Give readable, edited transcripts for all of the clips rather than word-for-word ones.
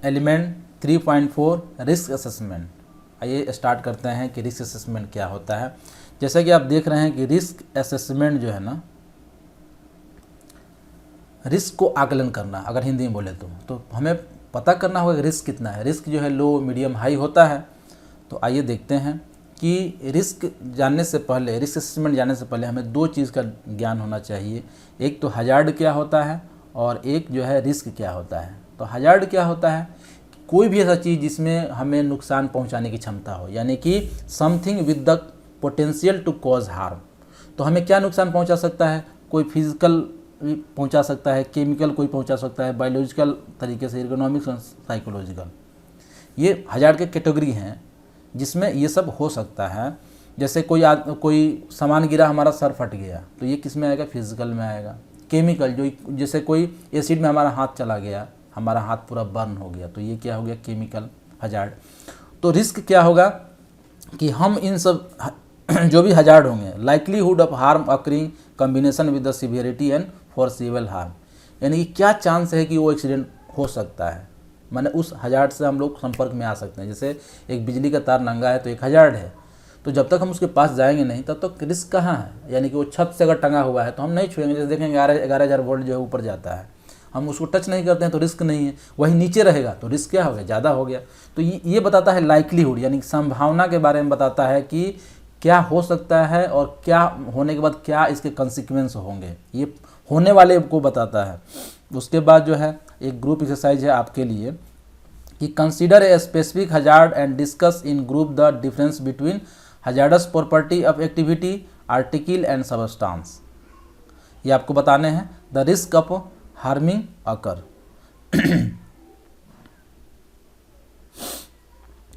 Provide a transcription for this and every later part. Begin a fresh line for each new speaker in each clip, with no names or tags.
Element 3.4 risk assessment. आइए start करते हैं कि रिस्क असेसमेंट क्या होता है। जैसा कि आप देख रहे हैं कि रिस्क असेसमेंट जो है ना, रिस्क को आकलन करना, अगर हिंदी में बोले तो हमें पता करना होगा कि रिस्क कितना है। रिस्क जो है लो, मीडियम, हाई होता है। तो आइए देखते हैं कि रिस्क जानने से पहले, रिस्क असेसमेंट जानने से पहले हमें दो चीज़ का ज्ञान होना चाहिए। एक तो हजार्ड क्या होता है और एक जो है रिस्क क्या होता है। तो हजार्ड क्या होता है? कोई भी ऐसा चीज़ जिसमें हमें नुकसान पहुंचाने की क्षमता हो, यानी कि something with the potential to cause harm. तो हमें क्या नुकसान पहुंचा सकता है? कोई फिजिकल पहुंचा सकता है, केमिकल कोई पहुंचा सकता है, बायोलॉजिकल तरीके से, इकोनॉमिक्स और साइकोलॉजिकल। ये हजार्ड के कैटेगरी हैं जिसमें ये सब हो सकता है। जैसे कोई सामान गिरा, हमारा सर फट गया, तो ये किस में आएगा? फिजिकल में आएगा। केमिकल, जो जैसे कोई एसिड में हमारा हाथ चला गया, हमारा हाथ पूरा बर्न हो गया, तो ये क्या हो गया? Chemical hazard. तो रिस्क क्या होगा कि हम इन सब जो भी हजार्ड होंगे, likelihood of harm occurring combination with the severity and foreseeable harm, यानी कि क्या चांस है कि वो एक्सीडेंट हो सकता है, माने उस हजार्ड से हम लोग संपर्क में आ सकते हैं। जैसे एक बिजली का तार नंगा है तो एक हजार्ड है, तो जब तक हम उसके पास जाएंगे नहीं तब तक रिस्क कहाँ है? यानी कि वो छत से अगर टंगा हुआ है तो हम नहीं छुएंगे। जैसे देखेंगे 11,000 वोल्ट जो है ऊपर जाता है, हम उसको टच नहीं करते हैं तो रिस्क नहीं है। वही नीचे रहेगा तो रिस्क क्या हो गया? ज़्यादा हो गया। तो ये बताता है लाइकलीहुड, यानी संभावना के बारे में बताता है कि क्या हो सकता है और क्या होने के बाद क्या इसके कंसिक्वेंस होंगे, ये होने वाले को बताता है। उसके बाद जो है एक ग्रुप एक्सरसाइज है आपके लिए कि consider a specific hazard and discuss in group the difference between hazardous property of activity, article and substance. ये आपको बताने हैं द रिस्क ऑफ हार्मिंग अकर।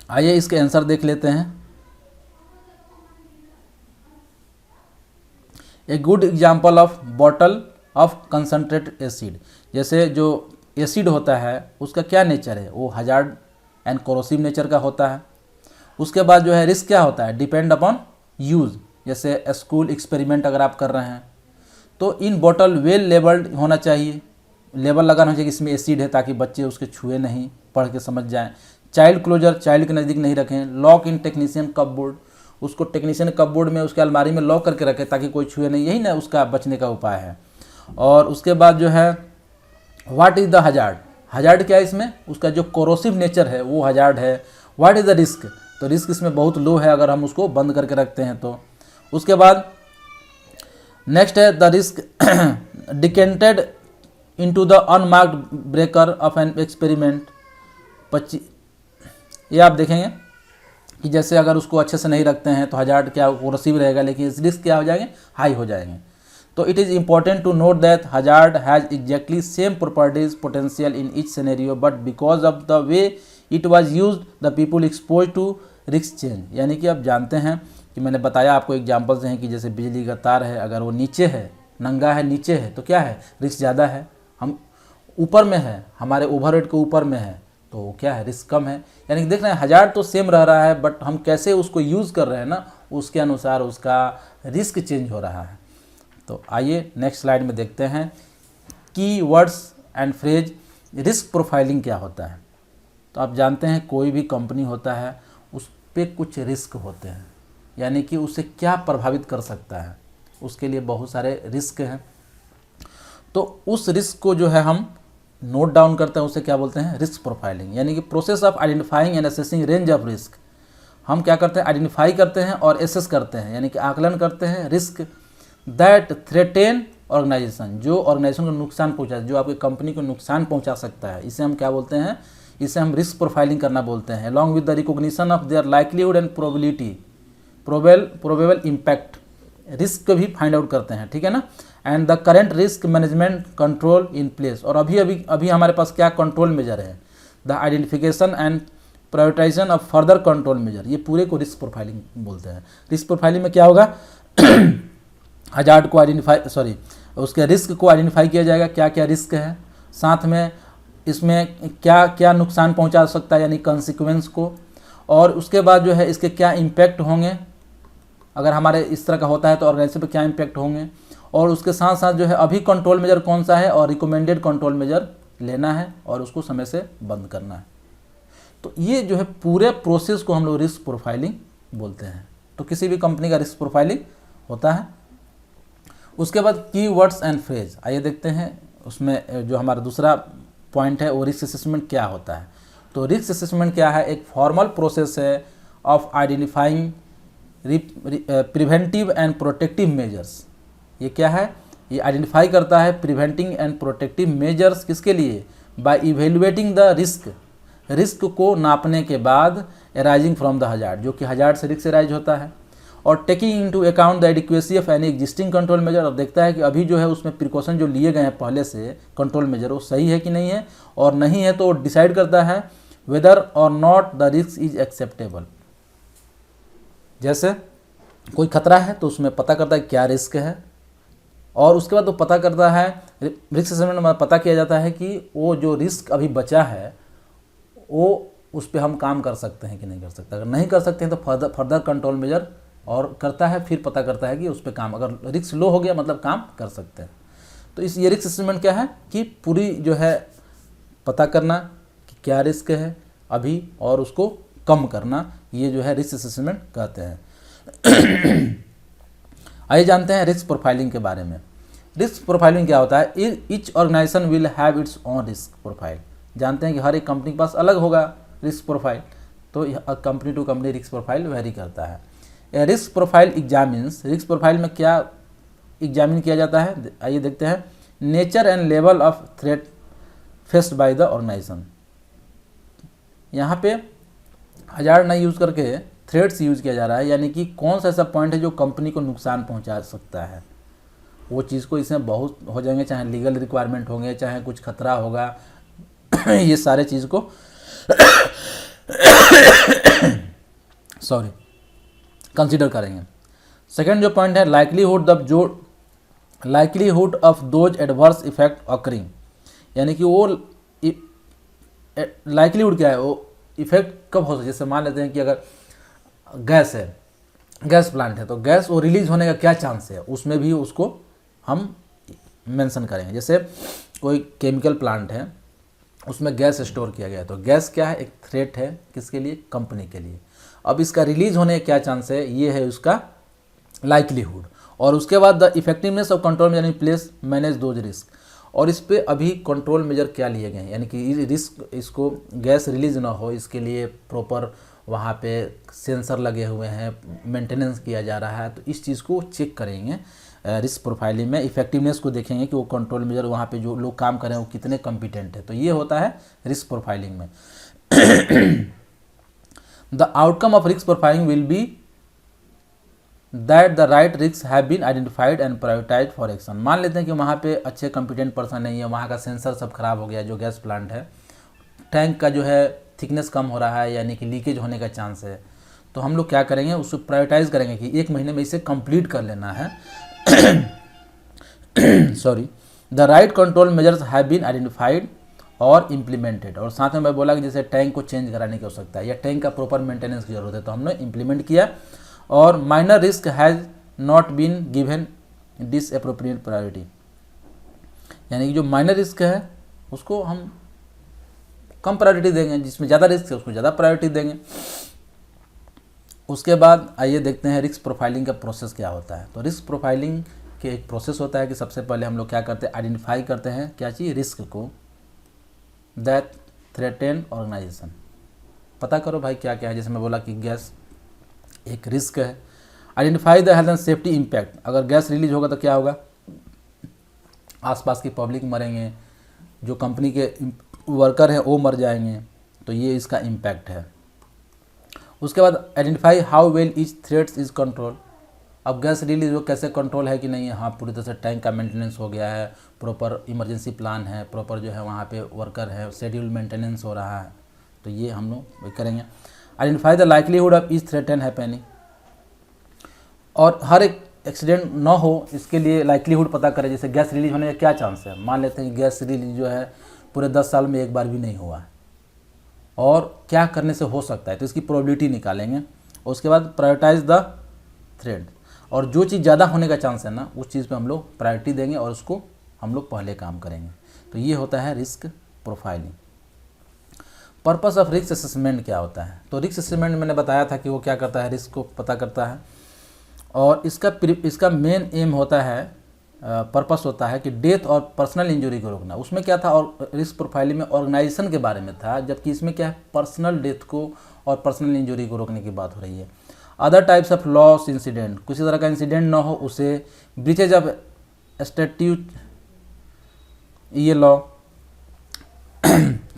आइए इसके आंसर देख लेते हैं। A good example of bottle of concentrated acid, जैसे जो एसिड होता है उसका क्या नेचर है? वो हजार्ड एंड कोरोसिव नेचर का होता है। उसके बाद जो है रिस्क क्या होता है? Depend upon use. जैसे स्कूल एक्सपेरिमेंट अगर आप कर रहे हैं तो इन बॉटल वेल लेबल्ड होना चाहिए, लेबल लगाना चाहिए कि इसमें एसिड है, ताकि बच्चे उसके छुए नहीं, पढ़ के समझ जाएं। चाइल्ड क्लोजर, चाइल्ड के नज़दीक नहीं रखें। लॉक इन टेक्नीशियन कपबोर्ड, उसको टेक्नीशियन कपबोर्ड में उसके अलमारी में लॉक करके रखें ताकि कोई छुए नहीं, यही ना उसका बचने का उपाय है। और उसके बाद जो है what is the hazard, hazard क्या है इसमें? उसका जो कोरोसिव नेचर है वो हजार्ड है। व्हाट इज़ द रिस्क, तो रिस्क इसमें बहुत लो है अगर हम उसको बंद करके रखते हैं तो। उसके बाद नेक्स्ट है the risk decanted into the unmarked breaker of an experiment. 25, ये आप देखेंगे कि जैसे अगर उसको अच्छे से नहीं रखते हैं तो हजार्ड क्या कोरोसिव रहेगा, लेकिन इस रिस्क क्या हो जाएंगे? हाई हो जाएंगे। तो it is important to note that hazard has exactly same properties potential in each scenario, but because of the way it was used the people expose to risk change. यानी कि आप जानते हैं कि मैंने बताया आपको एग्जांपल्स हैं कि जैसे बिजली का तार है, अगर वो नीचे है, नंगा है, नीचे है, तो क्या है? रिस्क ज़्यादा है। हम ऊपर में है, हमारे ओवरहेड के ऊपर में है, तो क्या है? रिस्क कम है। यानी कि देख रहे हैं हजार्ड तो सेम रह रहा है, बट हम कैसे उसको यूज़ कर रहे हैं ना, उसके अनुसार उसका रिस्क चेंज हो रहा है। तो आइए नेक्स्ट स्लाइड में देखते हैं की words and phrase. Risk profiling क्या होता है? तो आप जानते हैं कोई भी कंपनी होता है उस पर कुछ रिस्क होते हैं, यानी कि उसे क्या प्रभावित कर सकता है, उसके लिए बहुत सारे रिस्क हैं। तो उस रिस्क को जो है हम नोट डाउन करते हैं, उसे क्या बोलते हैं? Risk profiling. यानी कि process of identifying and assessing range of risk. हम क्या करते हैं? आइडेंटिफाई करते हैं और एसेस करते हैं, यानी कि आकलन करते हैं रिस्क दैट थ्रेटेन ऑर्गेनाइजेशन, जो ऑर्गेनाइजेशन को नुकसान पहुंचा, जो आपकी कंपनी को नुकसान पहुंचा सकता है, इसे हम क्या बोलते हैं? इसे हम रिस्क प्रोफाइलिंग करना बोलते हैं। Along with the recognition of their likelihood and probability, probable impact, risk भी फाइंड आउट करते हैं, ठीक है ना। And the current risk management control in place, और अभी हमारे पास क्या कंट्रोल मेजर है? The identification and prioritisation of further control measure, ये पूरे को रिस्क प्रोफाइलिंग बोलते हैं। रिस्क प्रोफाइलिंग में क्या होगा? हजार्ड को उसके रिस्क को आइडेंटिफाई किया जाएगा, क्या क्या रिस्क है, साथ में इसमें क्या क्या नुकसान पहुंचा सकता है, यानी कंसिक्वेंस को, और उसके बाद जो है इसके क्या इम्पैक्ट होंगे, अगर हमारे इस तरह का होता है तो ऑर्गेनाइजेशन पे क्या इम्पैक्ट होंगे, और उसके साथ साथ जो है अभी कंट्रोल मेजर कौन सा है और रिकमेंडेड कंट्रोल मेजर लेना है और उसको समय से बंद करना है। तो ये जो है पूरे प्रोसेस को हम लोग रिस्क प्रोफाइलिंग बोलते हैं। तो किसी भी कंपनी का रिस्क प्रोफाइलिंग होता है। उसके बाद कीवर्ड्स एंड फ्रेज, आइए देखते हैं उसमें जो हमारा दूसरा पॉइंट है वो रिस्क असेसमेंट क्या होता है। तो रिस्क असेसमेंट क्या है, एक फॉर्मल प्रोसेस है of identifying preventive and protective measures. ये क्या है, ये आइडेंटिफाई करता है प्रिवेंटिंग एंड प्रोटेक्टिव मेजर्स किसके लिए, बाय इवेल्युएटिंग द रिस्क को नापने के बाद अराइजिंग फ्रॉम द हजार्ड, जो कि हजार्ड से रिस्क अराइज होता है, और taking into account the adequacy of any existing control measure, और देखता है कि अभी जो है उसमें प्रिकॉशन जो लिए गए हैं पहले से कंट्रोल मेजर वो सही है कि नहीं है, और नहीं है तो डिसाइड करता है वेदर और not the risk is acceptable. जैसे कोई खतरा है तो उसमें पता करता है क्या रिस्क है, और उसके बाद वो पता करता है, रिस्क असेसमेंट में पता किया जाता है कि वो जो रिस्क अभी बचा है वो उस पर हम काम कर सकते हैं कि नहीं कर सकते। अगर नहीं कर सकते हैं तो फर्दर कंट्रोल मेजर और करता है, फिर पता करता है कि उस पर काम, अगर रिस्क लो हो गया मतलब काम कर सकते हैं। तो इस ये रिस्क असेसमेंट क्या है कि पूरी जो है पता करना कि क्या रिस्क है अभी और उसको कम करना, ये जो है रिस्क असेसमेंट कहते हैं। आइए जानते हैं रिस्क प्रोफाइलिंग के बारे में। रिस्क प्रोफाइलिंग क्या होता है, each organisation will have its own risk profile. जानते हैं कि हर एक कंपनी के पास अलग होगा रिस्क प्रोफाइल, तो company to company risk profile vary करता है। Risk profile examines, risk profile में क्या एग्जामिन किया जाता है, आइए देखते हैं। Nature and level of threat faced by the organisation. यहाँ पे हजार्ड नहीं यूज़ करके थ्रेट्स यूज़ किया जा रहा है, यानी कि कौन सा ऐसा पॉइंट है जो कंपनी को नुकसान पहुँचा सकता है, वो चीज़ को इसमें बहुत हो जाएंगे, चाहे लीगल रिक्वायरमेंट होंगे, चाहे कुछ खतरा होगा, ये सारे चीज़ को कंसीडर करेंगे। सेकेंड जो पॉइंट है likelihood of those adverse effect occurring, यानी कि वो लाइकलीहुड क्या है, वो इफेक्ट कब हो सकता है। जैसे मान लेते हैं कि अगर गैस है, गैस प्लांट है, तो गैस वो रिलीज होने का क्या चांस है, उसमें भी उसको हम मेंशन करेंगे। जैसे कोई केमिकल प्लांट है, उसमें गैस स्टोर किया गया है, तो गैस क्या है, एक थ्रेट है किसके लिए, कंपनी के लिए। अब इसका रिलीज होने का क्या चांस है, ये है उसका लाइकलीहुड। और उसके बाद the effectiveness of control measure in place manage those risk, और इस पे अभी कंट्रोल मेजर क्या लिए गए हैं, यानी कि रिस्क, इसको गैस रिलीज ना हो इसके लिए प्रॉपर वहाँ पे सेंसर लगे हुए हैं, मेंटेनेंस किया जा रहा है, तो इस चीज़ को चेक करेंगे रिस्क प्रोफाइलिंग में। इफेक्टिवनेस को देखेंगे कि वो कंट्रोल मेजर वहाँ पे जो लोग काम कर रहे हैं वो कितने कॉम्पिटेंट है, तो ये होता है रिस्क प्रोफाइलिंग में। The outcome of risk profiling will be that the right risk have been identified and prioritise for action. मान लेते हैं कि वहाँ पे अच्छे कॉम्पिटेंट पर्सन नहीं है, वहाँ का सेंसर सब खराब हो गया, जो गैस प्लांट है, टैंक का जो है थिकनेस कम हो रहा है, यानी कि लीकेज होने का चांस है, तो हम लोग क्या करेंगे, उसको प्रायोरिटाइज करेंगे कि 1 महीने में इसे कंप्लीट कर लेना है। The right control measures have been identified और इम्प्लीमेंटेड, और साथ में मैं बोला कि जैसे टैंक को चेंज कराने की आवश्यकता है या टैंक का प्रॉपर मेंटेनेंस की जरूरत है, तो हमने इम्प्लीमेंट किया। और minor risk has not been given disproportionate priority, यानी कि जो माइनर रिस्क है उसको हम कम प्रायोरिटी देंगे, जिसमें ज़्यादा रिस्क है उसको ज़्यादा प्रायोरिटी देंगे। उसके बाद आइए देखते हैं रिस्क प्रोफाइलिंग का प्रोसेस क्या होता है। तो रिस्क प्रोफाइलिंग के एक प्रोसेस होता है कि सबसे पहले हम लोग क्या करते हैं, आइडेंटिफाई करते हैं क्या चीज़, रिस्क को, दैट थ्रेटन ऑर्गेनाइजेशन। पता करो भाई क्या क्या है, जैसे मैं बोला कि गैस एक रिस्क है। Identify the health and safety impact, अगर गैस रिलीज होगा तो क्या होगा, आसपास की पब्लिक मरेंगे, जो कंपनी के वर्कर हैं वो मर जाएंगे, तो ये इसका इम्पैक्ट है। उसके बाद identify how well each threats is control, अब गैस रिलीज हो कैसे कंट्रोल है कि नहीं है, हाँ पूरी तरह से टैंक का मेंटेनेंस हो गया है, प्रॉपर इमरजेंसी प्लान है, प्रॉपर जो है वहाँ पे वर्कर है, शेड्यूल मेंटेनेंस हो रहा है, तो ये हम लोग करेंगे। Identify the likelihood of each threat and happening, और हर एक एक्सीडेंट ना हो इसके लिए लाइकलीहुड पता करें। जैसे गैस रिलीज होने का क्या चांस है, मान लेते हैं कि गैस रिलीज जो है पूरे 10 साल में एक बार भी नहीं हुआ है, और क्या करने से हो सकता है, तो इसकी प्रोबेबिलिटी निकालेंगे। उसके बाद प्रायोरिटाइज द थ्रेड, और जो चीज़ ज़्यादा होने का चांस है ना उस चीज़ पे हम लोग प्रायोरिटी देंगे और उसको हम लोग पहले काम करेंगे। तो ये होता है risk profiling. Purpose of risk assessment क्या होता है? तो रिस्क असेसमेंट मैंने बताया था कि वो क्या करता है, रिस्क को पता करता है और इसका मेन एम होता है, पर्पस होता है कि डेथ और पर्सनल इंजरी को रोकना। उसमें क्या था, और रिस्क प्रोफाइलिंग में ऑर्गेनाइजेशन के बारे में था, जबकि इसमें क्या है, पर्सनल डेथ को और पर्सनल इंजरी को रोकने की बात हो रही है। Other types of loss incident, किसी तरह का इंसिडेंट ना हो उसे, ब्रीचेज ऑफ स्टैट्यूट, ये लॉ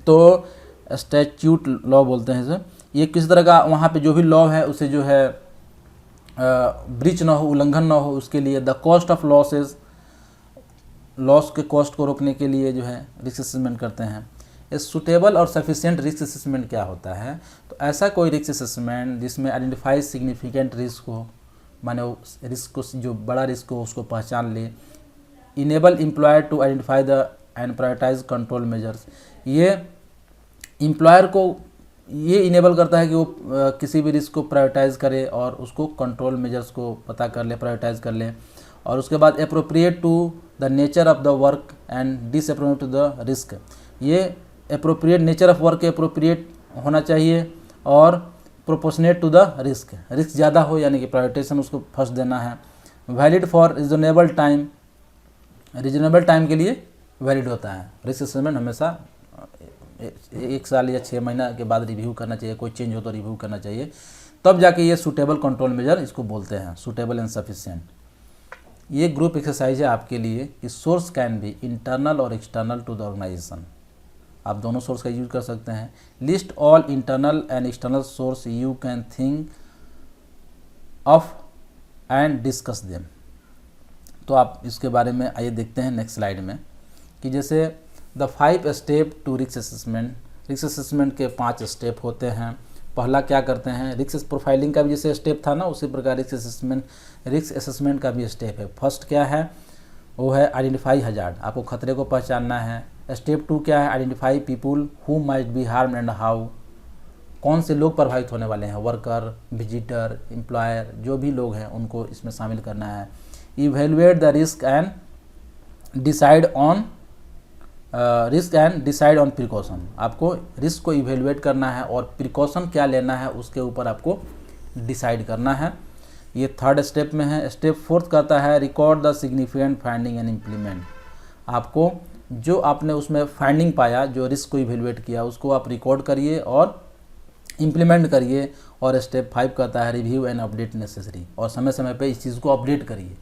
तो स्टैट्यूट लॉ बोलते हैं इसे, ये किसी तरह का वहाँ पे जो भी लॉ है उसे जो है ब्रीच ना हो, उल्लंघन ना हो, उसके लिए। The cost of losses, loss के कॉस्ट को रोकने के लिए जो है रिस्क असेसमेंट करते हैं। ए सुटेबल और सफिशिएंट रिस्क असेसमेंट क्या होता है? तो ऐसा कोई रिस्क असेसमेंट जिसमें आइडेंटिफाई सिग्निफिकेंट रिस्क हो, माने वो रिस्क को, जो बड़ा रिस्क हो उसको पहचान ले। Enable employer to identify the and prioritise control measures, ये एम्प्लॉयर को ये इनेबल करता है कि वो किसी भी रिस्क को प्रायोरिटाइज करे और उसको कंट्रोल मेजर्स को पता कर ले, प्रायोरिटाइज कर ले। और उसके बाद appropriate to the nature of the work and disproportionate to the risk, ये अप्रोप्रिएट, नेचर ऑफ वर्क के अप्रोप्रिएट होना चाहिए और proportionate to the risk, risk ज़्यादा हो यानी कि प्रायोरिटेशन उसको फर्स्ट देना है। Valid for reasonable time, reasonable time के लिए वैलिड होता है। रिस्क असेसमेंट हमेशा 1 साल या 6 महीना के बाद रिव्यू करना चाहिए, कोई चेंज हो तो रिव्यू करना चाहिए, तब जाके ये सूटेबल कंट्रोल मेजर इसको बोलते हैं, सूटेबल एंड सफिशिएंट। ये ग्रुप एक्सरसाइज है आपके लिए कि सोर्स कैन बी इंटरनल और एक्सटर्नल टू द ऑर्गेनाइजेशन, आप दोनों सोर्स का यूज कर सकते हैं। List all internal and external source you can think of and discuss them. तो आप इसके बारे में आइए देखते हैं नेक्स्ट स्लाइड में कि जैसे the 5 step to risk assessment, risk assessment के 5 स्टेप होते हैं। पहला क्या करते हैं, रिस्क प्रोफाइलिंग का भी जैसे स्टेप था ना, उसी प्रकार रिस्क असेसमेंट का भी स्टेप है। फर्स्ट क्या है, वो है आइडेंटिफाई हजार्ड, आपको खतरे को पहचानना है। स्टेप 2 क्या है, identify people who might be harm and how, कौन से लोग प्रभावित होने वाले हैं, वर्कर, विजिटर, एम्प्लॉयर, जो भी लोग हैं उनको इसमें शामिल करना है। Evaluate the risk and decide on precaution, आपको रिस्क को इवेलुएट करना है और प्रिकॉशन क्या लेना है उसके ऊपर आपको डिसाइड करना है। ये थर्ड स्टेप में है। स्टेप 4 कहता है record the significant finding and implement, आपको जो आपने उसमें फाइंडिंग पाया, जो रिस्क को इवेलुएट किया, उसको आप रिकॉर्ड करिए और इम्प्लीमेंट करिए। और स्टेप 5 कहता है रिव्यू एंड अपडेट नेसेसरी, और समय समय पे इस चीज़ को अपडेट करिए।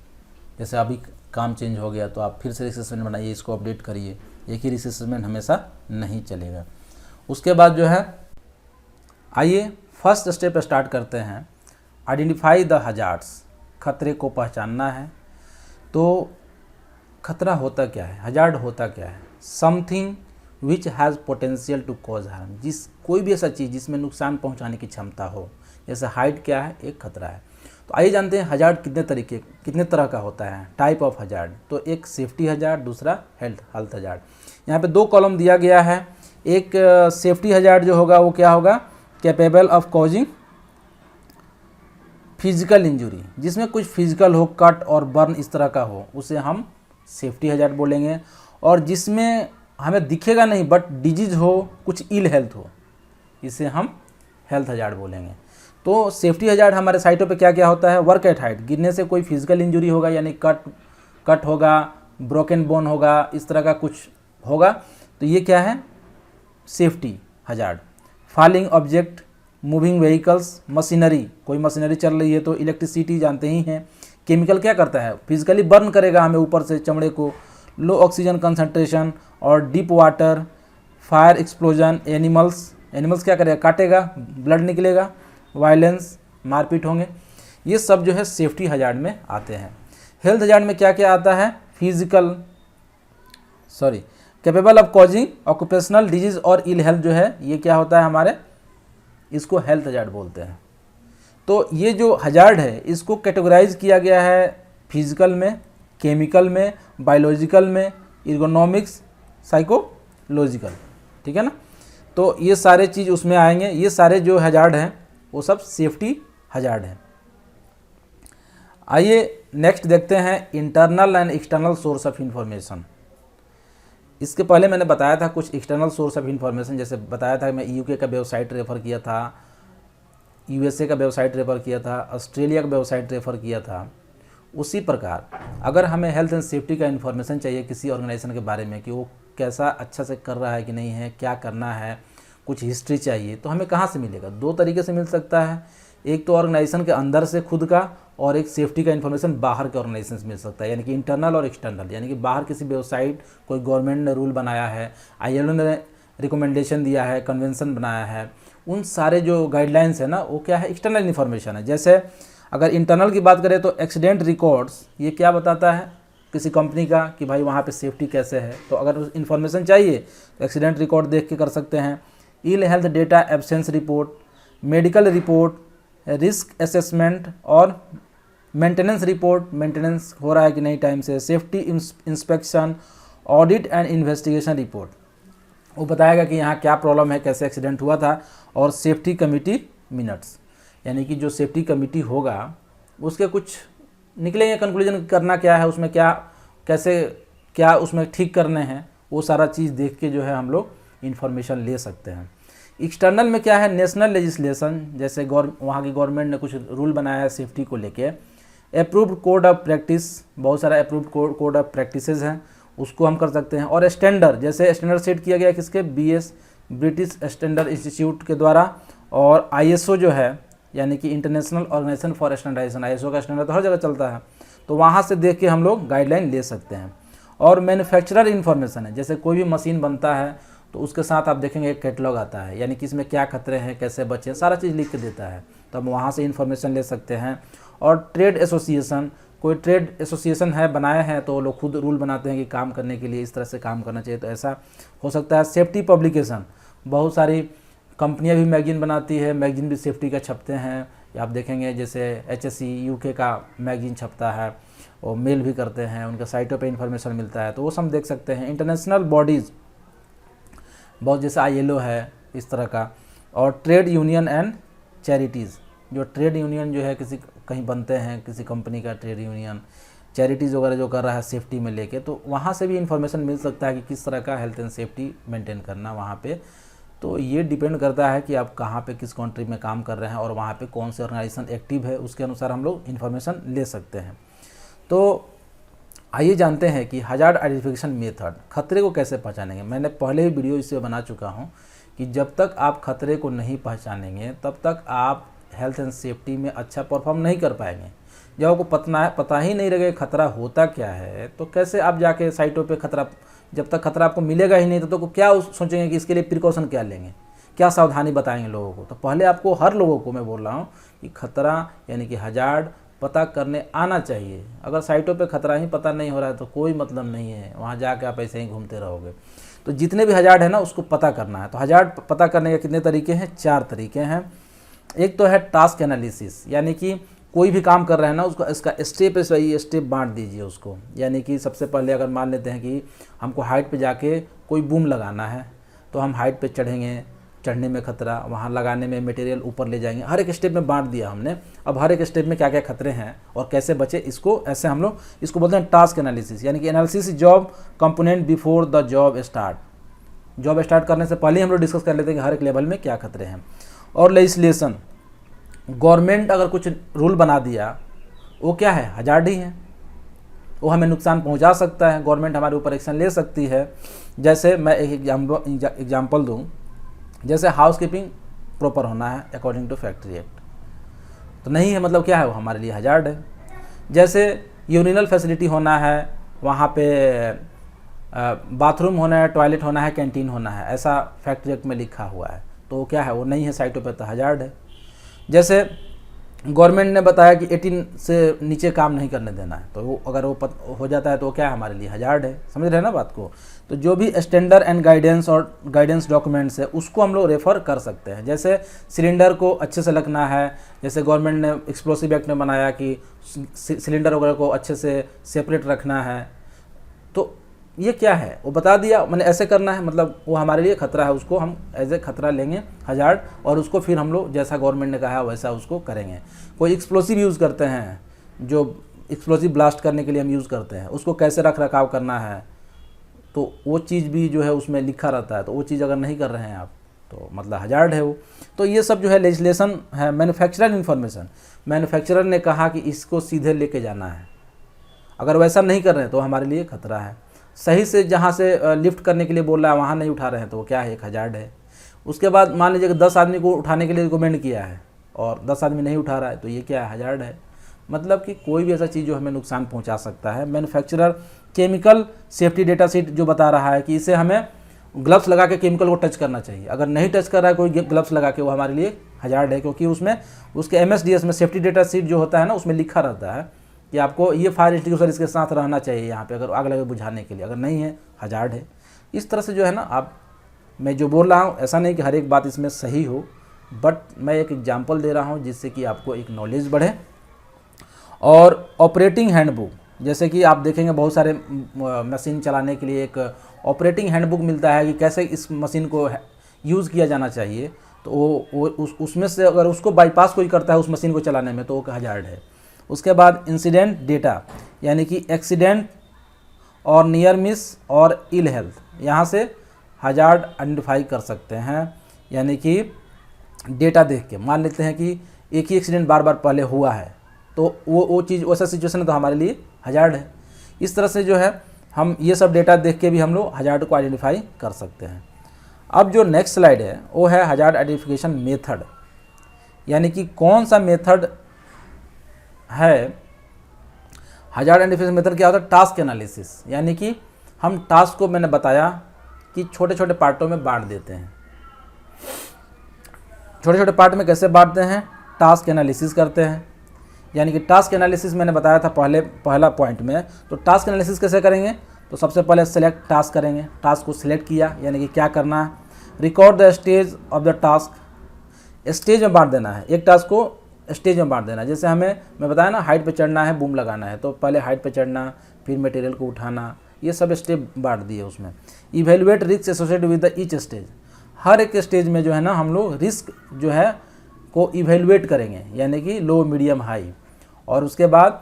जैसे अभी काम चेंज हो गया तो आप फिर से रिस्क असेसमेंट बनाइए, इसको अपडेट करिए, एक ही रिस्क असेसमेंट हमेशा नहीं चलेगा। उसके बाद जो है, आइए फर्स्ट स्टेप स्टार्ट करते हैं। आइडेंटिफाई द हजार्ड्स, खतरे को पहचानना है। तो खतरा होता क्या है, हजार्ड होता क्या है? Something which has potential to cause harm, कोई भी ऐसा चीज़ जिसमें नुकसान पहुंचाने की क्षमता हो। जैसे हाइट क्या है, एक खतरा है। तो आइए जानते हैं हजार्ड कितने तरह का होता है, टाइप ऑफ हजार्ड। तो एक सेफ्टी हजार्ड, दूसरा हेल्थ हजार्ड। यहाँ पे 2 कॉलम दिया गया है। एक सेफ्टी हजार्ड जो होगा वो क्या होगा, capable of causing physical injury, जिसमें कुछ फिजिकल हो, कट और बर्न इस तरह का हो, उसे हम सेफ्टी हजार्ड बोलेंगे। और जिसमें हमें दिखेगा नहीं बट डिजीज हो, कुछ इल हेल्थ हो, इसे हम हेल्थ हजार्ड बोलेंगे। तो सेफ्टी हजार्ड हमारे साइटों पे क्या क्या होता है, वर्क एट हाइट, गिरने से कोई फिजिकल इंजरी होगा, यानी कट होगा, ब्रोकन बोन होगा, इस तरह का कुछ होगा, तो ये क्या है, safety hazard. Falling object, moving vehicles, machinery, कोई मशीनरी चल रही है तो इलेक्ट्रिसिटी जानते ही हैं। केमिकल क्या करता है, फिजिकली बर्न करेगा हमें ऊपर से चमड़े को। लो ऑक्सीजन कंसंट्रेशन और deep water, fire explosion, animals क्या करेगा, काटेगा, ब्लड निकलेगा, वायलेंस, मारपीट होंगे, ये सब जो है सेफ्टी हजार्ड में आते हैं। हेल्थ हजार्ड में क्या क्या आता है, capable of causing occupational disease और इल हेल्थ जो है, ये क्या होता है हमारे, इसको हेल्थ हजार्ड बोलते हैं। तो ये जो हजार्ड है इसको कैटेगराइज किया गया है फिजिकल में, केमिकल में, बायोलॉजिकल में, इर्गोनॉमिक्स, साइकोलॉजिकल, ठीक है ना। तो ये सारे चीज़ उसमें आएंगे। ये सारे जो हजार्ड हैं वो सब सेफ्टी हजार्ड हैं। आइए नेक्स्ट देखते हैं internal and external source of information. इसके पहले मैंने बताया था कुछ एक्सटर्नल सोर्स ऑफ इंफॉर्मेशन, जैसे बताया था मैं यूके का वेबसाइट रेफ़र किया था, यूएसए का वेबसाइट रेफ़र किया था, ऑस्ट्रेलिया का वेबसाइट रेफ़र किया था। उसी प्रकार अगर हमें हेल्थ एंड सेफ्टी का इन्फॉर्मेशन चाहिए किसी ऑर्गेनाइजेशन के बारे में कि वो कैसा अच्छा से कर रहा है कि नहीं है, क्या करना है, कुछ हिस्ट्री चाहिए, तो हमें कहाँ से मिलेगा? दो तरीके से मिल सकता है, एक तो ऑर्गेनाइजेशन के अंदर से खुद का, और एक सेफ्टी का इन्फॉर्मेशन बाहर के ऑर्गेनाइजेशन से मिल सकता है, यानी कि इंटरनल और एक्सटर्नल। यानी कि बाहर किसी वेबसाइट, कोई गवर्नमेंट ने रूल बनाया है, ILO ने रिकमेंडेशन दिया है, कन्वेंशन बनाया है, उन सारे जो गाइडलाइंस है ना, वो क्या है, एक्सटर्नल इन्फॉर्मेशन है। जैसे अगर इंटरनल की बात करें तो एक्सीडेंट रिकॉर्ड्स, ये क्या बताता है किसी कंपनी का कि भाई वहाँ पे सेफ्टी कैसे है। तो अगर इन्फॉर्मेशन चाहिए तो एक्सीडेंट रिकॉर्ड देख के कर सकते हैं। Ill health data absence report, medical report, risk assessment और मेंटेनेंस रिपोर्ट, मेंटेनेंस हो रहा है कि नहीं टाइम से, safety inspection, audit and investigation report, वो बताएगा कि यहाँ क्या प्रॉब्लम है, कैसे एक्सीडेंट हुआ था, और सेफ्टी कमेटी मिनट्स, यानी कि जो सेफ्टी कमेटी होगा उसके कुछ निकलेंगे कंक्लूजन, करना क्या है उसमें, क्या कैसे क्या उसमें ठीक करने हैं, वो सारा चीज़ देख के जो है हम लोग इन्फॉर्मेशन ले सकते हैं। एक्सटर्नल में क्या है, नेशनल लेजिस्लेशन, जैसे वहाँ की गवर्नमेंट ने कुछ रूल बनाया है सेफ्टी को लेके, अप्रूव्ड कोड ऑफ प्रैक्टिस, बहुत सारा अप्रूव्ड कोड ऑफ प्रैक्टिसेस हैं, उसको हम कर सकते हैं। और स्टैंडर्ड, जैसे स्टैंडर्ड सेट किया गया किसके, BS ब्रिटिश स्टैंडर्ड इंस्टीट्यूट के द्वारा, और ISO जो है यानी कि international organisation for standardisation, ISO का स्टैंडर्ड तो हर जगह चलता है, तो वहाँ से देख के हम लोग गाइडलाइन ले सकते हैं। और मैन्युफैक्चरर इन्फॉर्मेशन है, जैसे कोई भी मशीन बनता है तो उसके साथ आप देखेंगे एक कैटलॉग आता है, यानी कि इसमें क्या खतरे हैं, कैसे बचें, सारा चीज़ लिख के देता है, तो हम वहाँ से इन्फॉर्मेशन ले सकते हैं। और ट्रेड एसोसिएशन, कोई ट्रेड एसोसिएशन है, बनाए हैं, तो लोग खुद रूल बनाते हैं कि काम करने के लिए इस तरह से काम करना चाहिए, तो ऐसा हो सकता है। सेफ्टी पब्लिकेशन, बहुत सारी कंपनियां भी मैगजीन बनाती है, मैगजीन भी सेफ्टी का छपते हैं, आप देखेंगे जैसे HSE UK का मैगजीन छपता है, और मेल भी करते हैं, उनके साइटों पे इंफॉर्मेशन मिलता है, तो वो सब हम देख सकते हैं। इंटरनेशनल बॉडीज़ बहुत, जैसे ILO है इस तरह का, और ट्रेड यूनियन एंड चैरिटीज़, जो ट्रेड यूनियन जो है किसी कहीं बनते हैं, किसी कंपनी का ट्रेड यूनियन, चैरिटीज़ वगैरह जो कर रहा है सेफ्टी में लेके, तो वहाँ से भी इंफॉर्मेशन मिल सकता है कि किस तरह का हेल्थ एंड सेफ्टी मेंटेन करना वहाँ पे। तो ये डिपेंड करता है कि आप कहाँ पे, किस कंट्री में काम कर रहे हैं, और वहाँ पे कौन से ऑर्गेनाइजेशन एक्टिव है, उसके अनुसार हम लोग इन्फॉर्मेशन ले सकते हैं। तो आइए जानते हैं कि हजार्ड आइडेंटिफिकेशन मेथड, खतरे को कैसे पहचानेंगे। मैंने पहले ही वीडियो इससे बना चुका हूँ कि जब तक आप खतरे को नहीं पहचानेंगे तब तक आप हेल्थ एंड सेफ्टी में अच्छा परफॉर्म नहीं कर पाएंगे। जब आपको पता ही नहीं रहेगा खतरा होता क्या है, तो कैसे आप जाके साइटों पे खतरा, जब तक खतरा आपको मिलेगा ही नहीं तो क्या सोचेंगे कि इसके लिए प्रिकॉशन क्या लेंगे, क्या सावधानी बताएंगे लोगों को। तो पहले आपको, हर लोगों को मैं बोल रहा हूँ कि खतरा यानी कि हजार्ड पता करने आना चाहिए। अगर साइटों पे खतरा ही पता नहीं हो रहा है तो कोई मतलब नहीं है, वहाँ जाके आप ऐसे ही घूमते रहोगे। तो जितने भी हजार्ड है ना उसको पता करना है। तो हजार्ड पता करने के कितने तरीके हैं, 4 तरीके हैं। एक तो है टास्क एनालिसिस, यानी कि कोई भी काम कर रहे हैं ना उसको, इसका स्टेप बाई स्टेप बांट दीजिए उसको। यानी कि सबसे पहले अगर मान लेते हैं कि हमको हाइट पे जाके कोई बूम लगाना है, तो हम हाइट पे चढ़ेंगे, चढ़ने में खतरा, वहाँ लगाने में मटेरियल ऊपर ले जाएंगे, हर एक स्टेप में बांट दिया हमने। अब हर एक स्टेप में क्या क्या खतरे हैं और कैसे बचे, इसको ऐसे हम लोग इसको बोलते हैं टास्क एनालिसिस। यानी कि analysis job component before the job start, job start करने से पहले हम लोग डिस्कस कर लेते हैं कि हर एक लेवल में क्या खतरे हैं। और लेजिस्लेशन, गवर्नमेंट अगर कुछ रूल बना दिया वो क्या है, हजार्ड ही है, वो हमें नुकसान पहुंचा सकता है, गवर्नमेंट हमारे ऊपर एक्शन ले सकती है। जैसे मैं एक एग्जाम्पल दूं, जैसे हाउसकीपिंग प्रॉपर होना है अकॉर्डिंग टू फैक्ट्री एक्ट, तो नहीं है, मतलब क्या है, वो हमारे लिए हजार्ड है। जैसे यूरिनल फैसिलिटी होना है, वहाँ पे बाथरूम होना है, टॉयलेट होना है, कैंटीन होना है, ऐसा फैक्ट्री एक्ट में लिखा हुआ है, तो वो क्या है, वो नहीं है साइटों पे, तो हजार्ड है। जैसे गवर्नमेंट ने बताया कि 18 से नीचे काम नहीं करने देना है, तो वो अगर वो हो जाता है तो वो क्या है, हमारे लिए हजार्ड है। समझ रहे हैं ना बात को। तो जो भी स्टैंडर्ड एंड गाइडेंस और गाइडेंस डॉक्यूमेंट्स है उसको हम लोग रेफ़र कर सकते हैं। जैसे सिलेंडर को अच्छे से रखना है, जैसे गवर्नमेंट ने एक्सप्लोसिव एक्ट में बनाया कि सिलेंडर वगैरह को अच्छे से सेपरेट रखना है, तो ये क्या है वो बता दिया, मैंने ऐसे करना है, मतलब वो हमारे लिए खतरा है, उसको हम एज ए खतरा लेंगे हजार्ड, और उसको फिर हम लोग जैसा गवर्नमेंट ने कहा है वैसा उसको करेंगे। कोई एक्सप्लोसिव यूज़ करते हैं, जो एक्सप्लोसिव ब्लास्ट करने के लिए हम यूज़ करते हैं, उसको कैसे रख रखाव करना है, तो तो वो चीज़ भी जो है उसमें लिखा रहता है, तो वो चीज़ अगर नहीं कर रहे हैं आप तो मतलब हजार्ड है वो। तो ये सब जो है लेजिस्लेशन है। मैन्युफैक्चरर इन्फॉर्मेशन, मैन्युफैक्चरर ने कहा कि इसको सीधे लेके जाना है, अगर वैसा नहीं कर रहे हैं तो हमारे लिए खतरा है। सही से जहाँ से लिफ्ट करने के लिए बोल रहा है वहाँ नहीं उठा रहे हैं तो वो क्या है, एक हजार्ड है। उसके बाद मान लीजिए कि 10 आदमी को उठाने के लिए रिकमेंड किया है और 10 आदमी नहीं उठा रहा है तो ये क्या है, हजार्ड है। मतलब कि कोई भी ऐसा चीज़ जो हमें नुकसान पहुंचा सकता है। Manufacturer chemical safety data sheet जो बता रहा है कि इसे हमें ग्लव्स लगा के केमिकल को टच करना चाहिए, अगर नहीं टच कर रहा है कोई ग्लव्स लगा के वो हमारे लिए हजार्ड है, क्योंकि उसमें उसके MSDS में सेफ्टी डेटा शीट जो होता है ना उसमें लिखा रहता है कि आपको ये फायर एक्सटिंग्विशर इसके साथ रहना चाहिए यहाँ पे अगर आग लगे बुझाने के लिए, अगर नहीं है हजार्ड है। इस तरह से जो है ना, आप मैं जो बोल रहा हूँ ऐसा नहीं कि हर एक बात इसमें सही हो, बट मैं एक एग्जांपल दे रहा हूँ जिससे कि आपको एक नॉलेज बढ़े। और ऑपरेटिंग हैंडबुक, जैसे कि आप देखेंगे बहुत सारे मशीन चलाने के लिए एक ऑपरेटिंग हैंडबुक मिलता है कि कैसे इस मशीन को यूज़ किया जाना चाहिए, तो वो उसमें से अगर उसको बाईपास कोई करता है उस मशीन को चलाने में तो वो हजार्ड है। उसके बाद इंसिडेंट डेटा, यानी कि एक्सीडेंट और नियर मिस और इल हेल्थ, यहाँ से हजार्ड आइडेंटिफाई कर सकते हैं। यानी कि डेटा देख के मान लेते हैं कि एक ही एक्सीडेंट बार बार पहले हुआ है तो वो चीज़ वैसा सिचुएशन है तो हमारे लिए हजार्ड है। इस तरह से जो है हम ये सब डेटा देख के भी हम लोग हजार्ड को आइडेंटिफाई कर सकते हैं। अब जो नेक्स्ट स्लाइड है वो है हजार्ड आइडेंटिफिकेशन मेथड, यानी कि कौन सा मेथड है। हजार्ड आइडेंटिफिकेशन मेथड क्या होता है, टास्क एनालिसिस, यानी कि हम टास्क को मैंने बताया कि छोटे छोटे पार्टों में बांट देते हैं। छोटे छोटे पार्ट में कैसे बांटते हैं, टास्क एनालिसिस करते हैं। यानी कि टास्क एनालिसिस मैंने बताया था पहला पॉइंट में, तो टास्क एनालिसिस कैसे करेंगे, तो सबसे पहले सेलेक्ट टास्क करेंगे, टास्क को सिलेक्ट किया यानी कि क्या करना है, record the stage of the task, stage में बांट देना है, एक टास्क को स्टेज में बांट देना। जैसे मैं बताया ना हाइट पे चढ़ना है, बूम लगाना है, तो पहले हाइट पे चढ़ना, फिर मटेरियल को उठाना, ये सब स्टेप बांट दिए उसमें। Evaluate risk associated with the each stage, हर एक स्टेज में जो है ना हम लोग रिस्क जो है को इवेलुएट करेंगे, यानी कि लो मीडियम हाई। और उसके बाद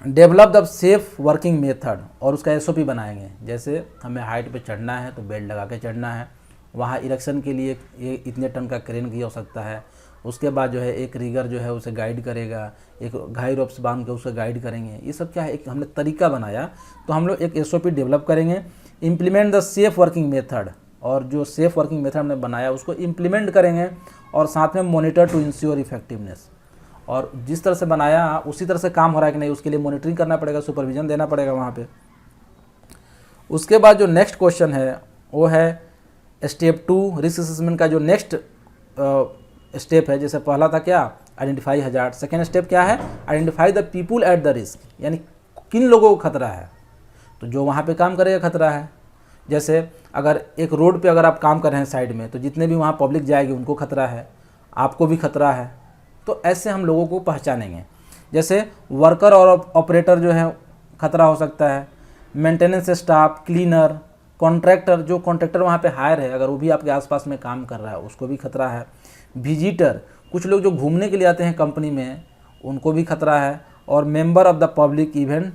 develop the safe working method, और उसका SOP बनाएंगे। जैसे हमें हाइट पे चढ़ना है तो बेल्ट लगा के चढ़ना है, वहाँ इरेक्शन के लिए ये इतने टन का क्रेन की हो सकता है। उसके बाद जो है एक रिगर जो है उसे गाइड करेगा, एक घाई रोप्स बांध के उसे गाइड करेंगे। ये सब क्या है, एक हमने तरीका बनाया, तो हम लोग एक SOP डेवलप करेंगे। Implement the safe working method, और जो सेफ वर्किंग मेथड हमने बनाया उसको इम्प्लीमेंट करेंगे, और साथ में मॉनिटर टू इंश्योर इफेक्टिवनेस, और जिस तरह से बनाया उसी तरह से काम हो रहा है कि नहीं उसके लिए मॉनिटरिंग करना पड़ेगा, सुपरविजन देना पड़ेगा वहाँ पे। उसके बाद जो नेक्स्ट क्वेश्चन है वो है स्टेप 2 रिस्क असेसमेंट का जो नेक्स्ट स्टेप है। जैसे पहला था क्या, आइडेंटिफाई हजार्ड, सेकेंड स्टेप क्या है, identify the people eight the risk, यानी किन लोगों को खतरा है, तो जो वहाँ पे काम करेगा खतरा है। जैसे अगर एक रोड पे अगर आप काम कर रहे हैं साइड में, तो जितने भी वहाँ पब्लिक जाएगी उनको खतरा है, आपको भी खतरा है। तो ऐसे हम लोगों को पहचानेंगे। जैसे वर्कर और ऑपरेटर जो है खतरा हो सकता है, मेंटेनेंस स्टाफ, क्लीनर, कॉन्ट्रैक्टर, जो कॉन्ट्रैक्टर वहाँ पे हायर है अगर वो भी आपके आसपास में काम कर रहा है उसको भी खतरा है। विजिटर, कुछ लोग जो घूमने के लिए आते हैं कंपनी में उनको भी खतरा है। और member of the public even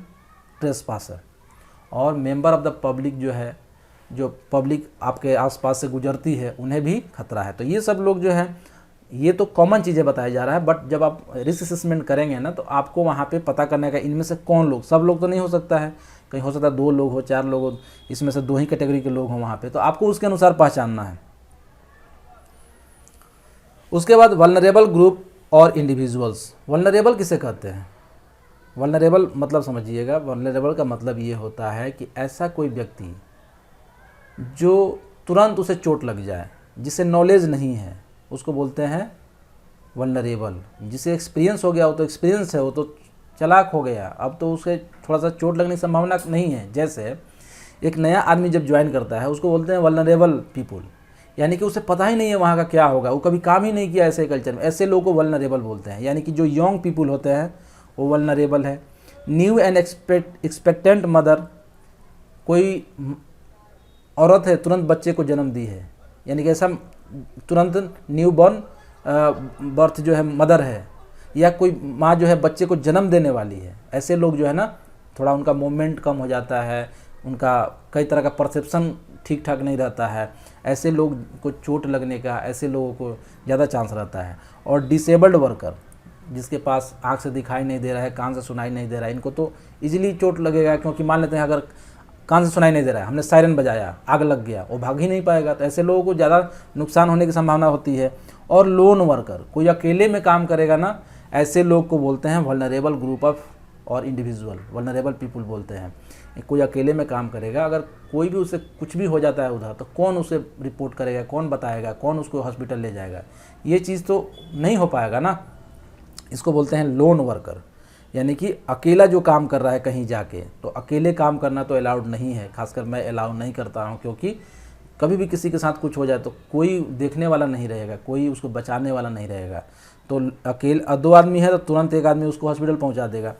trespasser, और मेंबर ऑफ द पब्लिक जो है, जो पब्लिक आपके आसपास से गुजरती है उन्हें भी खतरा है। तो ये सब लोग जो है, ये तो कॉमन चीज़ें बताया जा रहा है, बट जब आप रिस्क असेसमेंट करेंगे ना तो आपको वहाँ पे पता करने का इनमें से कौन लोग, सब लोग तो नहीं हो सकता है, कहीं हो सकता है 2 लोग हो, 4 लोग हो, इसमें से 2 ही कैटेगरी के लोग हों वहाँ पे, तो आपको उसके अनुसार पहचानना है। उसके बाद वल्नरेबल ग्रुप और इंडिविजुअल्स। वल्नरेबल किसे कहते हैं, वल्नरेबल मतलब समझिएगा, वल्नरेबल का मतलब ये होता है कि ऐसा कोई व्यक्ति जो तुरंत उसे चोट लग जाए, जिसे नॉलेज नहीं है, उसको बोलते हैं वल्नरेबल। जिसे एक्सपीरियंस हो गया, वो तो एक्सपीरियंस है, वो तो चालाक हो गया, अब तो उसे थोड़ा सा चोट लगने की संभावना नहीं है। जैसे एक नया आदमी जब ज्वाइन करता है उसको बोलते हैं वल्नरेबल पीपुल, यानी कि उसे पता ही नहीं है वहाँ का क्या होगा, वो कभी काम ही नहीं किया ऐसे कल्चर में, ऐसे लोगों को वल्नरेबल बोलते हैं। यानी कि जो यंग पीपुल होते हैं वो वल्नरेबल है। न्यू एंड एक्सपेक्टेंट मदर, कोई औरत है तुरंत बच्चे को जन्म दी है, यानी कि ऐसा तुरंत न्यू बॉर्न बर्थ जो है मदर है, या कोई माँ जो है बच्चे को जन्म देने वाली है, ऐसे लोग जो है ना थोड़ा उनका मूवमेंट कम हो जाता है, उनका कई तरह का परसेप्शन ठीक ठाक नहीं रहता है, ऐसे लोग को चोट लगने का, ऐसे लोगों को ज़्यादा चांस रहता है। और डिसेबल्ड वर्कर, जिसके पास आँख से दिखाई नहीं दे रहा है, कान से सुनाई नहीं दे रहा है, इनको तो इजीली चोट लगेगा, क्योंकि मान लेते हैं अगर कान से सुनाई नहीं दे रहा है, हमने सायरन बजाया, आग लग गया, वो भाग ही नहीं पाएगा, तो ऐसे लोगों को ज़्यादा नुकसान होने की संभावना होती है। और लोन वर्कर, कोई अकेले में काम करेगा ना, ऐसे लोग को बोलते हैं वल्नरेबल ग्रुप ऑफ और इंडिविजुअल, वल्नरेबल पीपुल बोलते हैं। कोई अकेले में काम करेगा, अगर कोई भी उसे कुछ भी हो जाता है उधर, तो कौन उसे रिपोर्ट करेगा, कौन बताएगा, कौन उसको हॉस्पिटल ले जाएगा, ये चीज़ तो नहीं हो पाएगा ना। इसको बोलते हैं लोन वर्कर, यानी कि अकेला जो काम कर रहा है कहीं जाके, तो अकेले काम करना तो अलाउड नहीं है, खासकर मैं अलाउ नहीं करता हूँ, क्योंकि कभी भी किसी के साथ कुछ हो जाए तो कोई देखने वाला नहीं रहेगा, कोई उसको बचाने वाला नहीं रहेगा। तो अकेले 2 आदमी है तो तुरंत एक आदमी उसको हॉस्पिटल पहुंचा देगा।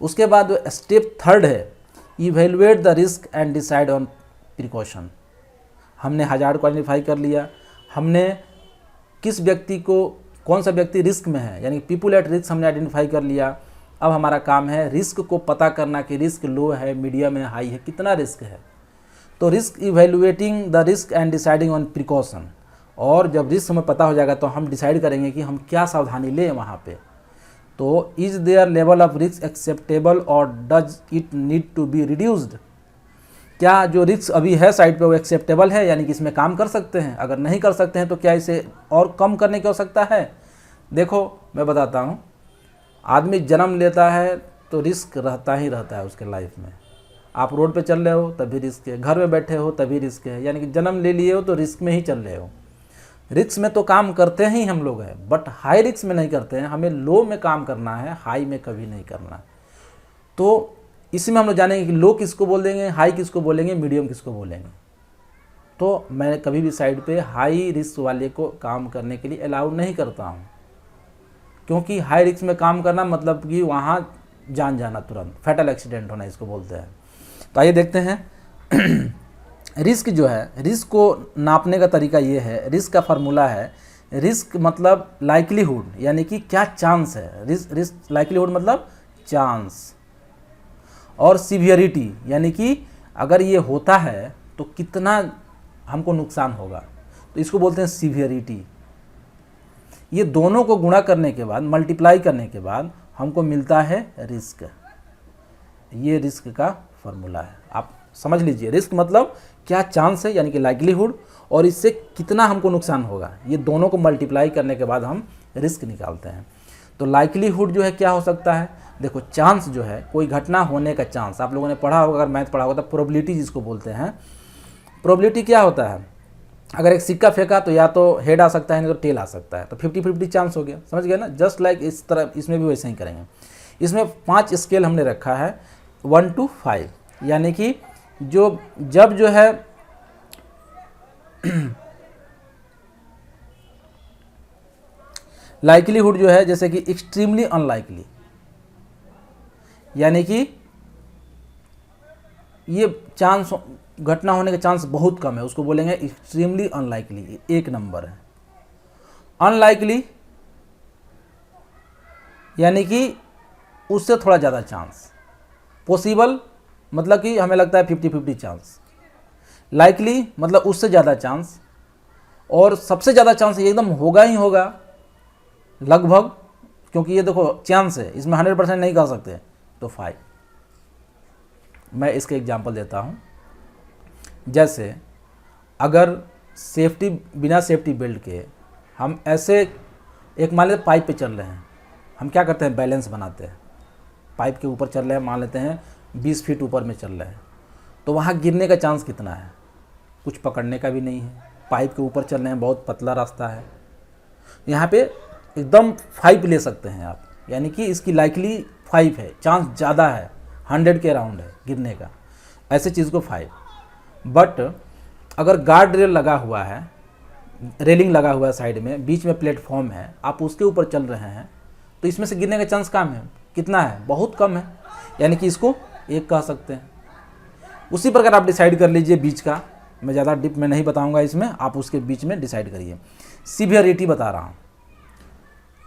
उसके बाद स्टेप 3 है evaluate the risk and decide on precaution. हमने हजार्ड को आइडेंटिफाई कर लिया, हमने किस व्यक्ति को, कौन सा व्यक्ति रिस्क में है, यानी पीपुल एट रिस्क हमने आइडेंटिफाई कर लिया। अब हमारा काम है रिस्क को पता करना कि रिस्क लो है, मीडियम है, हाई है, कितना रिस्क है। तो risk evaluating the risk and deciding on precaution. और जब रिस्क हमें पता हो जाएगा तो हम डिसाइड करेंगे कि हम क्या सावधानी लें वहाँ पे। तो is there level of risk acceptable और does it need to be reduced. क्या जो रिस्क अभी है साइड पे वो एक्सेप्टेबल है, यानी कि इसमें काम कर सकते हैं। अगर नहीं कर सकते हैं तो क्या इसे और कम करने की आवश्यकता है। देखो मैं बताता हूँ, आदमी जन्म लेता है तो रिस्क रहता ही रहता है उसके लाइफ में। आप रोड पे चल रहे हो तभी रिस्क है, घर में बैठे हो तभी रिस्क है, यानी कि जन्म ले लिए हो तो रिस्क में ही चल रहे हो। रिस्क में तो काम करते ही हम लोग हैं, बट हाई रिस्क में नहीं करते हैं। हमें लो में काम करना है, हाई में कभी नहीं करना। तो इसमें हम लोग जानेंगे कि लो किसको बोल देंगे, हाई किसको बोलेंगे, मीडियम किसको बोलेंगे। तो मैं कभी भी साइड पे हाई रिस्क वाले को काम करने के लिए अलाउ नहीं करता हूँ, क्योंकि हाई रिस्क में काम करना मतलब कि वहाँ जान जाना, तुरंत फैटल एक्सीडेंट होना इसको बोलते हैं। तो आइए देखते हैं रिस्क जो है, रिस्क को नापने का तरीका ये है, रिस्क का फार्मूला है, रिस्क मतलब लाइक्लीहुड, यानी कि क्या चांस है। रिस्क लाइक्लीहुड मतलब चांस, और सीवियरिटी यानी कि अगर ये होता है तो कितना हमको नुकसान होगा, तो इसको बोलते हैं सीवियरिटी। ये दोनों को गुणा करने के बाद, मल्टीप्लाई करने के बाद हमको मिलता है रिस्क। ये रिस्क का फॉर्मूला है, आप समझ लीजिए। रिस्क मतलब क्या चांस है, यानी कि लाइक्लीहुड, और इससे कितना हमको नुकसान होगा, ये दोनों को मल्टीप्लाई करने के बाद हम रिस्क निकालते हैं। तो लाइक्लीहुड जो है क्या हो सकता है, देखो चांस जो है कोई घटना होने का चांस, आप लोगों ने पढ़ा होगा, अगर मैथ पढ़ा होगा तो प्रोबेबिलिटी जिसको बोलते हैं। प्रोबेबिलिटी क्या होता है, अगर एक सिक्का फेंका तो या तो हेड आ सकता है नहीं तो टेल आ सकता है, तो 50-50 चांस हो गया, समझ गए ना। जस्ट लाइक इस तरह इसमें भी वैसे ही करेंगे। इसमें 5 स्केल हमने रखा है 1 to 5, यानी कि जब जो है लाइक्लीहुड जो है, जैसे कि एक्सट्रीमली अनलाइकली, यानी कि ये चांस घटना होने का चांस बहुत कम है, उसको बोलेंगे एक्सट्रीमली अनलाइकली, 1 नंबर है। अनलाइकली यानी कि उससे थोड़ा ज़्यादा चांस। पॉसिबल मतलब कि हमें लगता है 50-50 चांस। लाइकली मतलब उससे ज़्यादा चांस, और सबसे ज़्यादा चांस ये एकदम होगा ही होगा लगभग, क्योंकि ये देखो चांस है, इसमें 100% नहीं कह सकते, तो 5। मैं इसके एग्जांपल देता हूँ। जैसे अगर सेफ्टी, बिना सेफ्टी बेल्ट के हम ऐसे एक मान लेते पाइप पे चल रहे हैं, हम क्या करते हैं, बैलेंस बनाते हैं। पाइप के ऊपर चल रहे हैं, मान लेते हैं 20 फीट ऊपर में चल रहे हैं, तो वहाँ गिरने का चांस कितना है, कुछ पकड़ने का भी नहीं है। पाइप के ऊपर चल रहे हैं, बहुत पतला रास्ता है, यहाँ पे एकदम 5 ले सकते हैं आप, यानी कि इसकी लाइकली 5 है, चांस ज़्यादा है, 100 के अराउंड है गिरने का, ऐसे चीज़ को 5। बट अगर गार्ड रेल लगा हुआ है, रेलिंग लगा हुआ है साइड में, बीच में प्लेटफॉर्म है, आप उसके ऊपर चल रहे हैं, तो इसमें से गिरने का चांस कम है, कितना है, बहुत कम है, यानी कि इसको 1 कह सकते हैं। उसी प्रकार आप डिसाइड कर लीजिए बीच का, मैं ज़्यादा डिप में नहीं बताऊंगा इसमें, आप उसके बीच में डिसाइड करिए। सीवियरिटी बता रहा हूँ।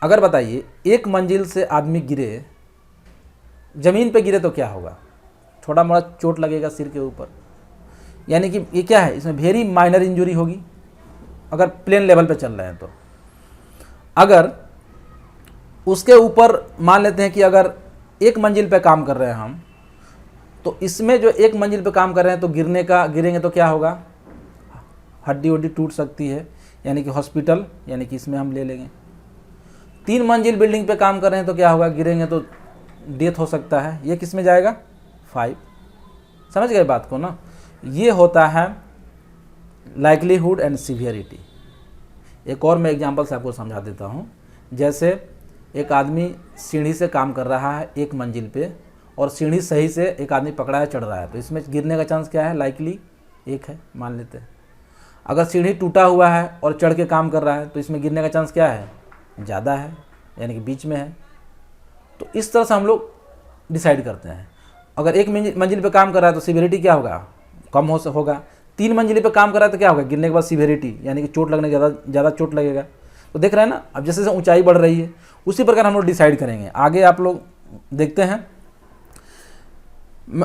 अगर बताइए 1 मंजिल से आदमी गिरे, ज़मीन पे गिरे तो क्या होगा, छोटा मोटा चोट लगेगा सिर के ऊपर, यानी कि ये क्या है, इसमें वेरी माइनर इंजरी होगी अगर प्लेन लेवल पे चल रहे हैं तो। अगर उसके ऊपर मान लेते हैं कि अगर एक मंजिल पे काम कर रहे हैं हम, तो इसमें जो एक मंजिल पे काम कर रहे हैं तो गिरेंगे तो क्या होगा, हड्डी वड्डी टूट सकती है, यानी कि हॉस्पिटल, यानी कि इसमें हम ले लेंगे। 3 मंजिल बिल्डिंग पे काम कर रहे हैं तो क्या होगा, गिरेंगे तो डेथ हो सकता है, ये किस में जाएगा, 5। समझ गए बात को ना। ये होता है लाइक्लीहुड एंड सीवियरिटी। एक और मैं एग्जांपल से आपको समझा देता हूँ। जैसे एक आदमी सीढ़ी से काम कर रहा है एक मंजिल पे, और सीढ़ी सही से एक आदमी पकड़ा है चढ़ रहा है, तो इसमें गिरने का चांस क्या है, लाइकली 1 है मान लेते हैं। अगर सीढ़ी टूटा हुआ है और चढ़ के काम कर रहा है तो इसमें गिरने का चांस क्या है, ज़्यादा है, यानी कि बीच में है। तो इस तरह से हम लोग डिसाइड करते हैं। अगर एक मंजिल पे काम कर रहा है तो सीवियरिटी क्या होगा, कम होगा। 3 मंजिल पे काम कर रहा है तो क्या होगा, गिरने के बाद सीवियरिटी, यानी कि चोट लगने ज़्यादा चोट लगेगा। तो देख रहे हैं ना, अब जैसे जैसे ऊंचाई बढ़ रही है उसी प्रकार हम लोग डिसाइड करेंगे। आगे आप लोग देखते हैं,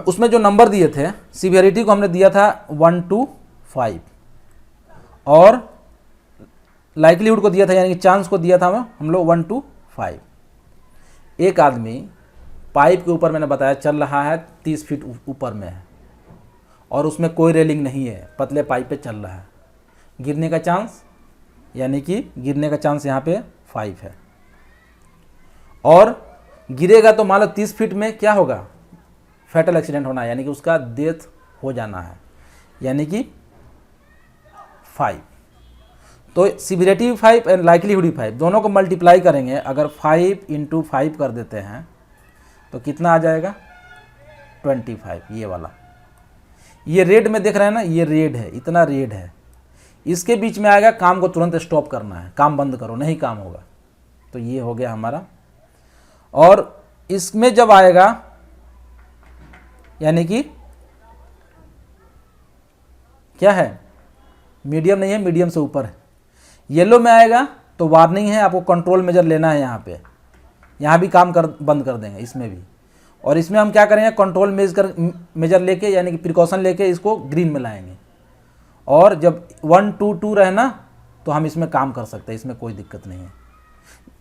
उसमें जो नंबर दिए थे, सीवियरिटी को हमने दिया था 1 to 5 और लाइक्लीहुड को दिया था, यानी कि चांस को दिया था हम लोग 1 to 5। एक आदमी पाइप के ऊपर, मैंने बताया, चल रहा है 30 फीट ऊपर में है और उसमें कोई रेलिंग नहीं है, पतले पाइप पे चल रहा है, गिरने का चांस, यानी कि गिरने का चांस यहाँ पे 5 है। और गिरेगा तो मान लो 30 फीट में क्या होगा, फैटल एक्सीडेंट होना है, यानी कि उसका डेथ हो जाना है, यानी कि 5। तो सीवियरिटी 5 एंड लाइक्लीहुड 5 दोनों को मल्टीप्लाई करेंगे। अगर 5 × 5 कर देते हैं तो कितना आ जाएगा, 25। ये वाला, ये रेड में देख रहे हैं ना, ये रेड है, इतना रेड है, इसके बीच में आएगा काम को तुरंत स्टॉप करना है, काम बंद करो, नहीं काम होगा। तो ये हो गया हमारा। और इसमें जब आएगा, यानी कि क्या है, मीडियम नहीं है, मीडियम से ऊपर है। येलो में आएगा तो वार्निंग है, आपको कंट्रोल मेजर लेना है, यहाँ भी काम बंद कर देंगे, इसमें भी। और इसमें हम क्या करेंगे, कंट्रोल मेजर लेके, यानी कि प्रिकॉशन लेके इसको ग्रीन में लाएंगे। और जब 1 to 2 रहे ना तो हम इसमें काम कर सकते हैं, इसमें कोई दिक्कत नहीं है।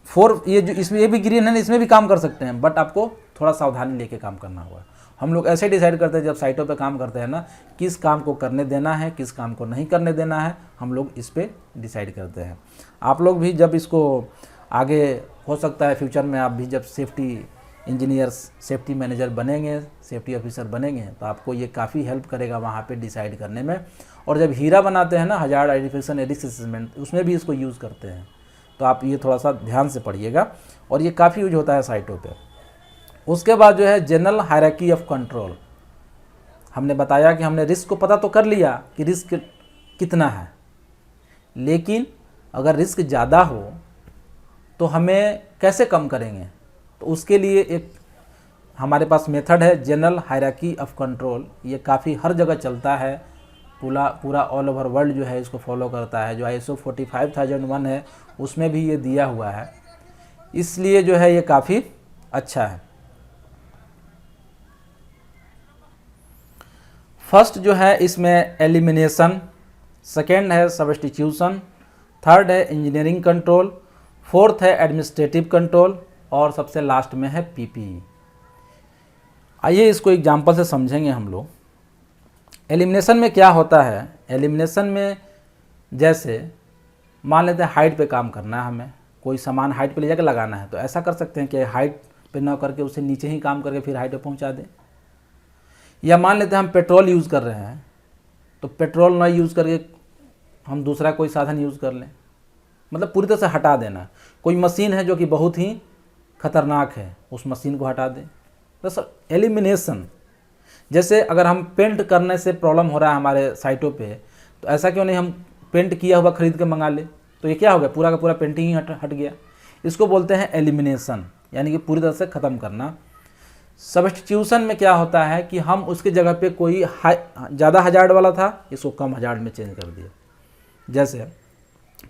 4 ये जो इसमें ये भी ग्रीन है ना, इसमें भी काम कर सकते हैं, बट आपको थोड़ा सावधानी लेके काम करना होगा। हम लोग ऐसे डिसाइड करते हैं जब साइटों पे काम करते हैं ना, किस काम को करने देना है, किस काम को नहीं करने देना है, हम लोग इस पे डिसाइड करते हैं। आप लोग भी जब इसको आगे, हो सकता है फ्यूचर में आप भी जब सेफ्टी इंजीनियर्स, सेफ्टी मैनेजर बनेंगे, सेफ्टी ऑफिसर बनेंगे, तो आपको ये काफ़ी हेल्प करेगा वहाँ पे डिसाइड करने में। और जब हीरा बनाते हैं ना, hazard identification and risk assessment, उसमें भी इसको यूज़ करते हैं। तो आप ये थोड़ा सा ध्यान से पढ़िएगा, और ये काफ़ी यूज होता है साइटों पे। उसके बाद जो है जनरल हायरार्की ऑफ कंट्रोल, हमने बताया कि हमने रिस्क को पता तो कर लिया कि रिस्क कितना है, लेकिन अगर रिस्क ज़्यादा हो तो हमें कैसे कम करेंगे। तो उसके लिए एक हमारे पास मेथड है, जनरल हायरार्की ऑफ कंट्रोल। ये काफ़ी हर जगह चलता है, पूरा ऑल ओवर वर्ल्ड जो है इसको फॉलो करता है। जो ISO 45001 है उसमें भी ये दिया हुआ है, इसलिए जो है ये काफ़ी अच्छा है। फर्स्ट जो है इसमें एलिमिनेशन, सेकेंड है सब्स्टिट्यूशन, थर्ड है इंजीनियरिंग कंट्रोल, फोर्थ है एडमिनिस्ट्रेटिव कंट्रोल, और सबसे लास्ट में है PPE। आइए इसको एग्जांपल से समझेंगे हम लोग। एलिमिनेशन में क्या होता है, एलिमिनेशन में जैसे मान लेते हैं हाइट पे काम करना है, हमें कोई सामान हाइट पे ले जाकर लगाना है, तो ऐसा कर सकते हैं कि हाइट पे ना करके उसे नीचे ही काम करके फिर हाइट पे पहुंचा दें। या मान लेते हैं हम पेट्रोल यूज़ कर रहे हैं, तो पेट्रोल ना यूज़ करके हम दूसरा कोई साधन यूज़ कर लें, मतलब पूरी तरह से हटा देना। कोई मशीन है जो कि बहुत ही खतरनाक है, उस मशीन को हटा दें। तो सर एलिमिनेशन, जैसे अगर हम पेंट करने से प्रॉब्लम हो रहा है हमारे साइटों पे, तो ऐसा क्यों नहीं हम पेंट किया हुआ ख़रीद के मंगा ले, तो ये क्या हो गया, पूरा का पूरा पेंटिंग ही हट गया। इसको बोलते हैं एलिमिनेशन, यानी कि पूरी तरह से ख़त्म करना। सब्स्टिट्यूशन में क्या होता है कि हम उसके जगह पे कोई ज़्यादा हजार्ड वाला था, इसको कम हजार्ड में चेंज कर दिया। जैसे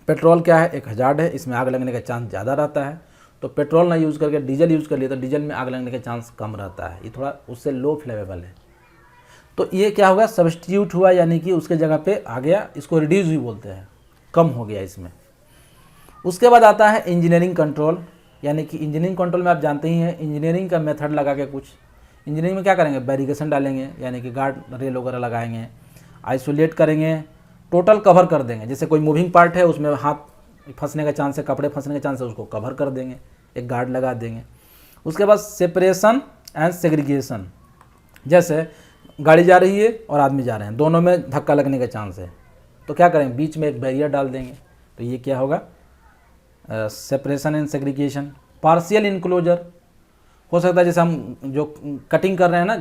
पेट्रोल क्या है, एक हजार्ड है, इसमें आग लगने का चांस ज़्यादा रहता है, तो पेट्रोल ना यूज़ करके डीजल यूज़ कर लिया तो डीजल में आग लगने का चांस कम रहता है, ये थोड़ा उससे लो फ्लेमेबल है। तो ये क्या होगा, सब्स्टिट्यूट हुआ, यानी कि उसके जगह पे आ गया, इसको रिड्यूस भी बोलते हैं, कम हो गया इसमें। उसके बाद आता है इंजीनियरिंग कंट्रोल, यानी कि इंजीनियरिंग कंट्रोल में आप जानते ही हैं इंजीनियरिंग का मेथड लगा के कुछ इंजीनियरिंग में क्या करेंगे, बैरिकेशन डालेंगे, यानी कि गार्ड रेल वगैरह लगाएंगे, आइसोलेट करेंगे, टोटल कवर कर देंगे। जैसे कोई मूविंग पार्ट है उसमें हाथ फंसने का चांस है, कपड़े फंसने का चांस है, उसको कवर कर देंगे, एक गार्ड लगा देंगे। उसके बाद सेपरेशन एंड सेग्रीगेशन, जैसे गाड़ी जा रही है और आदमी जा रहे हैं, दोनों में धक्का लगने का चांस है, तो क्या करेंगे, बीच में एक बैरियर डाल देंगे, तो ये क्या होगा, separation and segregation. Partial enclosure हो सकता है, जैसे हम जो कटिंग कर रहे हैं ना,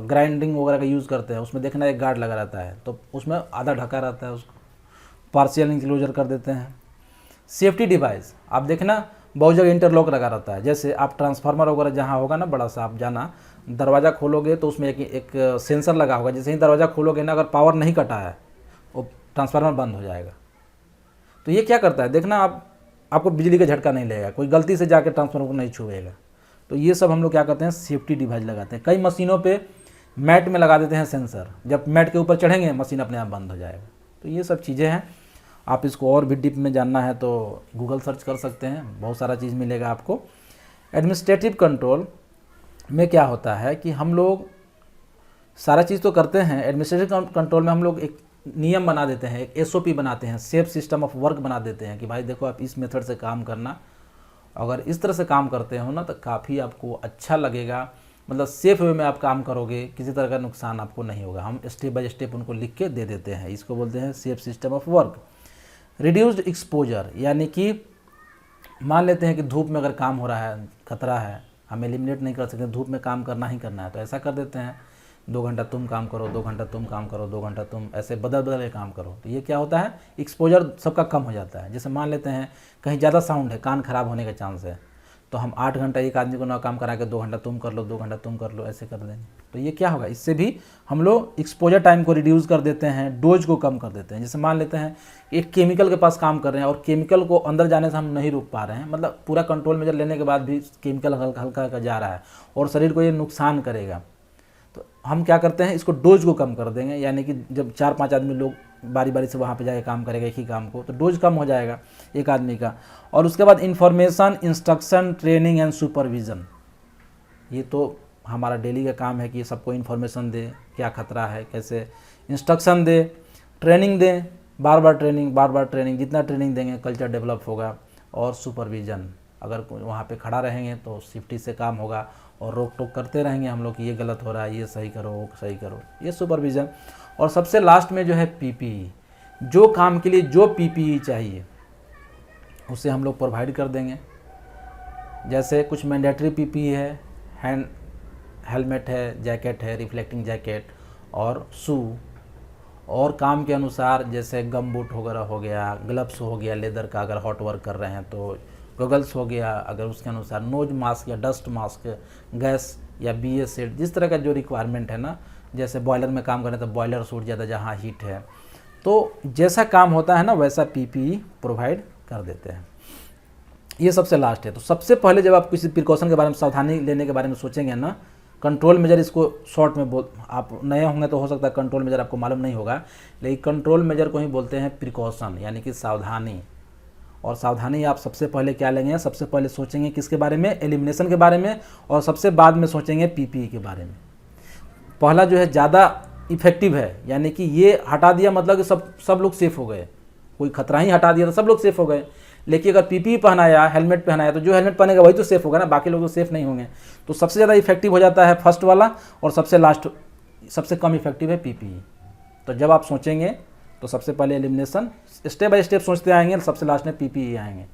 ग्राइंडिंग वगैरह का यूज़ करते हैं, उसमें देखना एक गार्ड लगा रहता है, तो उसमें आधा ढका रहता है, उसको पार्शियल इनक्लोजर कर देते हैं। सेफ्टी डिवाइस, आप देखना बहुत जगह इंटरलॉक लगा रहता है, जैसे आप ट्रांसफार्मर वगैरह जहाँ होगा ना बड़ा सा, आप जाना दरवाज़ा खोलोगे तो उसमें एक सेंसर लगा होगा, जैसे ही दरवाज़ा खोलोगे ना, अगर पावर नहीं कटा है वो ट्रांसफार्मर बंद हो जाएगा। तो ये क्या करता है, देखना आपको बिजली का झटका नहीं लगेगा, कोई गलती से जाकर ट्रांसफार्मर को नहीं छुएगा। तो ये सब हम लोग क्या करते हैं, सेफ्टी डिवाइस लगाते हैं। कई मशीनों पे मैट में लगा देते हैं सेंसर, जब मैट के ऊपर चढ़ेंगे मशीन अपने आप बंद हो जाएगा। तो ये सब चीज़ें हैं, आप इसको और भी डीप में जानना है तो गूगल सर्च कर सकते हैं, बहुत सारा चीज़ मिलेगा आपको। एडमिनिस्ट्रेटिव कंट्रोल में क्या होता है कि हम लोग सारा चीज़ तो करते हैं, एडमिनिस्ट्रेटिव कंट्रोल में हम लोग एक नियम बना देते हैं, एक SOP बनाते हैं, सेफ सिस्टम ऑफ वर्क बना देते हैं कि भाई देखो आप इस मेथड से काम करना, अगर इस तरह से काम करते हो ना तो काफ़ी आपको अच्छा लगेगा, मतलब सेफ वे में आप काम करोगे, किसी तरह का नुकसान आपको नहीं होगा। हम स्टेप बाय स्टेप उनको लिख के दे देते हैं, इसको बोलते हैं safe system of work. Reduced exposure, यानी कि मान लेते हैं कि धूप में अगर काम हो रहा है, खतरा है, हम एलिमिनेट नहीं कर सकते, धूप में काम करना ही करना है, तो ऐसा कर देते हैं 2 घंटा तुम काम करो, 2 घंटा तुम काम करो, 2 घंटा तुम, ऐसे बदल बदल के काम करो। तो ये क्या होता है, एक्सपोजर सबका कम हो जाता है। जैसे मान लेते हैं कहीं ज़्यादा साउंड है, कान खराब होने का चांस है, तो हम 8 घंटा एक आदमी को ना काम करा के 2 घंटा तुम कर लो, 2 घंटा तुम कर लो, ऐसे कर देंगे। तो ये क्या होगा, इससे भी हम लोग एक्सपोजर टाइम को रिड्यूस कर देते हैं, डोज को कम कर देते हैं। जैसे मान लेते हैं एक केमिकल के पास काम कर रहे हैं और केमिकल को अंदर जाने से हम नहीं रोक पा रहे हैं, मतलब पूरा कंट्रोल मेजर लेने के बाद भी केमिकल हल्का हल्का जा रहा है और शरीर को ये नुकसान करेगा, तो हम क्या करते हैं, इसको डोज को कम कर देंगे। यानी कि जब 4-5 आदमी लोग बारी बारी से वहाँ पे जाके काम करेगा एक ही काम को, तो डोज कम हो जाएगा एक आदमी का। और उसके बाद information, instruction, training and supervision, ये तो हमारा डेली का काम है कि सबको इन्फॉर्मेशन दे, क्या खतरा है, कैसे इंस्ट्रक्शन दे, ट्रेनिंग दें, बार बार ट्रेनिंग, जितना ट्रेनिंग देंगे कल्चर डेवलप होगा। और सुपरविज़न, अगर वहाँ पे खड़ा रहेंगे तो सेफ्टी से काम होगा और रोक टोक करते रहेंगे हम लोग कि ये गलत हो रहा है, ये सही करो, वो सही करो, ये सुपरविज़न। और सबसे लास्ट में जो है PPE, जो काम के लिए जो PPE चाहिए उसे हम लोग प्रोवाइड कर देंगे। जैसे कुछ मैंडेटरी PPE है, हैंड हेलमेट है, जैकेट है, रिफ्लेक्टिंग जैकेट और शू, और काम के अनुसार जैसे गम बूट वगैरह हो गया, ग्लव्स हो गया लेदर का अगर हॉट वर्क कर रहे हैं तो, गॉगल्स हो गया अगर उसके अनुसार, नोज मास्क या डस्ट मास्क, गैस या BA सेट, जिस तरह का जो रिक्वायरमेंट है ना, जैसे बॉयलर में काम करें तो बॉयलर सूट ज़्यादा जहाँ हीट है, तो जैसा काम होता है ना वैसा PPE प्रोवाइड कर देते हैं। ये सबसे लास्ट है। तो सबसे पहले जब आप किसी प्रिकॉशन के बारे में, सावधानी लेने के बारे में सोचेंगे ना, कंट्रोल मेजर, इसको शॉर्ट में आप नए होंगे तो हो सकता है कंट्रोल मेजर आपको मालूम नहीं होगा, लेकिन कंट्रोल मेजर को ही बोलते हैं प्रिकॉशन, यानी कि सावधानी। और सावधानी आप सबसे पहले क्या लेंगे, सबसे पहले सोचेंगे किसके बारे में, एलिमिनेशन के बारे में, और सबसे बाद में सोचेंगे PPE के बारे में। पहला जो है ज़्यादा इफेक्टिव है, यानी कि ये हटा दिया मतलब कि सब लोग सेफ हो गए, कोई खतरा ही हटा दिया तो सब लोग सेफ हो गए। लेकिन अगर PPE पहनाया, हेलमेट पहनाया, तो जो हेलमेट पहनेगा वही तो सेफ होगा ना, बाकी लोग तो सेफ नहीं होंगे। तो सबसे ज़्यादा इफेक्टिव हो जाता है फर्स्ट वाला, और सबसे लास्ट सबसे कम इफेक्टिव है PPE। तो जब आप सोचेंगे तो सबसे पहले एलिमिनेशन, स्टेप बाय स्टेप सोचते आएंगे, सबसे लास्ट में PPE आएंगे।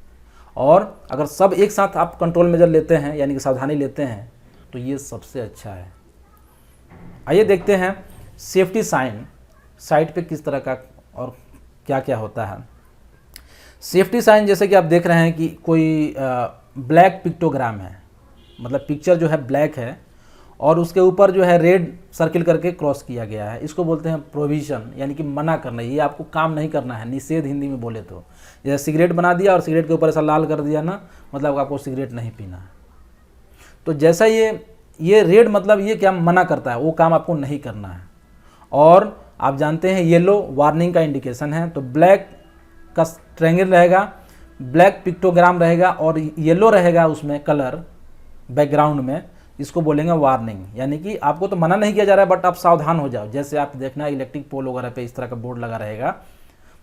और अगर सब एक साथ आप कंट्रोल मेजर लेते हैं, यानी कि सावधानी लेते हैं, तो ये सबसे अच्छा है। आइए देखते हैं सेफ्टी साइन साइट पे किस तरह का और क्या क्या होता है। सेफ्टी साइन जैसे कि आप देख रहे हैं कि कोई ब्लैक पिक्टोग्राम है, मतलब पिक्चर जो है ब्लैक है और उसके ऊपर जो है रेड सर्किल करके क्रॉस किया गया है, इसको बोलते हैं प्रोविजन, यानी कि मना करना, ये आपको काम नहीं करना है, निषेध हिंदी में बोले तो। जैसे सिगरेट बना दिया और सिगरेट के ऊपर ऐसा लाल कर दिया ना, मतलब आपको सिगरेट नहीं पीना है। तो जैसा ये रेड मतलब ये क्या मना करता है, वो काम आपको नहीं करना है। और आप जानते हैं येलो वार्निंग का इंडिकेशन है, तो ब्लैक का ट्रायंगल रहेगा, ब्लैक पिक्टोग्राम रहेगा और येलो रहेगा उसमें कलर बैकग्राउंड में, इसको बोलेंगे वार्निंग। यानी कि आपको तो मना नहीं किया जा रहा है, बट आप सावधान हो जाओ। जैसे आप देखना इलेक्ट्रिक पोल वगैरह पे इस तरह का बोर्ड लगा रहेगा,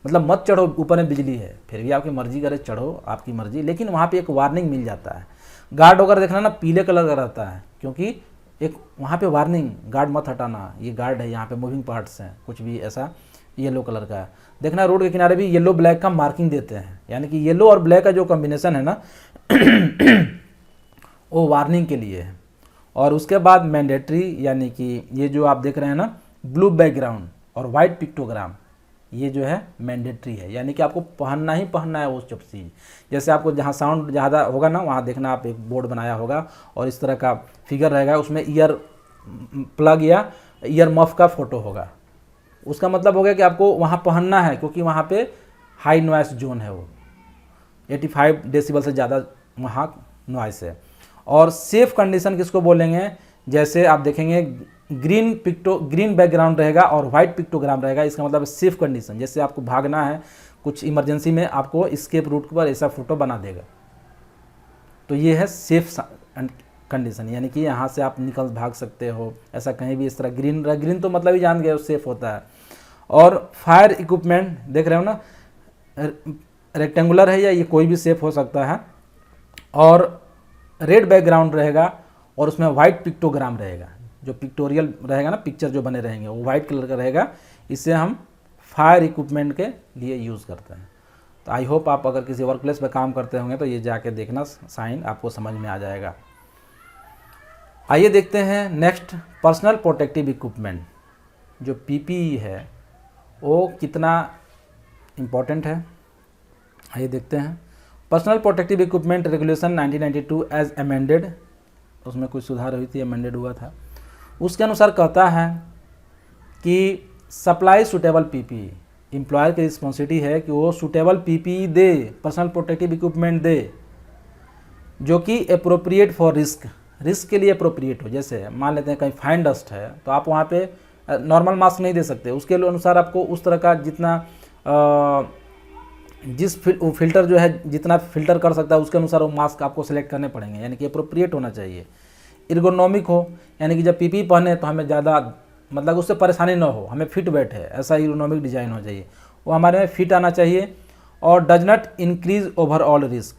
मतलब मत चढ़ो, ऊपर में बिजली है, फिर भी आपकी मर्जी करे चढ़ो, आपकी मर्जी, लेकिन वहाँ पे एक वार्निंग मिल जाता है। गार्ड वगैरह देखना ना पीले कलर का रहता है, क्योंकि एक वहाँ पे वार्निंग, गार्ड मत हटाना, ये गार्ड है, यहाँ पे मूविंग पार्ट्स हैं, कुछ भी ऐसा येलो कलर का है। देखना रोड के किनारे भी येलो ब्लैक का मार्किंग देते हैं, यानी कि येलो और ब्लैक का जो कॉम्बिनेशन है ना वो वार्निंग के लिए है। और उसके बाद मैंडेटरी, यानी कि ये जो आप देख रहे हैं ना ब्लू बैकग्राउंड और वाइट पिक्टोग्राम, ये जो है मैंडेटरी है, यानी कि आपको पहनना ही पहनना है वो सब चीज़। जैसे आपको जहाँ साउंड ज़्यादा होगा ना, वहाँ देखना आप एक बोर्ड बनाया होगा और इस तरह का फिगर रहेगा, उसमें ईयर प्लग या ईयर मफ का फोटो होगा। उसका मतलब हो गया कि आपको वहाँ पहनना है, क्योंकि वहाँ पे हाई नॉइस जोन है, वो 85 डेसिबल से ज़्यादा वहाँ नॉइस है। और सेफ कंडीशन किसको बोलेंगे, जैसे आप देखेंगे ग्रीन बैकग्राउंड रहेगा और वाइट पिक्टोग्राम रहेगा, इसका मतलब सेफ कंडीशन। जैसे आपको भागना है कुछ इमरजेंसी में, आपको स्केप रूट पर ऐसा फोटो बना देगा, तो ये है सेफ कंडीशन, यानी कि यहाँ से आप निकल भाग सकते हो, ऐसा कहीं भी इस तरह ग्रीन तो मतलब ही जान गए सेफ होता है। और फायर इक्विपमेंट देख रहे हो ना, रेक्टेंगुलर है या ये कोई भी शेप हो सकता है, और रेड बैकग्राउंड रहेगा और उसमें वाइट पिक्टोग्राम रहेगा, जो पिक्टोरियल रहेगा ना, पिक्चर जो बने रहेंगे वो वाइट कलर का रहेगा। इसे हम फायर इक्विपमेंट के लिए यूज़ करते हैं। तो आई होप आप अगर किसी वर्क प्लेस पर काम करते होंगे तो ये जाके देखना, साइन आपको समझ में आ जाएगा। आइए देखते हैं नेक्स्ट, पर्सनल प्रोटेक्टिव इक्विपमेंट, जो पीपीई है वो कितना इम्पोर्टेंट है, आइए देखते हैं। Personal protective equipment regulation 1992 as amended, उसमें कुछ सुधार हुई थी, अमेंडेड हुआ था। उसके अनुसार कहता है कि सप्लाई सूटेबल पीपीई, एम्प्लॉयर की रिस्पॉन्सिबिलिटी है कि वो सूटेबल पीपीई दे, पर्सनल प्रोटेक्टिव इक्विपमेंट दे, जो कि अप्रोप्रिएट फॉर रिस्क के लिए अप्रोप्रिएट हो। जैसे मान लेते हैं कहीं फाइन डस्ट है, तो आप वहाँ पे नॉर्मल मास्क नहीं दे सकते, उसके अनुसार आपको उस तरह का जितना जिस फिल्टर जो है जितना फिल्टर कर सकता है उसके अनुसार वो मास्क आपको सेलेक्ट करने पड़ेंगे, यानी कि अप्रोप्रिएट होना चाहिए। इर्गोनॉमिक हो, यानी कि जब पीपी पहने तो हमें ज़्यादा मतलब उससे परेशानी ना हो, हमें फिट बैठे, ऐसा इर्गोनॉमिक डिज़ाइन हो चाहिए, वो हमारे में फिट आना चाहिए। और does not increase overall risk,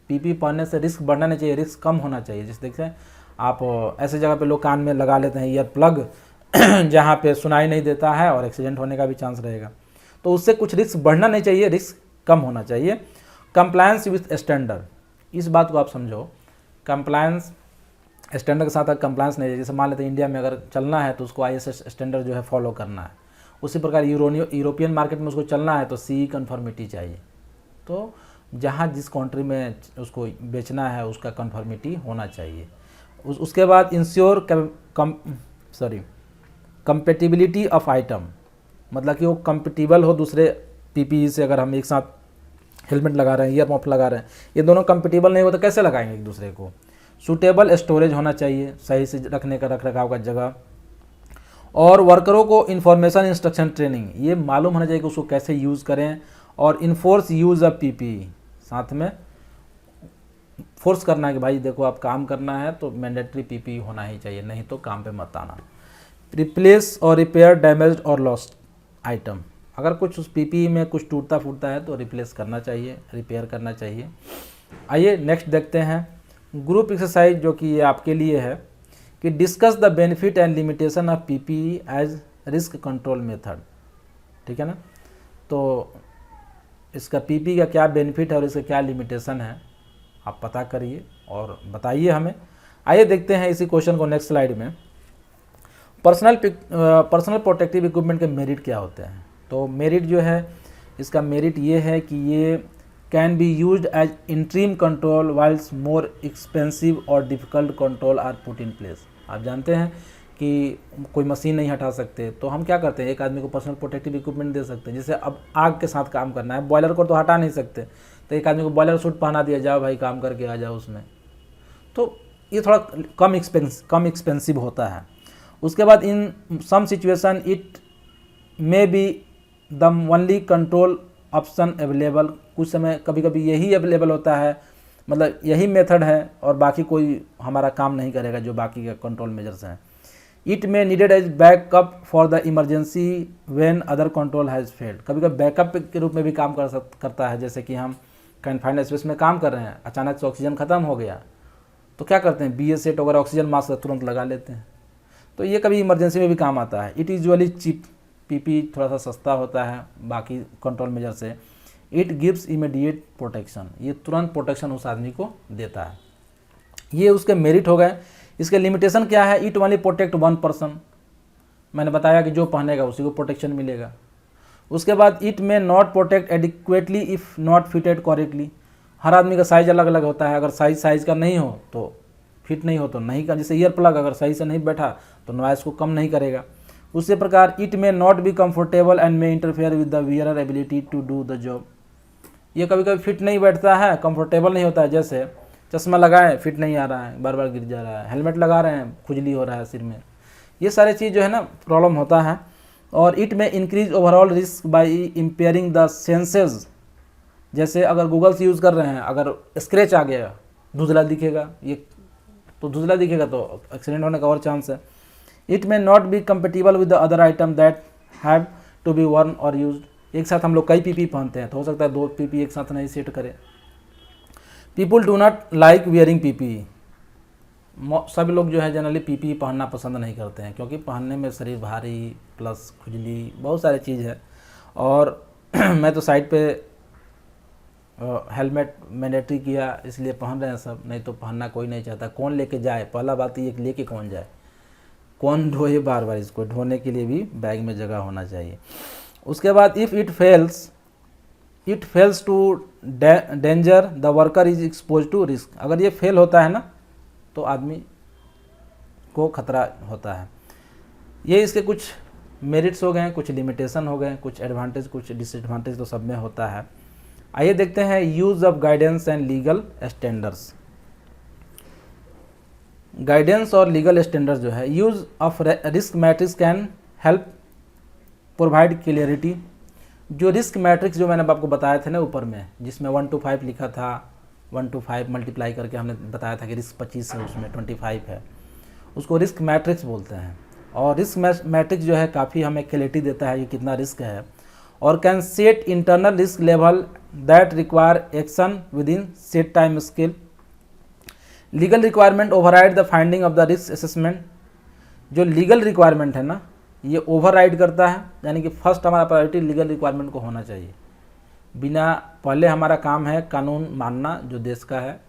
PP पहनने से रिस्क बढ़ना नहीं चाहिए, रिस्क कम होना चाहिए। जैसे देखते हैं आप ऐसे जगह पे लोग कान में लगा लेते हैं ईयर प्लग जहाँ पे सुनाई नहीं देता है और एक्सीडेंट होने का भी चांस रहेगा, तो उससे कुछ रिस्क बढ़ना नहीं चाहिए, रिस्क कम होना चाहिए। कंप्लायंस विथ स्टैंडर्ड, इस बात को आप समझो, कंप्लायंस स्टैंडर्ड के साथ कंप्लायंस नहीं है। जैसे मान लेते हैं इंडिया में अगर चलना है तो उसको ISS स्टैंडर्ड जो है फॉलो करना है, उसी प्रकार यूरोपियन मार्केट में उसको चलना है तो CE कन्फर्मिटी चाहिए। तो जहाँ जिस कंट्री में उसको बेचना है उसका कन्फर्मिटी होना चाहिए। उसके बाद इंश्योर कंपेटिबिलिटी ऑफ आइटम, मतलब कि वो कंपेटिबल हो दूसरे PPE से। अगर हम एक साथ हेलमेट लगा रहे हैं, ईयर मफ लगा रहे हैं, ये दोनों कंपेटिबल नहीं हो तो कैसे लगाएंगे एक दूसरे को। सूटेबल स्टोरेज होना चाहिए, सही से रखने का, रख रखाव का जगह। और वर्करों को इंफॉर्मेशन इंस्ट्रक्शन ट्रेनिंग, ये मालूम होना चाहिए कि उसको कैसे यूज़ करें। और इन्फोर्स यूज़ ऑफ PPE, साथ में फोर्स करना है कि भाई देखो आप काम करना है तो मैंडेटरी PPE होना ही चाहिए, नहीं तो काम पे मत आना। रिप्लेस और रिपेयर डैमेज्ड और लॉस्ट आइटम, अगर कुछ उस PPE में कुछ टूटता फूटता है तो रिप्लेस करना चाहिए, रिपेयर करना चाहिए। आइए नेक्स्ट देखते हैं ग्रुप एक्सरसाइज, जो कि ये आपके लिए है कि discuss the benefit and limitation of PPE as risk control method, ठीक है ना। तो इसका PPE का क्या बेनिफिट है और इसका क्या लिमिटेशन है, आप पता करिए और बताइए हमें। आइए देखते हैं इसी क्वेश्चन को नेक्स्ट स्लाइड में। पर्सनल प्रोटेक्टिव इक्विपमेंट के मेरिट क्या होते हैं। तो मेरिट जो है, इसका मेरिट ये है कि ये can be used as interim control whilst more expensive और difficult control are put in place. आप जानते हैं कि कोई मशीन नहीं हटा सकते, तो हम क्या करते हैं, एक आदमी को पर्सनल प्रोटेक्टिव इक्विपमेंट दे सकते हैं। जैसे अब आग के साथ काम करना है, बॉयलर को तो हटा नहीं सकते, तो एक आदमी को बॉयलर सूट पहना दिया, जाओ भाई काम करके आ जाओ उसमें, तो ये थोड़ा कम एक्सपेंसिव होता है। उसके बाद in some situation it may be the only control option available. कुछ समय कभी कभी यही अवेलेबल होता है, मतलब यही मेथड है और बाकी कोई हमारा काम नहीं करेगा जो बाकी के कंट्रोल मेजर्स हैं। It may needed as backup for the emergency when other control has failed. कभी कभी बैकअप के रूप में भी काम करता है। जैसे कि हम कन्फाइंड स्पेस में काम कर रहे हैं, अचानक से ऑक्सीजन ख़त्म हो गया तो क्या करते हैं, BA सेट वगैरह ऑक्सीजन मास्क तुरंत लगा लेते हैं। तो ये कभी इमरजेंसी में भी काम आता है। इट यूजुअली चीप, PPE थोड़ा सा सस्ता होता है बाकी कंट्रोल मेजर से। इट गिव्स इमीडिएट प्रोटेक्शन, ये तुरंत प्रोटेक्शन उस आदमी को देता है। ये उसके मेरिट हो गए। इसके लिमिटेशन क्या है, इट ओनली प्रोटेक्ट 1 पर्सन, मैंने बताया कि जो पहनेगा उसी को प्रोटेक्शन मिलेगा। उसके बाद it may not protect adequately if not fitted correctly. हर आदमी का साइज़ अलग अलग होता है, अगर साइज़ का नहीं हो तो फिट नहीं हो तो नहीं का, जैसे ईयर प्लग अगर सही से नहीं बैठा तो नॉइस को कम नहीं करेगा। उसी प्रकार it may not be comfortable and may interfere with the wearer ability to do the job. ये कभी कभी फिट नहीं बैठता है, कंफर्टेबल नहीं होता है। जैसे चश्मा लगाएं फिट नहीं आ रहा है, बार बार गिर जा रहा है, हेलमेट लगा रहे हैं खुजली हो रहा है सिर में, ये सारे चीज़ जो है ना प्रॉब्लम होता है। और it may increase overall risk by impairing the senses. जैसे अगर गूगल्स यूज़ कर रहे हैं, अगर स्क्रैच आ गया धुंधला दिखेगा, ये तो धुंधला दिखेगा तो एक्सीडेंट होने का और चांस है। It may not be compatible with the other item that have to be worn और यूज्ड। एक साथ हम लोग कई PPE पहनते हैं तो हो सकता है 2 PPE एक साथ नहीं सेट करें। People do not like wearing PPE। सब लोग जो है जनरली PPE पहनना पसंद नहीं करते हैं, क्योंकि पहनने में शरीर भारी प्लस खुजली बहुत सारी चीज़ है। और मैं तो साइड पे हेलमेट मैंडेटरी किया इसलिए पहन रहे हैं सब, नहीं तो पहनना कोई नहीं चाहता। कौन लेके जाए, पहला बात ये लेके कौन जाए, कौन ढोए बार बार, इसको ढोने के लिए भी बैग में जगह होना चाहिए। उसके बाद if it fails to danger the worker is expose to risk. अगर ये फेल होता है ना तो आदमी को खतरा होता है। ये इसके कुछ मेरिट्स हो गए, कुछ लिमिटेशन हो गए, कुछ एडवांटेज कुछ डिसएडवांटेज तो सब में होता है। आइए देखते हैं use of guidance and legal standards. Guidance और लीगल स्टैंडर्ड्स जो है, use of risk matrix can help provide clarity. जो रिस्क मैट्रिक्स जो मैंने आपको बताए थे ना ऊपर में, जिसमें 1 to 5 लिखा था, 1 to 5 मल्टीप्लाई करके हमने बताया था कि रिस्क 25 है, उसमें 25 है, उसको रिस्क मैट्रिक्स बोलते हैं। और रिस्क मैट्रिक्स जो है काफ़ी हमें क्लैरिटी देता है कि कितना रिस्क है, और can set internal risk level that require action with in set time scale. Legal requirement override the finding of the risk assessment. जो लीगल रिक्वायरमेंट है ना ये ओवरराइड करता है, यानी कि फर्स्ट हमारा प्रायोरिटी लीगल रिक्वायरमेंट को होना चाहिए। बिना पहले हमारा काम है कानून मानना जो देश का है,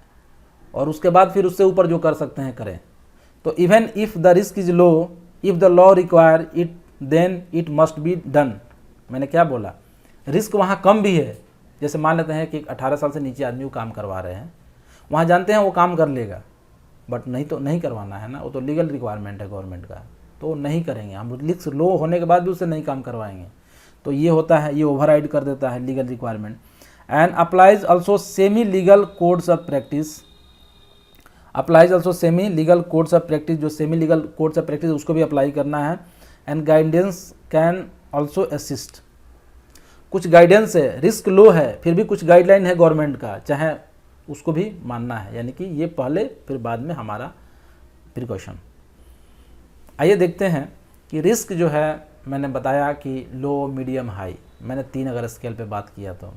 और उसके बाद फिर उससे ऊपर जो कर सकते हैं करें। तो even if the risk is low, if the law require it then it must be done. मैंने क्या बोला, रिस्क वहाँ कम भी है। जैसे मान लेते हैं कि 18 साल से नीचे आदमी को काम करवा रहे हैं, वहाँ जानते हैं वो काम कर लेगा, बट नहीं तो नहीं करवाना है ना, वो तो लीगल रिक्वायरमेंट है गवर्नमेंट का, तो नहीं करेंगे हम। रिस्क लो होने के बाद भी उससे नहीं काम करवाएंगे। तो ये होता है, ये ओवरराइड कर देता है legal requirement. And applies also semi legal codes of practice. Applies also semi legal codes of practice. जो semi legal codes of practice उसको भी अप्लाई करना है। And guidance can also assist. कुछ गाइडेंस है, रिस्क लो है फिर भी कुछ गाइडलाइन है गवर्नमेंट का, चाहे उसको भी मानना है, यानी कि ये पहले फिर बाद में हमारा प्रिकॉशन। आइए देखते हैं कि रिस्क जो है मैंने बताया कि लो मीडियम हाई, मैंने 3 अगर स्केल पे बात किया तो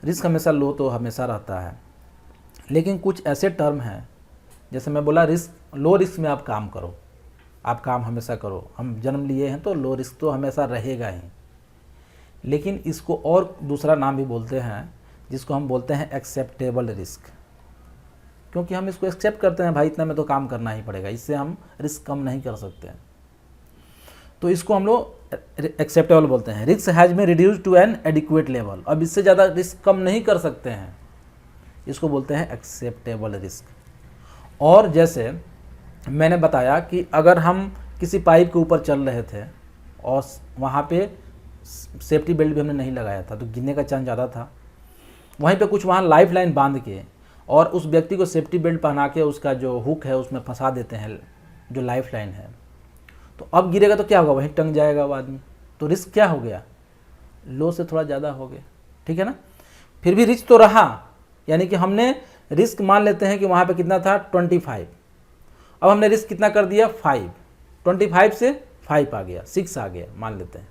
रिस्क हमेशा लो तो हमेशा रहता है। लेकिन कुछ ऐसे टर्म हैं, जैसे मैं बोला रिस्क, लो रिस्क में आप काम करो, आप काम हमेशा करो। हम जन्म लिए हैं तो लो रिस्क तो हमेशा रहेगा ही। लेकिन इसको और दूसरा नाम भी बोलते हैं, जिसको हम बोलते हैं एक्सेप्टेबल रिस्क, क्योंकि हम इसको एक्सेप्ट करते हैं, भाई इतना में तो काम करना ही पड़ेगा, इससे हम रिस्क कम नहीं कर सकते हैं, तो इसको हम लोग एक्सेप्टेबल बोलते हैं। Risk has been reduce to an adequate level, अब इससे ज़्यादा रिस्क कम नहीं कर सकते हैं, इसको बोलते हैं एक्सेप्टेबल रिस्क। और जैसे मैंने बताया कि अगर हम किसी पाइप के ऊपर चल रहे थे और वहाँ पे सेफ्टी बेल्ट भी हमने नहीं लगाया था तो गिरने का चांस ज़्यादा था, वहीं पे कुछ वहाँ लाइफ लाइन बांध के और उस व्यक्ति को सेफ्टी बेल्ट पहना के उसका जो हुक है उसमें फंसा देते हैं जो लाइफ लाइन है, तो अब गिरेगा तो क्या होगा, वहीं टंग जाएगा वो आदमी। तो तो रिस्क क्या हो गया, लो से थोड़ा ज़्यादा हो गया, ठीक है ना। फिर भी रिस्क तो रहा, यानी कि हमने रिस्क मान लेते हैं कि वहाँ पे कितना था 25, अब हमने रिस्क कितना कर दिया 5, 25 से 5 आ गया, 6 आ गया मान लेते हैं।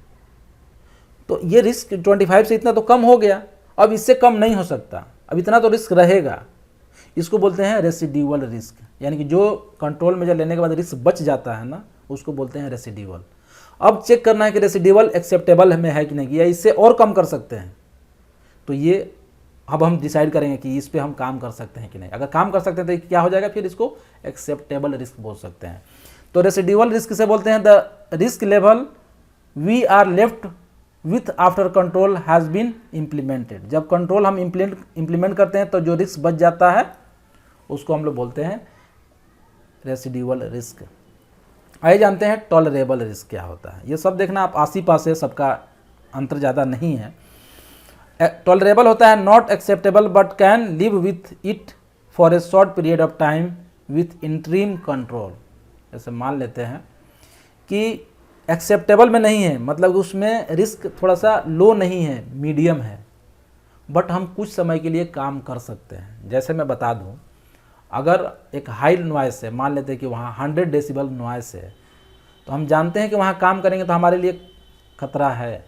तो ये रिस्क 25 से इतना तो कम हो गया, अब इससे कम नहीं हो सकता, अब इतना तो रिस्क रहेगा। इसको बोलते हैं रेसिड्यूअल रिस्क, यानी कि जो कंट्रोल मेजर लेने के बाद रिस्क बच जाता है ना, उसको बोलते हैं रेसिड्यूअल। अब चेक करना है कि रेसिड्यूअल एक्सेप्टेबल में है कि नहीं, या इससे और कम कर सकते हैं। तो ये अब हम डिसाइड करेंगे कि इस पे हम काम कर सकते हैं कि नहीं। अगर काम कर सकते हैं तो क्या हो जाएगा, फिर इसको एक्सेप्टेबल रिस्क बोल सकते हैं। तो रेसिड्यूअल रिस्क से बोलते हैं the risk level we are left with after control has been implemented. जब कंट्रोल हम इम्प्लीमेंट करते हैं तो जो रिस्क बच जाता है उसको हम लोग बोलते हैं रेसिड्यूअल रिस्क। आइए जानते हैं टॉलरेबल रिस्क क्या होता है। ये सब देखना आप आसी पास है, सबका अंतर ज़्यादा नहीं है। टॉलरेबल होता है not acceptable but can live with it for a short period of time with interim control. जैसे मान लेते हैं कि एक्सेप्टेबल में नहीं है, मतलब उसमें रिस्क थोड़ा सा लो नहीं है, मीडियम है, बट हम कुछ समय के लिए काम कर सकते हैं। जैसे मैं बता दूं, अगर एक हाई नॉइस है, मान लेते हैं कि वहाँ 100 डेसिबल नॉइस है, तो हम जानते हैं कि वहाँ काम करेंगे तो हमारे लिए खतरा है,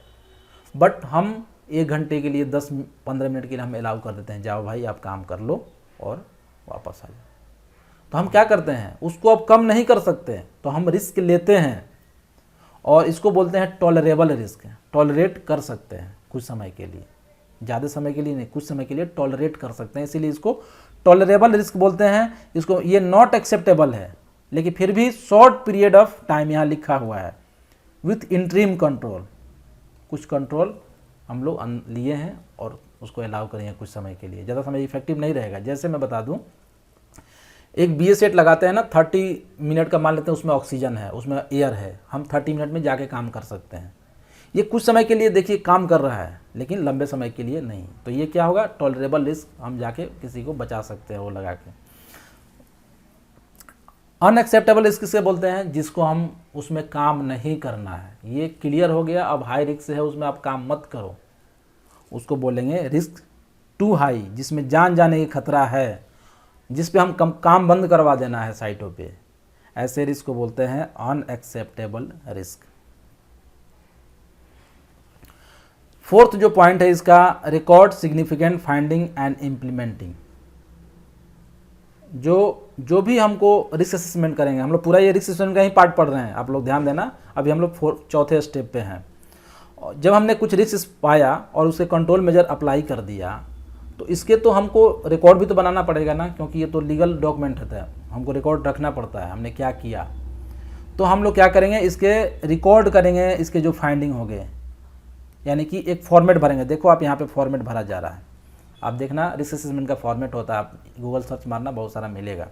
बट हम 1 घंटे के लिए 10-15 मिनट के लिए हम अलाउ कर देते हैं, जाओ भाई आप काम कर लो और वापस आ जाओ। तो हम क्या करते हैं, उसको अब कम नहीं कर सकते, तो हम रिस्क लेते हैं और इसको बोलते हैं टॉलरेबल रिस्क। टॉलरेट कर सकते हैं कुछ समय के लिए, ज़्यादा समय के लिए नहीं, कुछ समय के लिए टॉलरेट कर सकते हैं, इसीलिए इसको टॉलरेबल रिस्क बोलते हैं। इसको ये नॉट एक्सेप्टेबल है, लेकिन फिर भी शॉर्ट पीरियड ऑफ टाइम यहाँ लिखा हुआ है विथ इंटरिम कंट्रोल। कुछ कंट्रोल हम लोग लिए हैं और उसको अलाउ करेंगे कुछ समय के लिए, ज़्यादा समय इफेक्टिव नहीं रहेगा। जैसे मैं बता दूं, एक BA सेट लगाते हैं ना, 30 मिनट का मान लेते हैं, उसमें ऑक्सीजन है, उसमें एयर है, हम 30 मिनट में जाके काम कर सकते हैं। ये कुछ समय के लिए देखिए काम कर रहा है, लेकिन लंबे समय के लिए नहीं। तो ये क्या होगा, टॉलरेबल रिस्क, हम जाके किसी को बचा सकते हैं वो लगा के। अनएक्सेप्टेबल रिस्क किसे बोलते हैं, जिसको हम उसमें काम नहीं करना है, ये क्लियर हो गया, अब हाई रिस्क है उसमें आप काम मत करो, उसको बोलेंगे रिस्क टू हाई, जिसमें जान जाने की खतरा है, जिस पे हम काम बंद करवा देना है साइटों पे, ऐसे रिस्क को बोलते हैं अनएक्सेप्टेबल रिस्क। फोर्थ जो पॉइंट है इसका, record significant finding and implementing. जो भी हमको रिस्क असेसमेंट करेंगे, हम लोग पूरा ये रिस्क असेसमेंट का ही पार्ट पढ़ रहे हैं, आप लोग ध्यान देना, अभी हम लोग चौथे स्टेप पे हैं। जब हमने कुछ रिस्क पाया और उसे कंट्रोल मेजर अप्लाई कर दिया, तो इसके तो हमको रिकॉर्ड भी तो बनाना पड़ेगा ना, क्योंकि ये तो लीगल डॉक्यूमेंट होता है, हमको रिकॉर्ड रखना पड़ता है हमने क्या किया। तो हम लोग क्या करेंगे, इसके रिकॉर्ड करेंगे, इसके जो फाइंडिंग हो गए, यानी कि एक फॉर्मेट भरेंगे। देखो आप यहाँ पे फॉर्मेट भरा जा रहा है, आप देखना रिस्क असेसमेंट का फॉर्मेट होता है, आप गूगल सर्च मारना बहुत सारा मिलेगा।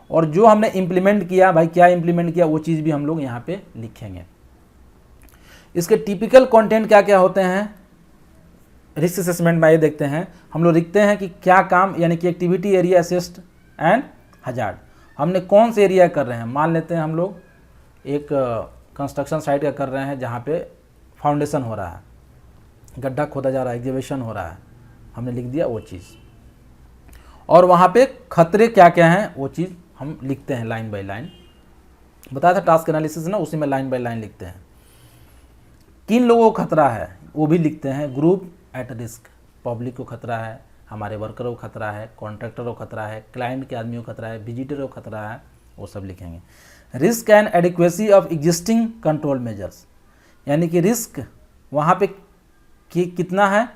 और जो हमने इम्प्लीमेंट किया, भाई क्या इम्प्लीमेंट किया, वो चीज़ भी हम लोग यहाँ पे लिखेंगे। इसके टिपिकल कंटेंट क्या क्या होते हैं रिस्क असेसमेंट में, ये देखते हैं। हम लोग लिखते हैं कि क्या काम, यानी कि activity area assessed and hazard, हमने कौन से एरिया कर रहे हैं। मान लेते हैं हम लोग एक कंस्ट्रक्शन साइट का कर रहे हैं, जहाँ पे फाउंडेशन हो रहा है, गड्ढा खोदा जा रहा है, एक्सकेवेशन हो रहा है, हमने लिख दिया वो चीज़। और वहाँ पे खतरे क्या क्या हैं वो चीज़ हम लिखते हैं लाइन बाय लाइन। बताया था टास्क एनालिसिस ना, उसी में लाइन बाय लाइन लिखते हैं। किन लोगों को खतरा है वो भी लिखते हैं। ग्रुप एट रिस्क, पब्लिक को खतरा है, हमारे वर्करों को खतरा है, कॉन्ट्रैक्टरों को खतरा है, क्लाइंट के आदमियों को खतरा है, विजिटरों को खतरा है, वो सब लिखेंगे। Risk and adequacy of existing control measures, यानी कि रिस्क वहाँ पे कितना है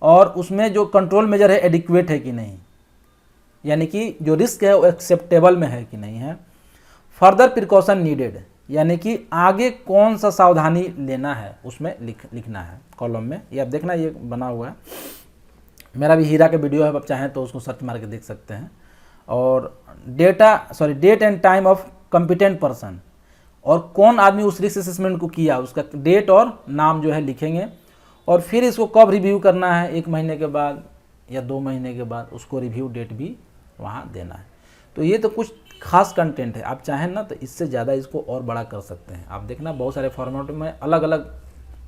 और उसमें जो कंट्रोल मेजर है एडिक्वेट है कि नहीं, यानी कि जो रिस्क है वो एक्सेप्टेबल में है कि नहीं है। फर्दर प्रिकॉशन नीडेड, यानी कि आगे कौन सा सावधानी लेना है उसमें लिखना है कॉलम में। ये आप देखना, ये बना हुआ है, मेरा भी हीरा का वीडियो है, आप चाहें तो उसको सर्च मार के देख सकते हैं। और date and time of competent person, और कौन आदमी उस रिस्क असेसमेंट को किया, उसका डेट और नाम जो है लिखेंगे। और फिर इसको कब रिव्यू करना है, 1 महीने के बाद या 2 महीने के बाद, उसको रिव्यू डेट भी वहाँ देना है। तो ये तो कुछ खास कंटेंट है, आप चाहें ना तो इससे ज़्यादा इसको और बड़ा कर सकते हैं। आप देखना बहुत सारे फॉर्मेट में अलग अलग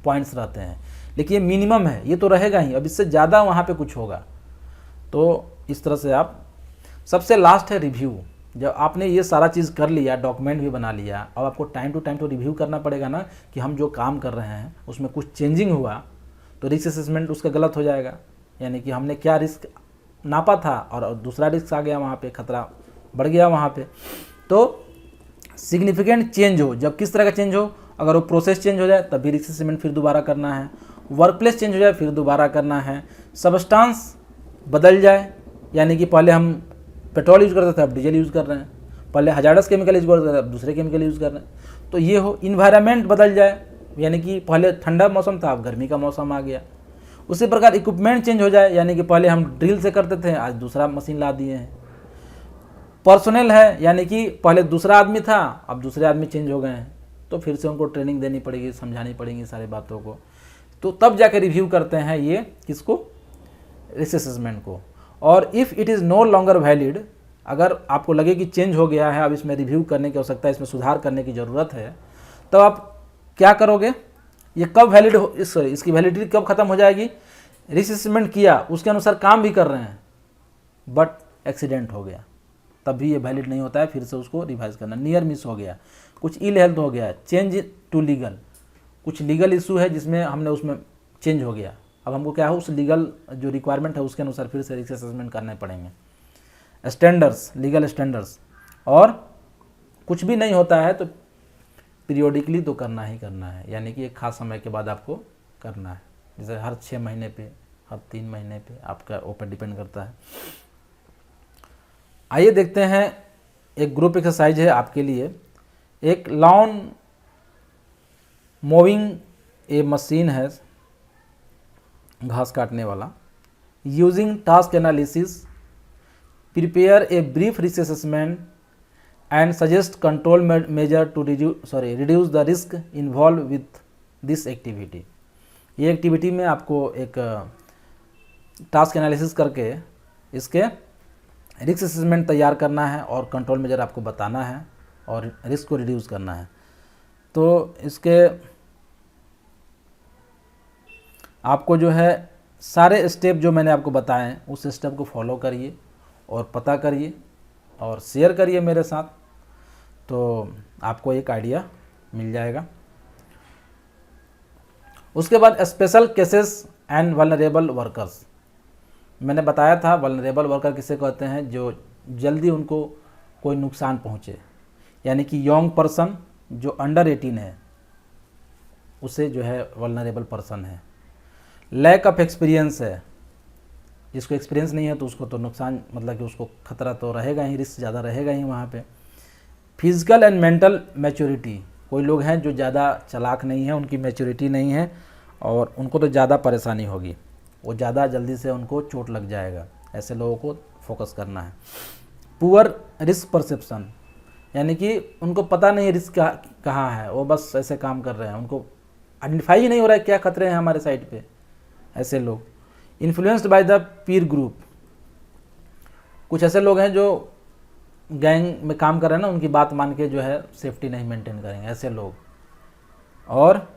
पॉइंट्स रहते हैं, लेकिन ये मिनिमम है, ये तो रहेगा ही, अब इससे ज़्यादा वहाँ पे कुछ होगा। तो इस तरह से आप, सबसे लास्ट है रिव्यू। जब आपने ये सारा चीज़ कर लिया, डॉक्यूमेंट भी बना लिया, अब आपको टाइम टू टाइम तो रिव्यू करना पड़ेगा ना कि हम जो काम कर रहे हैं उसमें कुछ चेंजिंग हुआ तो रिस्क असेसमेंट उसका गलत हो जाएगा, यानी कि हमने क्या रिस्क नापा था और दूसरा रिस्क आ गया, वहाँ पे खतरा बढ़ गया वहाँ पे। तो सिग्निफिकेंट चेंज हो, जब किस तरह का चेंज हो, अगर वो प्रोसेस चेंज हो जाए तब भी रिस्क असेसमेंट फिर दोबारा करना है, वर्क प्लेस चेंज हो जाए फिर दोबारा करना है, सबस्टांस बदल जाए, यानी कि पहले हम पेट्रोल यूज़ करते थे अब डीजल यूज़ कर रहे हैं, पहले हजारस केमिकल यूज़ करते थे अब दूसरे केमिकल यूज़ कर रहे हैं, तो ये हो। इन्वायरमेंट बदल जाए, यानी कि पहले ठंडा मौसम था अब गर्मी का मौसम आ गया। उसी प्रकार इक्विपमेंट चेंज हो जाए, यानी कि पहले हम ड्रिल से करते थे आज दूसरा मशीन ला दिए हैं। पर्सनल है, यानी कि पहले दूसरा आदमी था अब दूसरे आदमी चेंज हो गए हैं, तो फिर से उनको ट्रेनिंग देनी पड़ेगी, समझानी पड़ेगी सारी बातों को, तो तब जाकर रिव्यू करते हैं ये किसको, रिस्क असेसमेंट को। और if it is no longer valid, अगर आपको लगे कि चेंज हो गया है, अब इसमें रिव्यू करने की आवश्यकता है, इसमें सुधार करने की ज़रूरत है, तब आप क्या करोगे, ये कब वैलिड हो, इसकी वैलिडिटी कब खत्म हो जाएगी, रिस्क असेसमेंट किया उसके अनुसार काम भी कर रहे हैं बट एक्सीडेंट हो गया, तब भी ये वैलिड नहीं होता है, फिर से उसको रिवाइज करना। नियर मिस हो गया, कुछ इल हेल्थ हो गया, चेंज टू लीगल, कुछ लीगल इशू है जिसमें हमने उसमें चेंज हो गया, अब हमको क्या है उस लीगल जो रिक्वायरमेंट है उसके अनुसार फिर से रिस्क असेसमेंट करने पड़ेंगे। स्टैंडर्ड्स, लीगल स्टैंडर्ड्स, और कुछ भी नहीं होता है तो पीरियोडिकली तो करना ही करना है, यानी कि एक खास समय के बाद आपको करना है, जैसे हर 6 महीने पे, हर 3 महीने पे, आपका ऊपर डिपेंड करता है। आइए देखते हैं, एक ग्रुप एक्सरसाइज है आपके लिए। एक लॉन मोविंग ए मशीन है, घास काटने वाला, using task analysis prepare a brief risk assessment and suggest control measure to reduce the risk involve with this activity. ये एक्टिविटी में आपको एक टास्क एनालिसिस करके इसके रिस्क असेसमेंट तैयार करना है और कंट्रोल मेजर आपको बताना है और रिस्क को रिड्यूस करना है। तो इसके आपको जो है सारे स्टेप जो मैंने आपको बताए हैं उस स्टेप को फॉलो करिए और पता करिए और शेयर करिए मेरे साथ, तो आपको एक आइडिया मिल जाएगा। उसके बाद special cases and vulnerable workers, मैंने बताया था वल्नरेबल वर्कर किसे कहते हैं, जो जल्दी उनको कोई नुकसान पहुँचे, यानी कि यंग पर्सन जो अंडर 18 है उसे जो है वल्नरेबल पर्सन है। लैक ऑफ एक्सपीरियंस है, जिसको एक्सपीरियंस नहीं है तो उसको तो नुकसान, मतलब कि उसको खतरा तो रहेगा ही, रिस्क ज़्यादा रहेगा ही वहाँ पे। फिजिकल एंड मेंटल मैच्योरिटी, कोई लोग हैं जो ज़्यादा चालाक नहीं है, उनकी मैच्योरिटी नहीं है और उनको तो ज़्यादा परेशानी होगी, वो ज़्यादा जल्दी से उनको चोट लग जाएगा, ऐसे लोगों को फोकस करना है। पुअर रिस्क परसेप्शन, यानी कि उनको पता नहीं रिस्क कहाँ है, वो बस ऐसे काम कर रहे हैं, उनको आइडेंटिफाई ही नहीं हो रहा है क्या खतरे हैं हमारे साइड पे, ऐसे लोग। Influenced by the Pir group, कुछ ऐसे लोग हैं जो गैंग में काम कर रहे हैं ना, उनकी बात मान के जो है सेफ्टी नहीं मेंटेन करेंगे, ऐसे लोग। और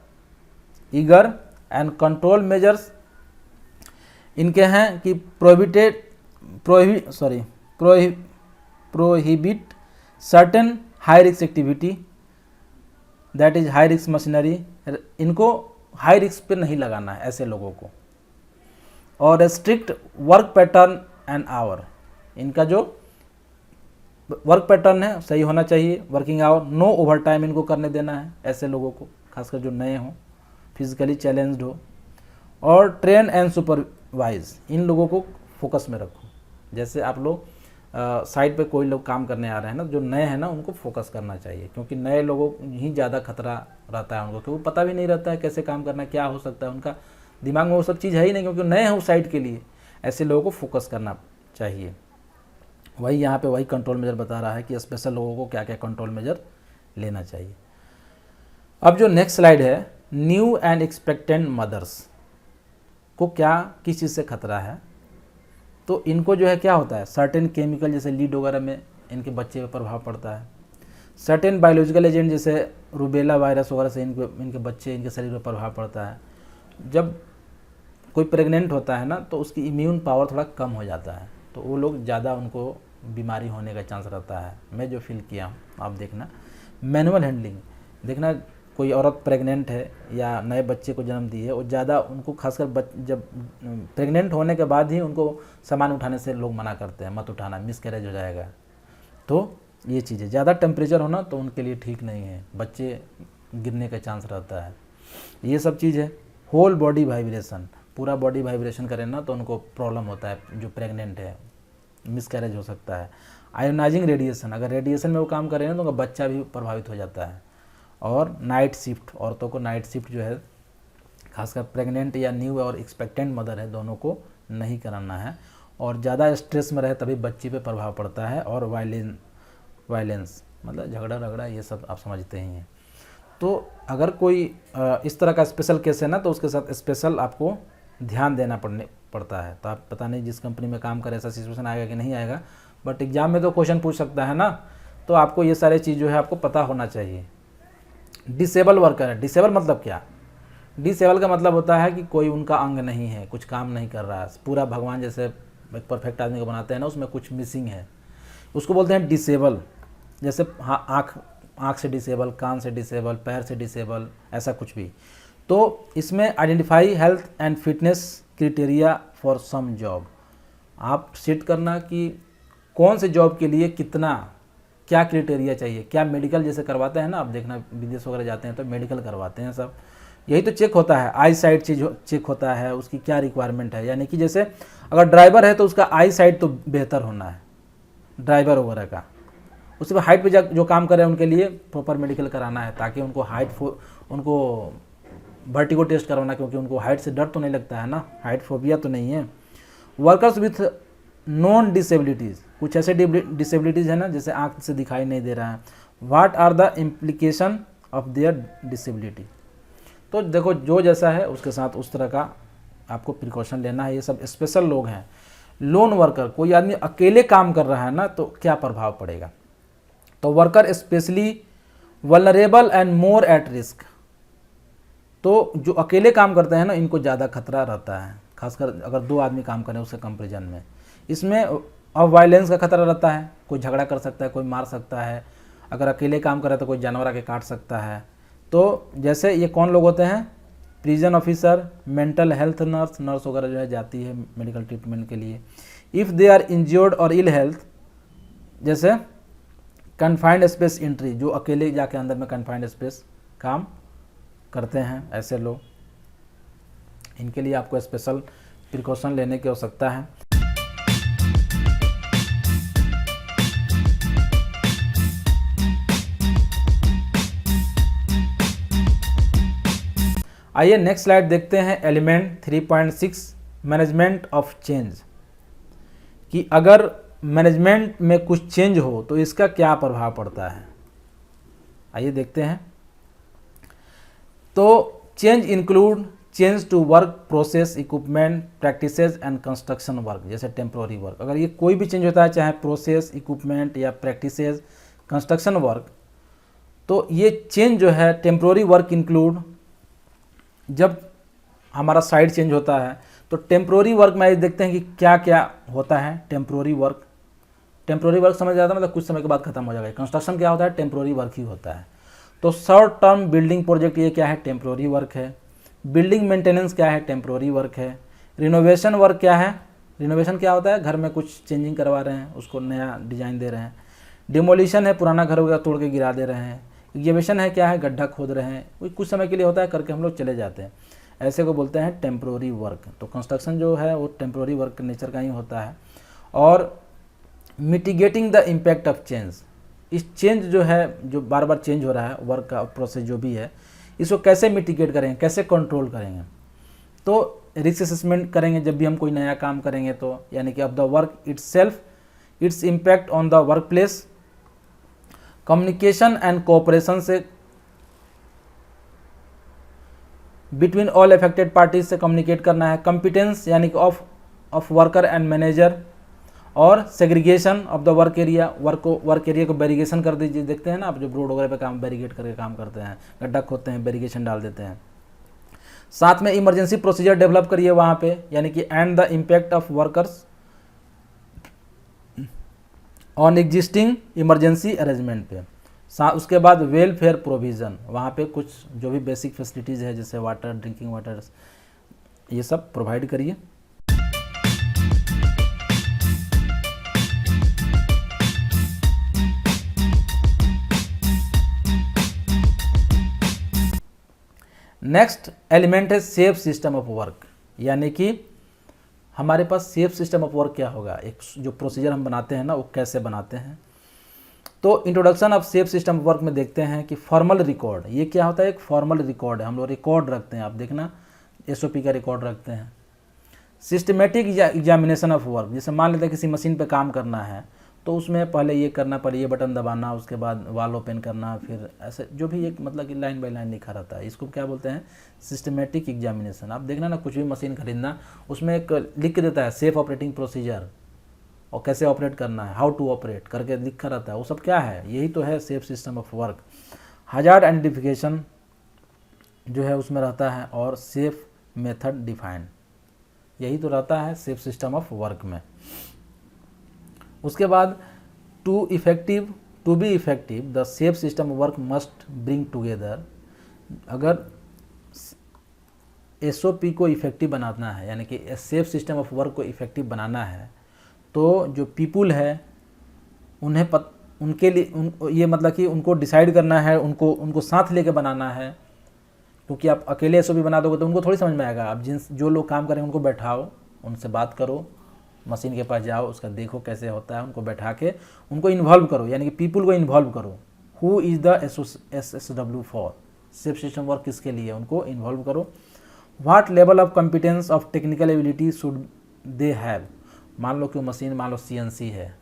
ईगर एंड कंट्रोल मेजर्स इनके हैं कि prohibit certain high risk activity, that is high risk machinery, इनको हाई रिस्क पे नहीं लगाना है ऐसे लोगों को। और strict work pattern and hour, इनका जो वर्क पैटर्न है सही होना चाहिए, working hour, no overtime इनको करने देना है ऐसे लोगों को, खासकर जो नए हों, फिजिकली चैलेंज्ड हो। और ट्रेन एंड सुपरवाइज, इन लोगों को फोकस में रखो। जैसे आप लोग साइड पे कोई लोग काम करने आ रहे हैं ना, जो नए हैं ना, उनको फोकस करना चाहिए, क्योंकि नए लोगों ही ज़्यादा खतरा रहता है उनको, क्योंकि पता भी नहीं रहता है कैसे काम करना, क्या हो सकता है, उनका दिमाग में वो सब चीज़ है ही नहीं, क्योंकि नए हैं उस साइड के लिए। ऐसे लोगों को फोकस करना चाहिए। वही यहाँ पे वही कंट्रोल मेजर बता रहा है कि स्पेशल लोगों को क्या क्या कंट्रोल मेजर लेना चाहिए। अब जो नेक्स्ट स्लाइड है, न्यू एंड एक्सपेक्टेंट मदर्स को क्या किस चीज़ से खतरा है, तो इनको जो है क्या होता है, सर्टेन केमिकल जैसे लीड वगैरह में इनके बच्चे पर प्रभाव पड़ता है। सर्टेन बायोलॉजिकल एजेंट जैसे रूबेला वायरस वगैरह से इनके बच्चे, इनके शरीर पर प्रभाव पड़ता है। जब कोई प्रेग्नेंट होता है ना तो उसकी इम्यून पावर थोड़ा कम हो जाता है, तो वो लोग ज़्यादा उनको बीमारी होने का चांस रहता है। मैं जो फील किया हूँ, आप देखना। मैनुअल हैंडलिंग, देखना कोई औरत प्रेग्नेंट है या नए बच्चे को जन्म दी है, वो ज़्यादा उनको खासकर जब प्रेग्नेंट होने के बाद ही उनको सामान उठाने से लोग मना करते हैं, मत उठाना, मिसकैरेज हो जाएगा। तो ये चीज़ें, ज़्यादा टेम्परेचर होना तो उनके लिए ठीक नहीं है, बच्चे गिरने का चांस रहता है। ये सब चीज़ है। होल बॉडी वाइब्रेशन, पूरा बॉडी वाइब्रेशन करें ना तो उनको प्रॉब्लम होता है, जो प्रेग्नेंट है, मिसकैरेज हो सकता है। आयोनाइजिंग रेडिएशन, अगर रेडिएशन में वो काम करें ना तो उनका बच्चा भी प्रभावित हो जाता है। और नाइट शिफ्ट, औरतों को नाइट शिफ्ट जो है, खासकर प्रेग्नेंट या न्यू और एक्सपेक्टेंट मदर है, दोनों को नहीं कराना है। और ज़्यादा स्ट्रेस में रहे तभी बच्ची पे प्रभाव पड़ता है। और वायलेंस मतलब झगड़ा रगड़ा, ये सब आप समझते ही हैं। तो अगर कोई इस तरह का स्पेशल केस है ना तो उसके साथ स्पेशल आपको ध्यान देना पड़ता है। तो आप पता नहीं जिस कंपनी में काम करें ऐसा सिचुएशन आएगा कि नहीं आएगा, बट एग्जाम में तो क्वेश्चन पूछ सकता है ना, तो आपको ये सारे चीज़ जो है आपको पता होना चाहिए। डिसेबल वर्कर है, डिसेबल मतलब क्या? डिसेबल का मतलब होता है कि कोई उनका अंग नहीं है, कुछ काम नहीं कर रहा है, पूरा भगवान जैसे एक परफेक्ट आदमी को बनाते हैं ना, उसमें कुछ मिसिंग है, उसको बोलते हैं डिसेबल। जैसे हाँ, आँख से डिसेबल, कान से डिसेबल, पैर से डिसेबल, ऐसा कुछ भी। तो इसमें identify health and fitness criteria for some job, आप सेट करना कि कौन से जॉब के लिए कितना क्या क्राइटेरिया चाहिए। क्या मेडिकल जैसे करवाते हैं ना, आप देखना विदेश वगैरह जाते हैं तो मेडिकल करवाते हैं सब, यही तो चेक होता है। आई साइट चेक होता है, उसकी क्या रिक्वायरमेंट है। यानी कि जैसे अगर ड्राइवर है तो उसका आई साइट तो बेहतर होना है ड्राइवर वगैरह का। उसके बाद हाइट पे जो काम कर रहे हैं उनके लिए प्रॉपर मेडिकल कराना है, ताकि उनको उनको वर्टिगो टेस्ट करवाना, क्योंकि उनको हाइट से डर तो नहीं लगता है ना, हाइट फोबिया तो नहीं है। वर्कर्स विथ नॉन डिसेबिलिटीज़, कुछ ऐसे डिसेबिलिटीज़ है ना जैसे आँख से दिखाई नहीं दे रहा है। What are the implication of their disability. तो देखो जो जैसा है उसके साथ उस तरह का आपको प्रिकॉशन लेना है। ये सब स्पेशल लोग हैं। लोन वर्कर, कोई आदमी अकेले काम कर रहा है ना तो क्या प्रभाव पड़ेगा। तो worker specially vulnerable and more at risk, तो जो अकेले काम करते हैं ना इनको ज़्यादा खतरा रहता है, खासकर अगर दो आदमी काम करें उससे कंपेरिजन में। इसमें अब वायलेंस का खतरा रहता है, कोई झगड़ा कर सकता है, कोई मार सकता है। अगर अकेले काम करे तो कोई जानवर आके काट सकता है। तो जैसे ये कौन लोग होते हैं, prison officer, mental health nurse वगैरह जो है जाती है मेडिकल ट्रीटमेंट के लिए। इफ़ दे आर इंज्योर्ड और इल हेल्थ, जैसे कन्फाइंड स्पेस एंट्री, जो अकेले जाके अंदर में कन्फाइंड स्पेस काम करते हैं, ऐसे लोग, इनके लिए आपको स्पेशल प्रिकॉशन लेने की आवश्यकता है। आइए नेक्स्ट स्लाइड देखते हैं। एलिमेंट 3.6 मैनेजमेंट ऑफ चेंज, कि अगर मैनेजमेंट में कुछ चेंज हो तो इसका क्या प्रभाव पड़ता है। आइए देखते हैं। तो change include change to work process, equipment, practices and construction work, जैसे टेम्प्रोरी वर्क। अगर ये कोई भी चेंज होता है, चाहे प्रोसेस, इक्विपमेंट या प्रैक्टिसेस, कंस्ट्रक्शन वर्क, तो ये चेंज जो है टेम्प्रोरी वर्क इंक्लूड, जब हमारा साइड चेंज होता है तो टेम्प्रोरी वर्क में देखते हैं कि क्या क्या होता है। टेम्प्रोरी वर्क समझ जाता है, मतलब कुछ समय के बाद खत्म हो जाएगा। कंस्ट्रक्शन क्या होता है, टेम्प्रोरी वर्क ही होता है। तो शॉर्ट टर्म बिल्डिंग प्रोजेक्ट ये क्या है, टेम्प्रोरी वर्क है। बिल्डिंग मेंटेनेंस क्या है, टेम्प्रोरी वर्क है। रिनोवेशन वर्क क्या है, रिनोवेशन क्या होता है, घर में कुछ चेंजिंग करवा रहे हैं, उसको नया डिजाइन दे रहे हैं। डिमोलिशन है, पुराना घर वगैरह तोड़ के गिरा दे रहे हैं। एग्जीबिशन है, क्या है, गड्ढा खोद रहे हैं, कुछ समय के लिए होता है, करके हम लोग चले जाते हैं, ऐसे को बोलते हैं टेम्प्रोरी वर्क। तो कंस्ट्रक्शन जो है वो टेम्प्रोरी वर्क नेचर का ही होता है। और mitigating the impact of change, इस चेंज जो है, जो बार बार चेंज हो रहा है, वर्क का प्रोसेस जो भी है, इसको कैसे मिटिगेट करेंगे, कैसे कंट्रोल करेंगे। तो रिस्क असेसमेंट करेंगे जब भी हम कोई नया काम करेंगे, तो यानी कि of the work itself, its impact on the work place, communication and cooperation से बिटवीन ऑल अफेक्टेड पार्टीज से कम्युनिकेट करना है। कॉम्पिटेंस यानी कि ऑफ वर्कर एंड मैनेजर, और segregation of the work area, work area को बैरिगेशन कर दीजिए। देखते हैं ना आप, जो रोड वगैरह पे काम बैरिगेट करके काम करते हैं, गड्ढा खोदते हैं, बैरिगेशन डाल देते हैं। साथ में इमरजेंसी प्रोसीजर डेवलप करिए वहाँ पे, यानी कि and the impact of workers on existing emergency arrangement पे। उसके बाद वेलफेयर प्रोविज़न, वहाँ पे कुछ जो भी बेसिक फैसिलिटीज़ है जैसे वाटर, ड्रिंकिंग वाटर, ये सब प्रोवाइड करिए। नेक्स्ट एलिमेंट है सेफ सिस्टम ऑफ वर्क, यानी कि हमारे पास सेफ सिस्टम ऑफ वर्क क्या होगा, एक जो प्रोसीजर हम बनाते हैं ना वो कैसे बनाते हैं। तो introduction of safe system of work में देखते हैं कि फॉर्मल रिकॉर्ड, ये क्या होता है, एक फॉर्मल रिकॉर्ड है, हम लोग रिकॉर्ड रखते हैं, आप देखना SOP का रिकॉर्ड रखते हैं। सिस्टमेटिक एग्जामिनेशन ऑफ वर्क, जैसे मान लेते हैं किसी मशीन पे काम करना है तो उसमें पहले ये करना, पहले ये बटन दबाना, उसके बाद वाल ओपन करना, फिर ऐसे जो भी एक मतलब कि लाइन बाय लाइन लिखा रहता है, इसको क्या बोलते हैं, सिस्टमेटिक एग्जामिनेशन। आप देखना ना कुछ भी मशीन खरीदना, उसमें एक लिख के देता है सेफ ऑपरेटिंग प्रोसीजर, और कैसे ऑपरेट करना है, हाउ टू ऑपरेट करके लिखा रहता है, वो सब क्या है, यही तो है safe system of work. Hazard identification जो है उसमें रहता है, और सेफ मेथड डिफाइंड, यही तो रहता है सेफ सिस्टम ऑफ वर्क में। उसके बाद to be effective the safe system of work must bring together, अगर SOP को इफेक्टिव बनाना है, यानी कि सेफ सिस्टम ऑफ वर्क को इफेक्टिव बनाना है, तो जो पीपुल है उन्हें उनके लिए ये मतलब कि उनको डिसाइड करना है, उनको साथ लेके बनाना है, क्योंकि आप अकेले SOP बना दोगे तो उनको थोड़ी समझ में आएगा। आप जो लोग काम करेंगे उनको बैठाओ, उनसे बात करो, मशीन के पास जाओ, उसका देखो कैसे होता है, उनको बैठा के उनको इन्वॉल्व करो, यानी कि पीपुल को इन्वॉल्व करो। Who is the SSW for, safe system work किसके लिए, उनको इन्वॉल्व करो। What level of competence of technical ability should they have, मान लो कि मशीन मान लो CNC है,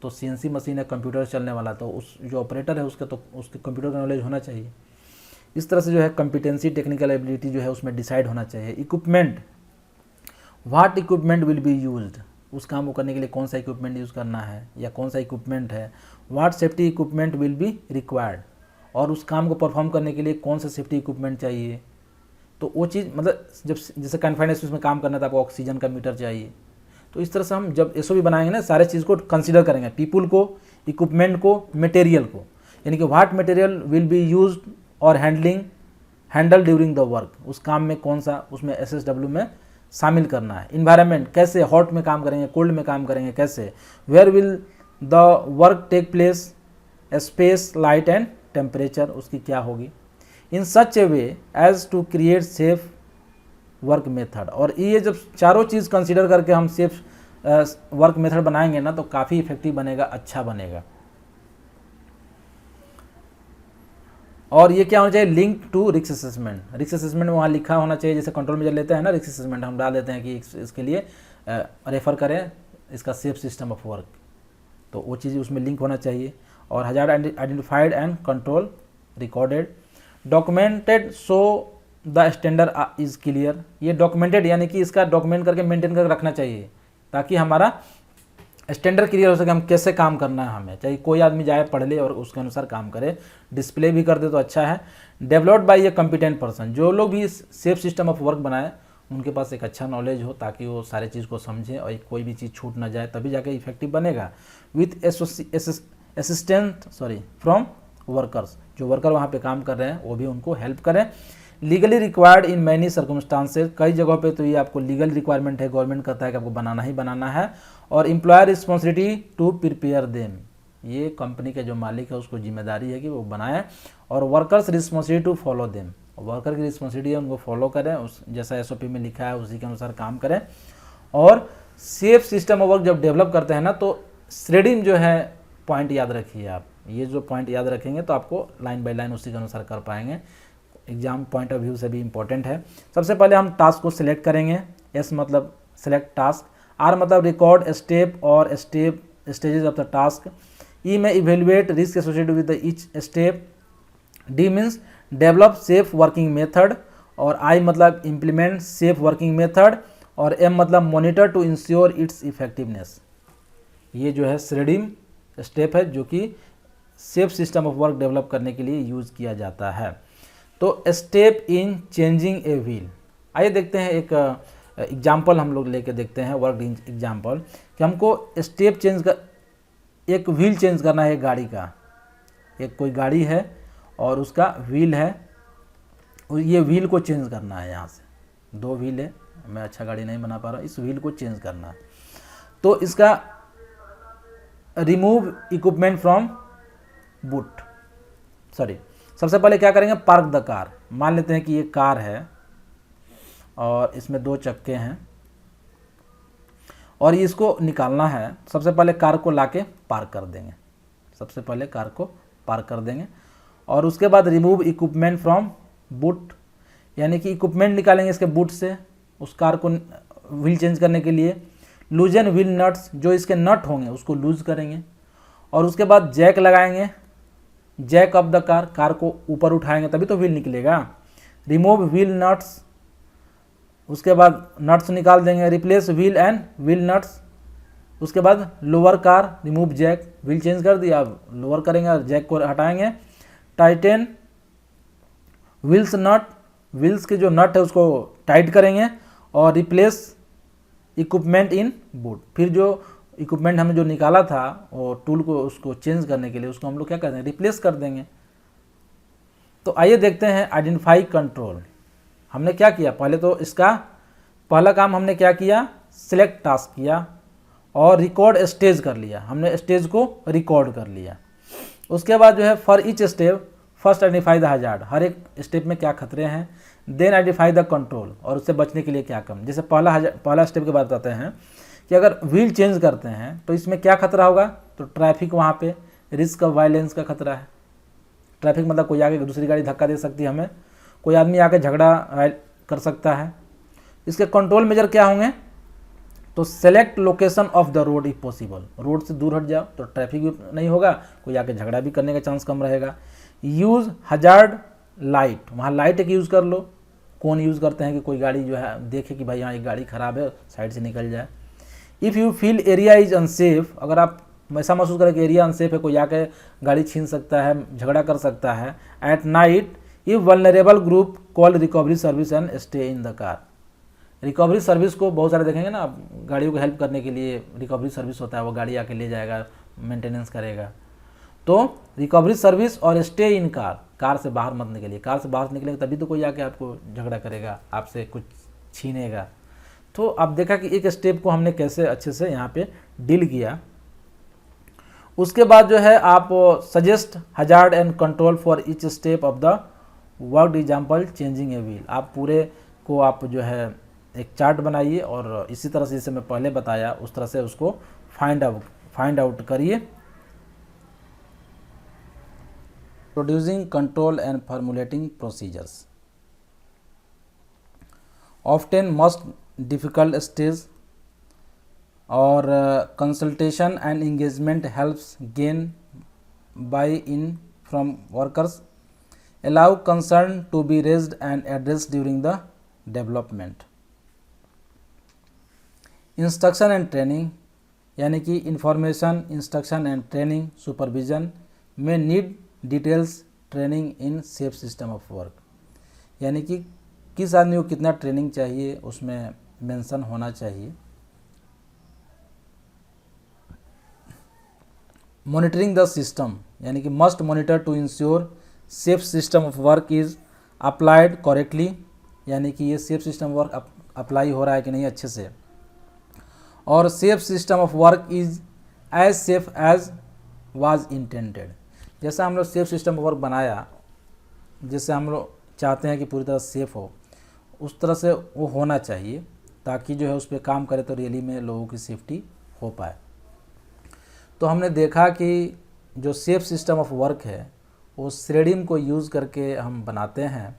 तो CNC मशीन है, कंप्यूटर चलने वाला, तो उस जो ऑपरेटर है उसके कंप्यूटर का नॉलेज होना चाहिए। इस तरह से जो है कॉम्पिटेंसी, टेक्निकल एबिलिटी जो है उसमें डिसाइड होना चाहिए। Equipment, what equipment will be used, उस काम को करने के लिए कौन सा इक्विपमेंट यूज़ करना है या कौन सा इक्विपमेंट है। What safety equipment will be required, और उस काम को परफॉर्म करने के लिए कौन सा सेफ्टी इक्विपमेंट चाहिए। तो वो चीज़ मतलब जब जैसे कन्फाइंड स्पेस में काम करना था, आपको ऑक्सीजन का मीटर चाहिए, तो इस तरह से हम जब SOP बनाएंगे ना, सारे चीज़ को कंसिडर करेंगे, पीपुल को, इक्विपमेंट को, मटेरियल को, यानी कि what material will be used और हैंडल ड्यूरिंग द वर्क, उस काम में कौन सा उसमें SSW में शामिल करना है। इन्वायरमेंट, कैसे हॉट में काम करेंगे, कोल्ड में काम करेंगे, कैसे, where will the work take place, space, light and temperature उसकी क्या होगी, in such a way as to create safe work method. और ये जब चारों चीज़ कंसीडर करके हम सेफ वर्क मेथड बनाएंगे ना, तो काफ़ी इफेक्टिव बनेगा, अच्छा बनेगा। और ये क्या होना चाहिए, link to risk assessment, risk assessment में वहाँ लिखा होना चाहिए, जैसे कंट्रोल में जब लेते हैं ना रिस्क असेसमेंट, हम डाल देते हैं कि इसके लिए रेफ़र करें इसका सेफ सिस्टम ऑफ वर्क, तो वो चीज़ उसमें लिंक होना चाहिए। और hazard identified and control recorded, documented so the standard is clear, ये डॉक्यूमेंटेड यानी कि इसका डॉक्यूमेंट करके मेंटेन करके रखना चाहिए, ताकि हमारा स्टैंडर्ड क्लियर हो सके, हम कैसे काम करना है हमें, चाहे कोई आदमी जाए पढ़ ले और उसके अनुसार काम करे, डिस्प्ले भी कर दे तो अच्छा है। Developed by a competent person, जो लोग भी सेफ सिस्टम ऑफ वर्क बनाए उनके पास एक अच्छा नॉलेज हो, ताकि वो सारे चीज़ को समझें और कोई भी चीज़ छूट ना जाए, तभी जाके इफेक्टिव बनेगा। विथ असिस्टेंट फ्रॉम वर्कर्स, जो वर्कर वहाँ पे काम कर रहे हैं वो भी उनको हेल्प करें। Legally required in many circumstances, कई जगहों पे तो ये आपको लीगल रिक्वायरमेंट है, गवर्नमेंट कहता है कि आपको बनाना ही बनाना है। और employer responsibility to prepare them, ये कंपनी के जो मालिक है उसको जिम्मेदारी है कि वो बनाए। और workers responsibility to follow them, worker की रिस्पॉन्सिबिलिटी है उनको फॉलो करें, उस जैसा SOP में लिखा है उसी के अनुसार काम करें। और सेफ सिस्टम ऑफ वर्क जब डेवलप करते हैं ना, तो श्रेडिंग जो है पॉइंट याद रखिए आप, ये जो पॉइंट याद रखेंगे तो आपको लाइन बाय लाइन उसी के अनुसार कर पाएंगे, एग्जाम पॉइंट ऑफ व्यू से भी इंपॉर्टेंट है। सबसे पहले हम टास्क को सिलेक्ट करेंगे, S मतलब सिलेक्ट टास्क, R मतलब रिकॉर्ड स्टेप और stages of the task, E में evaluate risk associated with each step, D means develop safe working method, और I मतलब इम्प्लीमेंट सेफ वर्किंग मेथड, और M मतलब monitor to ensure its effectiveness. ये जो है श्रेडिम स्टेप है जो कि सेफ सिस्टम ऑफ वर्क डेवलप करने के लिए यूज़ किया जाता है। तो step in changing a wheel, आइए देखते हैं एक एग्जाम्पल हम लोग लेके देखते हैं, वर्क एग्जाम्पल, कि हमको स्टेप चेंज कर, एक व्हील चेंज करना है गाड़ी का। एक कोई गाड़ी है और उसका व्हील है, और ये व्हील को चेंज करना है। यहाँ से 2 व्हील है, मैं अच्छा गाड़ी नहीं बना पा रहा, इस व्हील को चेंज करना है। तो इसका remove equipment from boot, sorry, सबसे पहले क्या करेंगे, पार्क द कार। मान लेते हैं कि ये कार है और इसमें 2 चक्के हैं और इसको निकालना है। सबसे पहले कार को लाके पार्क कर देंगे, सबसे पहले कार को पार्क कर देंगे और उसके बाद रिमूव इक्विपमेंट फ्रॉम बूट, यानी कि इक्विपमेंट निकालेंगे इसके बूट से उस कार को व्हील चेंज करने के लिए। लूजन व्हील नट्स, जो इसके नट होंगे उसको लूज करेंगे और उसके बाद जैक लगाएंगे, jack up the car, car को ऊपर उठाएंगे तभी तो व्हील निकलेगा। रिमूव व्हील नट्स, उसके बाद नट्स निकाल देंगे। Replace wheel and wheel nuts, उसके बाद lower car, remove jack, wheel change कर दिया, अब लोअर करेंगे और जैक को हटाएंगे। टाइटन व्हील्स नट, व्हील्स के जो नट है उसको टाइट करेंगे और रिप्लेस इक्विपमेंट इन बूट, फिर जो इक्विपमेंट हमने जो निकाला था वो टूल को उसको चेंज करने के लिए उसको हम लोग क्या कर देंगे, रिप्लेस कर देंगे। तो आइए देखते हैं आइडेंटिफाई कंट्रोल। हमने क्या किया, पहले तो इसका पहला काम हमने क्या किया, सिलेक्ट टास्क किया और रिकॉर्ड स्टेज कर लिया, हमने स्टेज को रिकॉर्ड कर लिया। उसके बाद जो है for each step first identify the hazard, हर एक स्टेप में क्या खतरे हैं, देन आइडेंटिफाई द कंट्रोल, और उससे बचने के लिए क्या कम। जैसे पहला स्टेप के बाद बताते हैं कि अगर व्हील चेंज करते हैं तो इसमें क्या खतरा होगा, तो ट्रैफिक, वहाँ पे रिस्क ऑफ वायलेंस का खतरा है। ट्रैफिक मतलब कोई आगे दूसरी गाड़ी धक्का दे सकती है हमें, कोई आदमी आके झगड़ा कर सकता है। इसके कंट्रोल मेजर क्या होंगे, तो select location of the road if possible, road से दूर हट जाओ तो ट्रैफिक भी नहीं होगा, कोई आके झगड़ा भी करने का चांस कम रहेगा। यूज़ हजार्ड लाइट, वहाँ लाइट एक यूज़ कर लो। कौन यूज़ करते हैं कि कोई गाड़ी जो है देखे कि भाई यहाँ एक गाड़ी ख़राब है, साइड से निकल जाए। If you feel area is unsafe, अगर आप ऐसा महसूस करें कि एरिया अनसेफ है, कोई आके गाड़ी छीन सकता है, झगड़ा कर सकता है। At night if vulnerable group call recovery service and stay in the car, recovery service को बहुत सारे देखेंगे ना आप, गाड़ियों को हेल्प करने के लिए रिकवरी सर्विस होता है, वो गाड़ी आके ले जाएगा, मेंटेनेंस करेगा। तो रिकवरी सर्विस और स्टे इन कार, कार से बाहर मत निकलिए, कार से बाहर निकलेगा तभी तो कोई आके आपको झगड़ा करेगा, आपसे कुछ छीनेगा। तो अब देखा कि एक स्टेप को हमने कैसे अच्छे से यहाँ पे डील किया। उसके बाद जो है आप suggest hazard and control for each step of the work example changing a wheel, आप पूरे को आप जो है एक चार्ट बनाइए और इसी तरह से जैसे मैं पहले बताया उस तरह से उसको फाइंड आउट करिए। Producing control and formulating procedures, often most difficult stage और consultation and engagement helps gain buy in from workers, allow concern to be raised and addressed during the development. Instruction and training, यानी कि information, instruction and training, supervision में need details training in safe system of work, यानी कि किस आदमी को कितना training चाहिए उसमें मेंशन होना चाहिए। मॉनिटरिंग द सिस्टम, यानी कि must monitor to ensure safe system of work is applied correctly, यानी कि ये सेफ सिस्टम वर्क अप्लाई हो रहा है कि नहीं अच्छे से। और safe system of work is as safe as was intended, जैसा हम लोग सेफ सिस्टम ऑफ वर्क बनाया, जैसे हम लोग चाहते हैं कि पूरी तरह सेफ हो, उस तरह से वो होना चाहिए, ताकि जो है उस पर काम करे तो रियली में लोगों की सेफ्टी हो पाए। तो हमने देखा कि जो सेफ सिस्टम ऑफ वर्क है वो श्रेडिम को यूज़ करके हम बनाते हैं।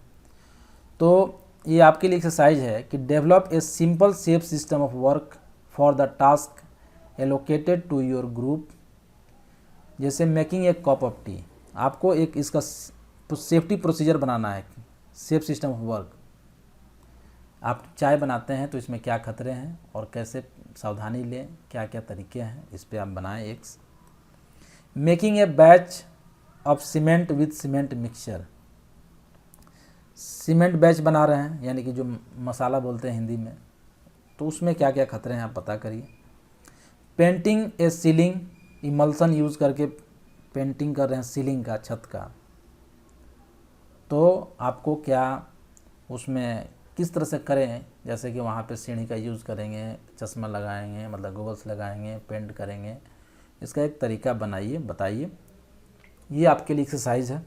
तो ये आपके लिए एक्सरसाइज है कि develop a simple safe system of work for the task allocated to your group, जैसे making a cup of tea, आपको एक इसका सेफ्टी प्रोसीजर बनाना है, सेफ सिस्टम ऑफ वर्क। आप चाय बनाते हैं तो इसमें क्या खतरे हैं और कैसे सावधानी लें, क्या क्या तरीके हैं, इस पे आप बनाएं एक। Making a batch of cement with cement mixture, cement batch बना रहे हैं यानी कि जो मसाला बोलते हैं हिंदी में, तो उसमें क्या क्या खतरे हैं आप पता करिए। पेंटिंग ए सीलिंग, इमल्सन यूज़ करके पेंटिंग कर रहे हैं सीलिंग का, छत का, तो आपको क्या उसमें किस तरह से करें, जैसे कि वहाँ पे सीढ़ी का यूज़ करेंगे, चश्मा लगाएंगे, मतलब गॉगल्स लगाएंगे, पेंट करेंगे, इसका एक तरीका बनाइए, बताइए। ये आपके लिए एक्सरसाइज है।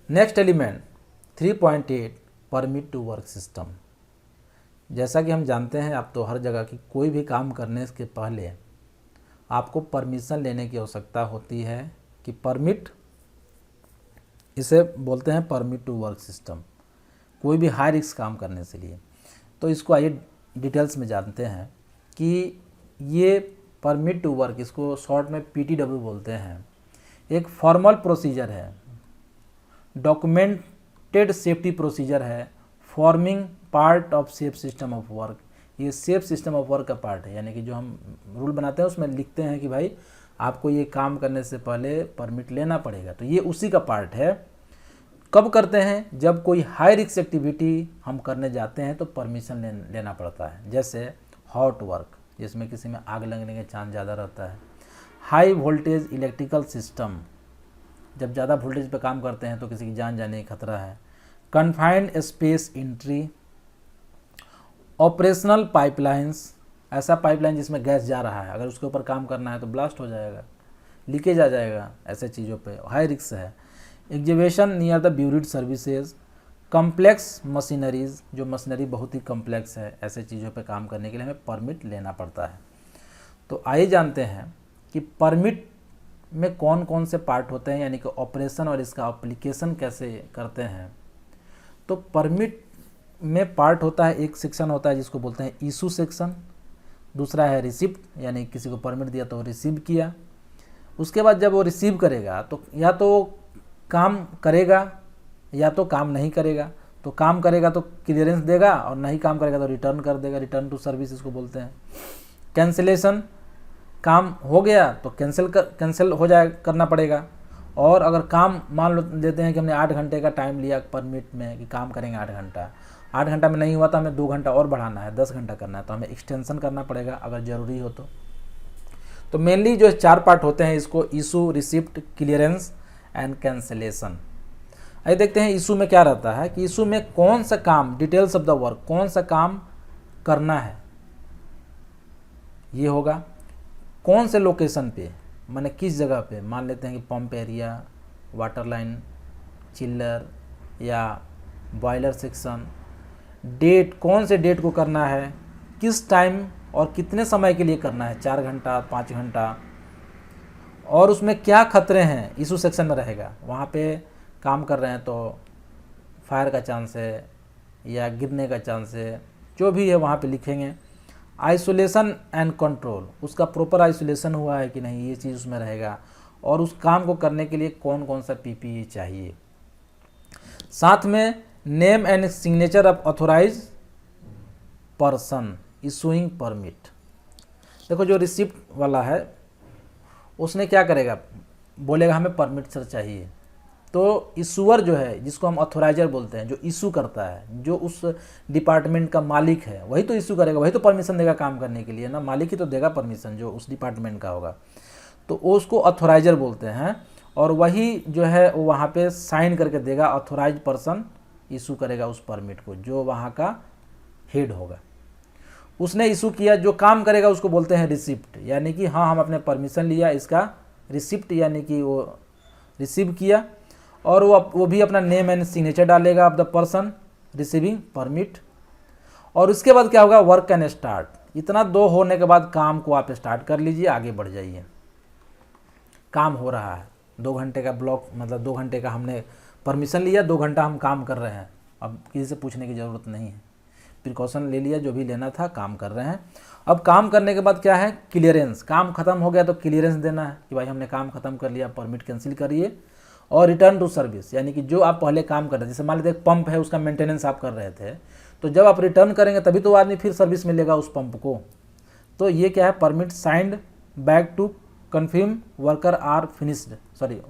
Next element 3.8 permit to work system. जैसा कि हम जानते हैं आप तो हर जगह की कोई भी काम करने के पहले आपको परमिशन लेने की आवश्यकता होती है कि परमिट, इसे बोलते हैं परमिट टू वर्क सिस्टम, कोई भी हाई रिस्क काम करने से लिए। तो इसको आइए डिटेल्स में जानते हैं कि ये परमिट टू वर्क, इसको शॉर्ट में PTW बोलते हैं, एक फॉर्मल प्रोसीजर है, डॉक्यूमेंटेड सेफ्टी प्रोसीजर है, forming part of safe system of work. ये सेफ सिस्टम ऑफ वर्क का पार्ट है, यानी कि जो हम रूल बनाते हैं उसमें लिखते हैं कि भाई आपको ये काम करने से पहले परमिट लेना पड़ेगा, तो ये उसी का पार्ट है। कब करते हैं? जब कोई हाई रिस्क एक्टिविटी हम करने जाते हैं तो परमिशन लेना पड़ता है, जैसे हॉट वर्क जिसमें किसी में आग लगने के चांस ज़्यादा रहता है, हाई वोल्टेज इलेक्ट्रिकल सिस्टम, जब ज़्यादा वोल्टेज पे काम करते हैं तो किसी की जान जाने का खतरा है, confined space entry, operational pipelines, ऐसा पाइपलाइन जिसमें गैस जा रहा है, अगर उसके ऊपर काम करना है तो ब्लास्ट हो जाएगा, लीकेज आ जाएगा, ऐसे चीज़ों पे हाई रिस्क है, exhibition near the buried services, complex machineries, जो मशीनरी बहुत ही कम्प्लेक्स है, ऐसे चीज़ों पे काम करने के लिए हमें परमिट लेना पड़ता है। तो आइए जानते हैं कि परमिट में कौन कौन से पार्ट होते हैं, यानी कि ऑपरेशन और इसका एप्लीकेशन कैसे करते हैं। तो परमिट में पार्ट होता है, एक सेक्शन होता है जिसको बोलते हैं इशू सेक्शन, दूसरा है रिसिप्ट, यानी किसी को परमिट दिया तो रिसीव किया, उसके बाद जब वो रिसीव करेगा तो या तो वो काम करेगा या तो काम नहीं करेगा। तो काम करेगा तो क्लियरेंस देगा और नहीं काम करेगा तो रिटर्न कर देगा, रिटर्न टू सर्विस इसको बोलते हैं। कैंसिलेशन, काम हो गया तो कैंसिल हो जाए करना पड़ेगा, और अगर काम मान लो देते हैं कि हमने 8 घंटे का टाइम लिया परमिट में कि काम करेंगे 8 घंटा में नहीं हुआ तो हमें 2 घंटा और बढ़ाना है, 10 घंटा करना है, तो हमें एक्सटेंशन करना पड़ेगा अगर ज़रूरी हो तो मेनली जो 4 पार्ट होते हैं इसको issue, receipt, clearance and cancellation. आइए देखते हैं इशू में क्या रहता है कि इशू में कौन सा काम, डिटेल्स ऑफ द वर्क, कौन सा काम करना है ये होगा, कौन से लोकेशन पे, माने किस जगह पे, मान लेते हैं कि पंप एरिया, वाटर लाइन, चिल्लर या बॉयलर सेक्शन, डेट, कौन से डेट को करना है, किस टाइम और कितने समय के लिए करना है, 4 घंटा 5 घंटा, और उसमें क्या खतरे हैं इशू सेक्शन में रहेगा। वहाँ पे काम कर रहे हैं तो फायर का चांस है या गिरने का चांस है, जो भी है वहाँ पे लिखेंगे। आइसोलेशन एंड कंट्रोल, उसका प्रॉपर आइसोलेशन हुआ है कि नहीं, ये चीज़ उसमें रहेगा, और उस काम को करने के लिए कौन कौन सा PPE चाहिए। साथ में name and signature of authorise person issuing permit. देखो जो रिसिप्ट वाला है उसने क्या करेगा, बोलेगा हमें परमिट सर चाहिए, तो इशूअर जो है जिसको हम ऑथोराइजर बोलते हैं, जो इशू करता है, जो उस डिपार्टमेंट का मालिक है वही तो इशू करेगा, वही तो परमिशन देगा काम करने के लिए ना, मालिक ही तो देगा परमिशन जो उस डिपार्टमेंट का होगा, तो उसको ऑथोराइजर बोलते हैं। और वही जो है वो वहाँ पे साइन करके देगा, ऑथोराइज पर्सन इशू करेगा उस परमिट को, जो वहाँ का हेड होगा, उसने इशू किया। जो काम करेगा उसको बोलते हैं रिसिप्ट, यानी कि हाँ हम अपने परमिशन लिया, इसका रिसिप्ट यानी कि वो रिसीव किया, और वो भी अपना नेम एंड सिग्नेचर डालेगा of the person receiving permit. और उसके बाद क्या होगा, वर्क कैन स्टार्ट। इतना 2 होने के बाद काम को आप स्टार्ट कर लीजिए, आगे बढ़ जाइए। काम हो रहा है, 2 घंटे का ब्लॉक, मतलब 2 घंटे का हमने परमिशन लिया, 2 घंटा हम काम कर रहे हैं, अब किसी से पूछने की ज़रूरत नहीं है, प्रिकॉशन ले लिया, जो भी लेना था काम कर रहे हैं। अब काम करने के बाद क्या है, क्लियरेंस। काम खत्म हो गया तो क्लियरेंस देना है कि भाई हमने काम खत्म कर लिया, परमिट कैंसिल करिए। और रिटर्न टू सर्विस, यानी कि जो आप पहले काम कर रहे थे, जैसे मान लीजिए एक पंप है, उसका मेंटेनेंस आप कर रहे थे, तो जब आप रिटर्न करेंगे तभी तो आदमी फिर सर्विस में लेगा उस पंप को। तो ये क्या है, permit signed back to confirm worker are finished, sorry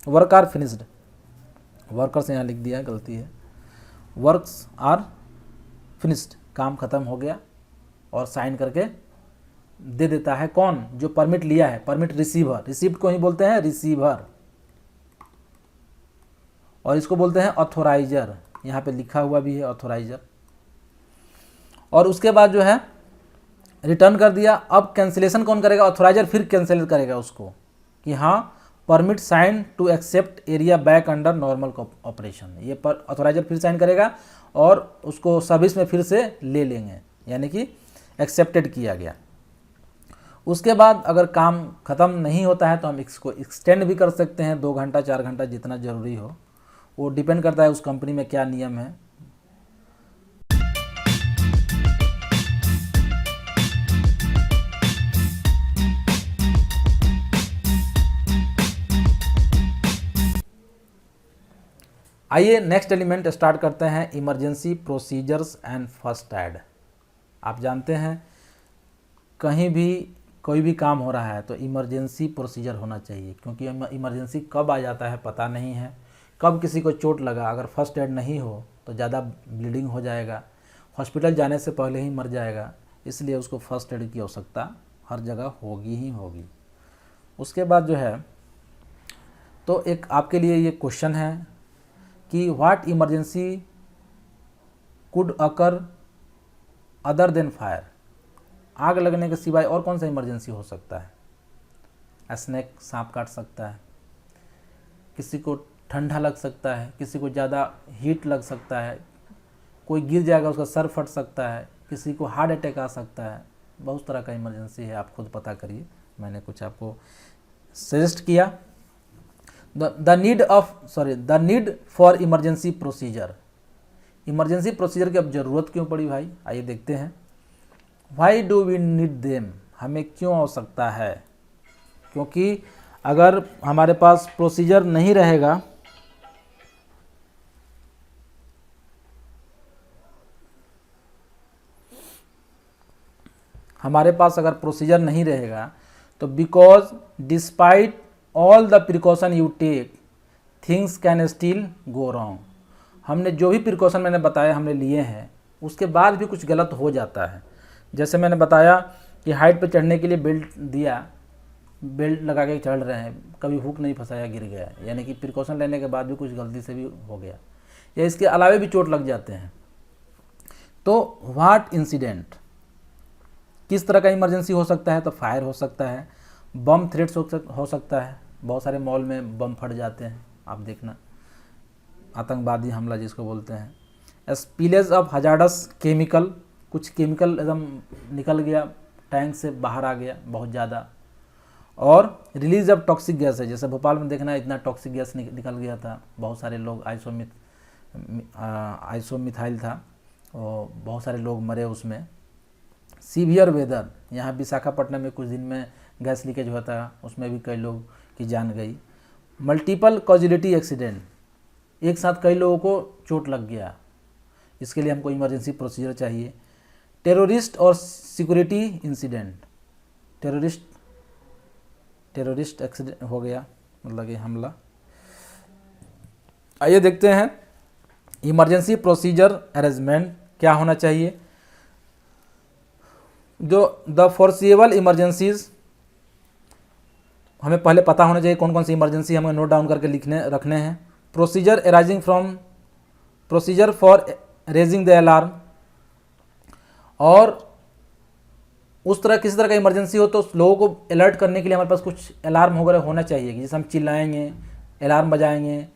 work are finished, workers यहाँ लिख दिया है, गलती है, वर्क्स आर फिनिश्ड, काम खत्म हो गया, और साइन करके दे देता है कौन, जो परमिट लिया है, परमिट रिसीवर, रिसीप्ट को ही बोलते हैं रिसीवर, और इसको बोलते हैं ऑथोराइजर, यहाँ पे लिखा हुआ भी है ऑथोराइजर। और उसके बाद जो है रिटर्न कर दिया, अब कैंसिलेशन कौन करेगा, ऑथोराइजर फिर कैंसिल करेगा उसको कि हाँ permit sign to accept area back under normal operation, ये पर ऑथोराइजर फिर साइन करेगा और उसको सर्विस में फिर से ले लेंगे, यानी कि एक्सेप्टेड किया गया। उसके बाद अगर काम ख़त्म नहीं होता है तो हम इसको एक्सटेंड भी कर सकते हैं, 2 घंटा 4 घंटा जितना ज़रूरी हो, वो डिपेंड करता है उस कंपनी में क्या नियम है। आइए नेक्स्ट एलिमेंट स्टार्ट करते हैं, emergency procedures and first aid. आप जानते हैं कहीं भी कोई भी काम हो रहा है तो इमरजेंसी प्रोसीजर होना चाहिए, क्योंकि इमरजेंसी कब आ जाता है पता नहीं है, कब किसी को चोट लगा, अगर फर्स्ट एड नहीं हो तो ज़्यादा ब्लीडिंग हो जाएगा, हॉस्पिटल जाने से पहले ही मर जाएगा, इसलिए उसको फर्स्ट एड की आवश्यकता हर जगह होगी ही होगी। उसके बाद जो है तो एक आपके लिए ये क्वेश्चन है कि what emergency could occur other than fire, आग लगने के सिवाय और कौन सा इमरजेंसी हो सकता है। स्नेक, सांप काट सकता है, किसी को ठंडा लग सकता है, किसी को ज़्यादा हीट लग सकता है, कोई गिर जाएगा उसका सर फट सकता है, किसी को हार्ट अटैक आ सकता है, बहुत तरह का इमरजेंसी है, आप खुद पता करिए, मैंने कुछ आपको सजेस्ट किया। The need for emergency procedure, emergency procedure की अब ज़रूरत क्यों पड़ी भाई, आइए देखते हैं। Why do we need them, हमें क्यों आवश्यकता है, क्योंकि अगर हमारे पास प्रोसीजर नहीं रहेगा अगर प्रोसीजर नहीं रहेगा तो because despite all the precaution you take things can still go wrong, हमने जो भी प्रिकॉशन मैंने बताया हमने लिए हैं उसके बाद भी कुछ गलत हो जाता है। जैसे मैंने बताया कि हाइट पे चढ़ने के लिए बेल्ट दिया, बेल्ट लगा के चढ़ रहे हैं, कभी हुक नहीं फंसाया, गिर गया, यानी कि प्रिकॉशन लेने के बाद भी कुछ गलती से भी हो गया, या इसके अलावा भी चोट लग जाते हैं। तो व्हाट इंसिडेंट, किस तरह का इमरजेंसी हो सकता है, तो फायर हो सकता है, बम थ्रेट्स हो सकता है, बहुत सारे मॉल में बम फट जाते हैं, आप देखना, आतंकवादी हमला जिसको बोलते हैं। स्पिलेज ऑफ हजार्डस केमिकल, कुछ केमिकल एकदम निकल गया, टैंक से बाहर आ गया बहुत ज़्यादा। और रिलीज ऑफ टॉक्सिक गैस है, जैसे भोपाल में देखना इतना टॉक्सिक गैस निकल गया था, बहुत सारे लोग आइसोमिथाइल था और बहुत सारे लोग मरे उसमें। सीवियर वेदर, यहाँ विशाखापट्टनम में कुछ दिन में गैस लीकेज हुआ था, उसमें भी कई लोग की जान गई। मल्टीपल कॉजुलिटी एक्सीडेंट, एक साथ कई लोगों को चोट लग गया, इसके लिए हमको इमरजेंसी प्रोसीजर चाहिए। टेररिस्ट और सिक्योरिटी इंसिडेंट, टेररिस्ट एक्सीडेंट हो गया, मतलब कि हमला। आइए देखते हैं इमरजेंसी प्रोसीजर अरेंजमेंट क्या होना चाहिए। जो द फोर्सिएबल इमरजेंसीज, हमें पहले पता होना चाहिए कौन कौन सी इमरजेंसी हमें नोट डाउन करके रखने हैं। Procedure arising from, procedure for raising the alarm, और उस तरह किसी तरह का इमरजेंसी हो तो लोगों को अलर्ट करने के लिए हमारे पास कुछ अलार्म वगैरह होना चाहिए कि जैसे हम चिल्लाएंगे, अलार्म बजाएंगे,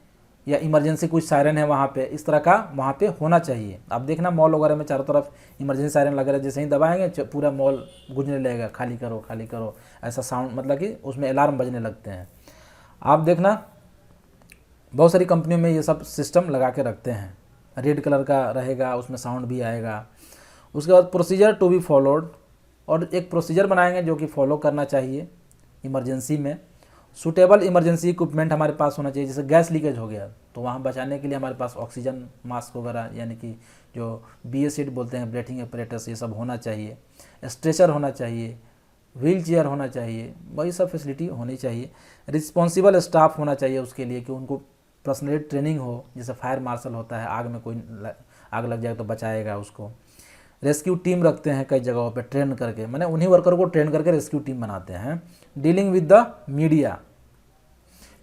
या इमरजेंसी कुछ सायरन है वहाँ पे, इस तरह का वहाँ पे होना चाहिए। आप देखना मॉल वगैरह में चारों तरफ इमरजेंसी सायरन लग रहा है, जैसे ही दबाएंगे पूरा मॉल गूंजने लगेगा, खाली करो खाली करो, ऐसा साउंड, मतलब कि उसमें अलार्म बजने लगते हैं। आप देखना बहुत सारी कंपनियों में ये सब सिस्टम लगा के रखते हैं, रेड कलर का रहेगा, उसमें साउंड भी आएगा। उसके बाद प्रोसीजर टू बी फॉलोड, और एक प्रोसीजर बनाएंगे जो कि फॉलो करना चाहिए इमरजेंसी में। सूटेबल इमरजेंसी इक्विपमेंट हमारे पास होना चाहिए, जैसे गैस लीकेज हो गया तो वहाँ बचाने के लिए हमारे पास ऑक्सीजन मास्क वगैरह यानी कि जो BA सीट बोलते हैं, ब्रीथिंग एपरेटस, ये सब होना चाहिए। स्ट्रेचर होना चाहिए, व्हील चेयर होना चाहिए, वही सब फैसिलिटी होनी चाहिए। रिस्पॉन्सिबल स्टाफ होना चाहिए उसके लिए कि उनको पर्सनली ट्रेनिंग हो, जैसे फायर मार्शल होता है, आग में कोई आग लग जाए तो बचाएगा उसको। रेस्क्यू टीम रखते हैं कई जगहों पे ट्रेन करके, मैंने उन्हीं वर्कर को ट्रेन करके रेस्क्यू टीम बनाते हैं। Dealing with the media,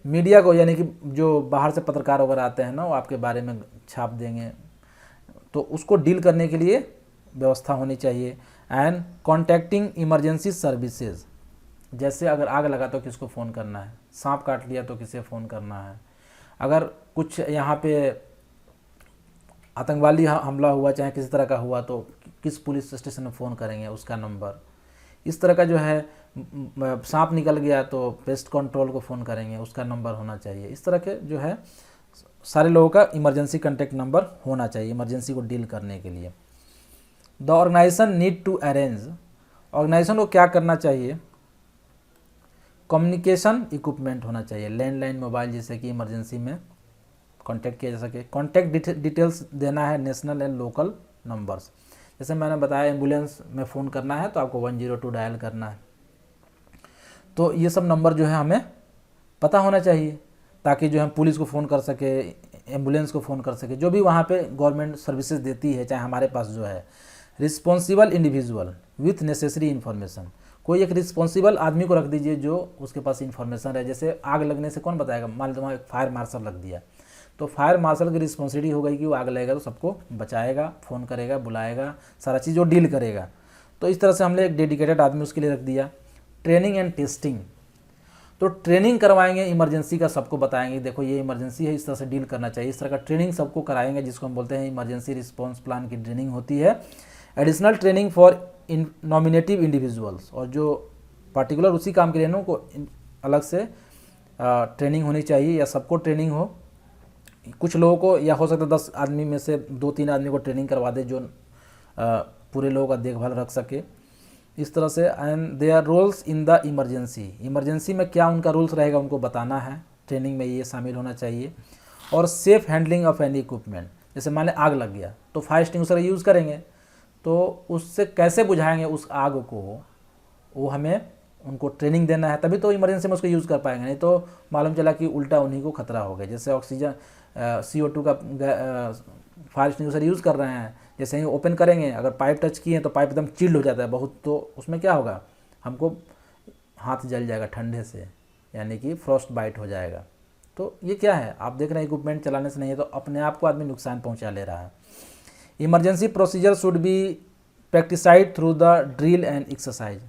media को यानी कि जो बाहर से पत्रकार वगैरह आते हैं ना, वो आपके बारे में छाप देंगे, तो उसको डील करने के लिए व्यवस्था होनी चाहिए। एंड कॉन्टैक्टिंग इमरजेंसी सर्विसेज, जैसे अगर आग लगा तो किसको फ़ोन करना है, सांप काट लिया तो किसे फ़ोन करना है, अगर कुछ यहाँ पे आतंकवादी हमला हुआ चाहे किसी तरह का हुआ तो किस पुलिस स्टेशन में फ़ोन करेंगे, उसका नंबर। इस तरह का जो है सांप निकल गया तो पेस्ट कंट्रोल को फ़ोन करेंगे, उसका नंबर होना चाहिए। इस तरह के जो है सारे लोगों का इमरजेंसी कॉन्टैक्ट नंबर होना चाहिए इमरजेंसी को डील करने के लिए। The organisation need to arrange, organisation को क्या करना चाहिए, कम्युनिकेशन इक्विपमेंट होना चाहिए, लैंडलाइन मोबाइल जिससे कि इमरजेंसी में कांटेक्ट किया जा सके। कॉन्टैक्ट डिटेल्स देना है, नेशनल एंड लोकल नंबर्स, जैसे मैंने बताया एम्बुलेंस में फ़ोन करना है तो आपको 102 डायल करना है, तो ये सब नंबर जो है हमें पता होना चाहिए ताकि जो हम पुलिस को फ़ोन कर सके, एम्बुलेंस को फ़ोन कर सके, जो भी वहाँ पे गवर्नमेंट सर्विसेज देती है चाहे हमारे पास जो है। Responsible individual with necessary information, कोई एक रिस्पॉन्सिबल आदमी को रख दीजिए जो उसके पास इन्फॉर्मेशन है। जैसे आग लगने से कौन बताएगा, मान लो वहाँ एक फायर मार्शल लग दिया तो फायर मार्शल की रिस्पॉन्सिबिलिटी हो गई कि वो आग लगेगा तो सबको बचाएगा, फ़ोन करेगा, बुलाएगा, सारा चीज़ वो डील करेगा। तो इस तरह से हमने एक डेडिकेटेड आदमी उसके लिए रख दिया। ट्रेनिंग एंड टेस्टिंग, तो ट्रेनिंग करवाएंगे इमरजेंसी का, सबको बताएंगे देखो ये इमरजेंसी है, इस तरह से डील करना चाहिए, इस तरह का ट्रेनिंग सबको कराएंगे, जिसको हम बोलते हैं इमरजेंसी रिस्पॉन्स प्लान की ट्रेनिंग होती है। Additional training for nominative individuals, और जो पार्टिकुलर उसी काम के लिए ना उनको अलग से ट्रेनिंग होनी चाहिए, या सबको ट्रेनिंग हो, कुछ लोगों को, या हो सकता है 10 आदमी में से 2-3 आदमी को ट्रेनिंग करवा दे जो पूरे लोगों का देखभाल रख सके, इस तरह से। And their roles in the emergency, emergency में क्या उनका रूल्स रहेगा उनको बताना है, ट्रेनिंग में ये शामिल होना चाहिए। और safe handling of any equipment, जैसे मान लें आग लग गया तो फायर एक्सटिंग्विशर यूज़ करेंगे, तो उससे कैसे बुझाएंगे उस आग को, वो हमें उनको ट्रेनिंग देना है, तभी तो इमरजेंसी में उसको यूज़ कर पाएंगे, नहीं तो मालूम चला कि उल्टा उन्हीं को खतरा हो गया। जैसे ऑक्सीजन CO2 का फायर एक्सटिंग्विशर यूज़ कर रहे हैं, जैसे ही ओपन करेंगे अगर पाइप टच किए तो पाइप एकदम चिल्ड हो जाता है बहुत, तो उसमें क्या होगा, हमको हाथ जल जाएगा ठंडे से, यानी कि फ्रॉस्ट बाइट हो जाएगा। तो ये क्या है, आप देख रहे हैं इक्विपमेंट चलाने से नहीं है तो अपने आप को आदमी नुकसान पहुंचा ले रहा है। Emergency procedure should be practised through the drill and exercise,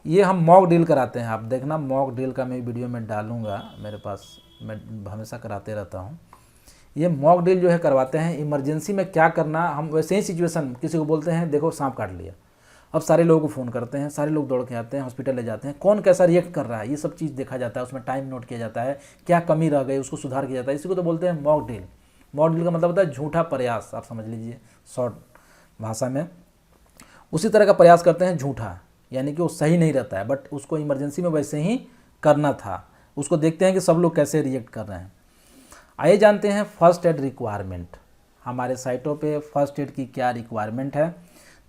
ये हम मॉक ड्रिल कराते हैं, आप देखना मॉक ड्रिल का मैं वीडियो में डालूंगा, मेरे पास मैं हमेशा कराते रहता हूँ। ये मॉक ड्रिल जो है करवाते हैं इमरजेंसी में क्या करना, हम वैसे ही सिचुएशन किसी को बोलते हैं देखो सांप काट लिया, अब सारे लोगों को फ़ोन करते हैं, सारे लोग दौड़ के आते हैं, हॉस्पिटल ले जाते हैं, कौन कैसा रिएक्ट कर रहा है ये सब चीज़ देखा जाता है, उसमें टाइम नोट किया जाता है, क्या कमी रह गई उसको सुधार किया जाता है, इसी को तो बोलते हैं मॉक ड्रिल। मॉक ड्रिल का मतलब होता है झूठा प्रयास, आप समझ लीजिए शॉर्ट भाषा में, उसी तरह का प्रयास करते हैं झूठा, यानी कि वो सही नहीं रहता है बट उसको इमरजेंसी में वैसे ही करना था, उसको देखते हैं कि सब लोग कैसे रिएक्ट कर रहे हैं। आइए जानते हैं फर्स्ट एड रिक्वायरमेंट, हमारे साइटों पे फर्स्ट एड की क्या रिक्वायरमेंट है।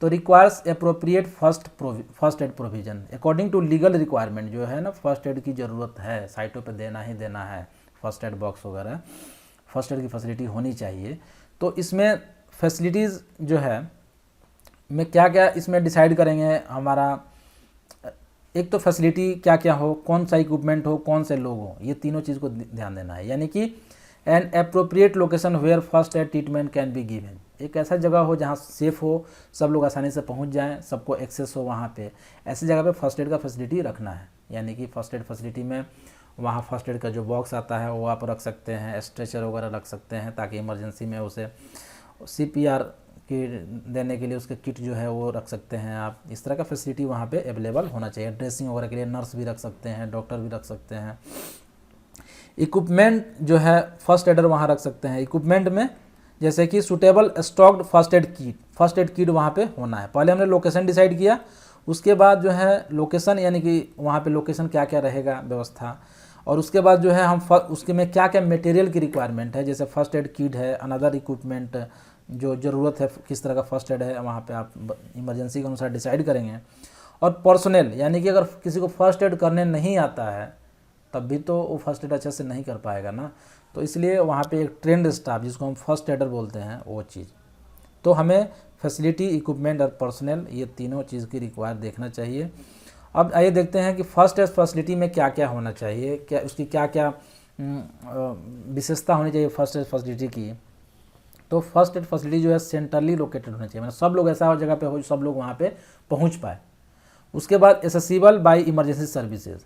तो requires appropriate first aid provision according to legal requirement, जो है ना फर्स्ट एड की ज़रूरत है, साइटों पे देना ही देना है, फर्स्ट एड बॉक्स वगैरह फर्स्ट एड की फैसिलिटी होनी चाहिए। तो इसमें फैसिलिटीज़ जो है में क्या क्या इसमें डिसाइड करेंगे, हमारा एक तो फैसिलिटी क्या क्या हो, कौन सा इक्विपमेंट हो, कौन से लोग हो, ये तीनों चीज़ को ध्यान देना है। यानी कि an appropriate location where first aid treatment can be given, एक ऐसा जगह हो जहाँ सेफ़ हो, सब लोग आसानी से पहुँच जाएँ, सबको एक्सेस हो वहाँ पे, ऐसी जगह पे फर्स्ट एड का फैसिलिटी रखना है। यानी कि फर्स्ट एड फैसिलिटी में वहाँ फर्स्ट एड का जो बॉक्स आता है वो आप रख सकते हैं, स्ट्रेचर वगैरह रख सकते हैं, ताकि इमरजेंसी में उसे CPR की देने के लिए उसके किट जो है वो रख सकते हैं आप। इस तरह का फैसिलिटी वहाँ पे अवेलेबल होना चाहिए। ड्रेसिंग वगैरह के लिए नर्स भी रख सकते हैं, डॉक्टर भी रख सकते हैं। इक्विपमेंट जो है फर्स्ट एडर वहाँ रख सकते हैं। इक्विपमेंट में जैसे कि suitable stocked first aid kit वहाँ पे होना है। पहले हमने लोकेशन डिसाइड किया, उसके बाद जो है लोकेशन यानी कि वहाँ पे लोकेशन क्या क्या रहेगा व्यवस्था, और उसके बाद जो है हम उसके में क्या क्या मटेरियल की रिक्वायरमेंट है, जैसे फर्स्ट एड किट है, अनदर इक्विपमेंट जो ज़रूरत है, किस तरह का फर्स्ट एड है, वहाँ पे आप इमरजेंसी के अनुसार डिसाइड करेंगे। और पर्सनल यानी कि अगर किसी को फर्स्ट एड करने नहीं आता है तब भी तो वो फर्स्ट एड अच्छे से नहीं कर पाएगा ना, तो इसलिए वहाँ पे एक ट्रेंड स्टाफ जिसको हम फर्स्ट एडर बोलते हैं वो चीज़। तो हमें फैसिलिटी, इक्विपमेंट और पर्सनल ये तीनों चीज़ की रिक्वायर देखना चाहिए। अब आइए देखते हैं कि फर्स्ट एड फैसिलिटी में क्या क्या होना चाहिए, क्या उसकी क्या क्या विशेषता होनी चाहिए फर्स्ट एड फैसिलिटी की। तो फर्स्ट एड फैसिलिटी जो है सेंट्रली लोकेटेड होना चाहिए, मतलब सब लोग ऐसा जगह पे हो सब लोग वहाँ पे पहुँच पाए। उसके बाद एसेसिबल बाय इमरजेंसी सर्विसेज,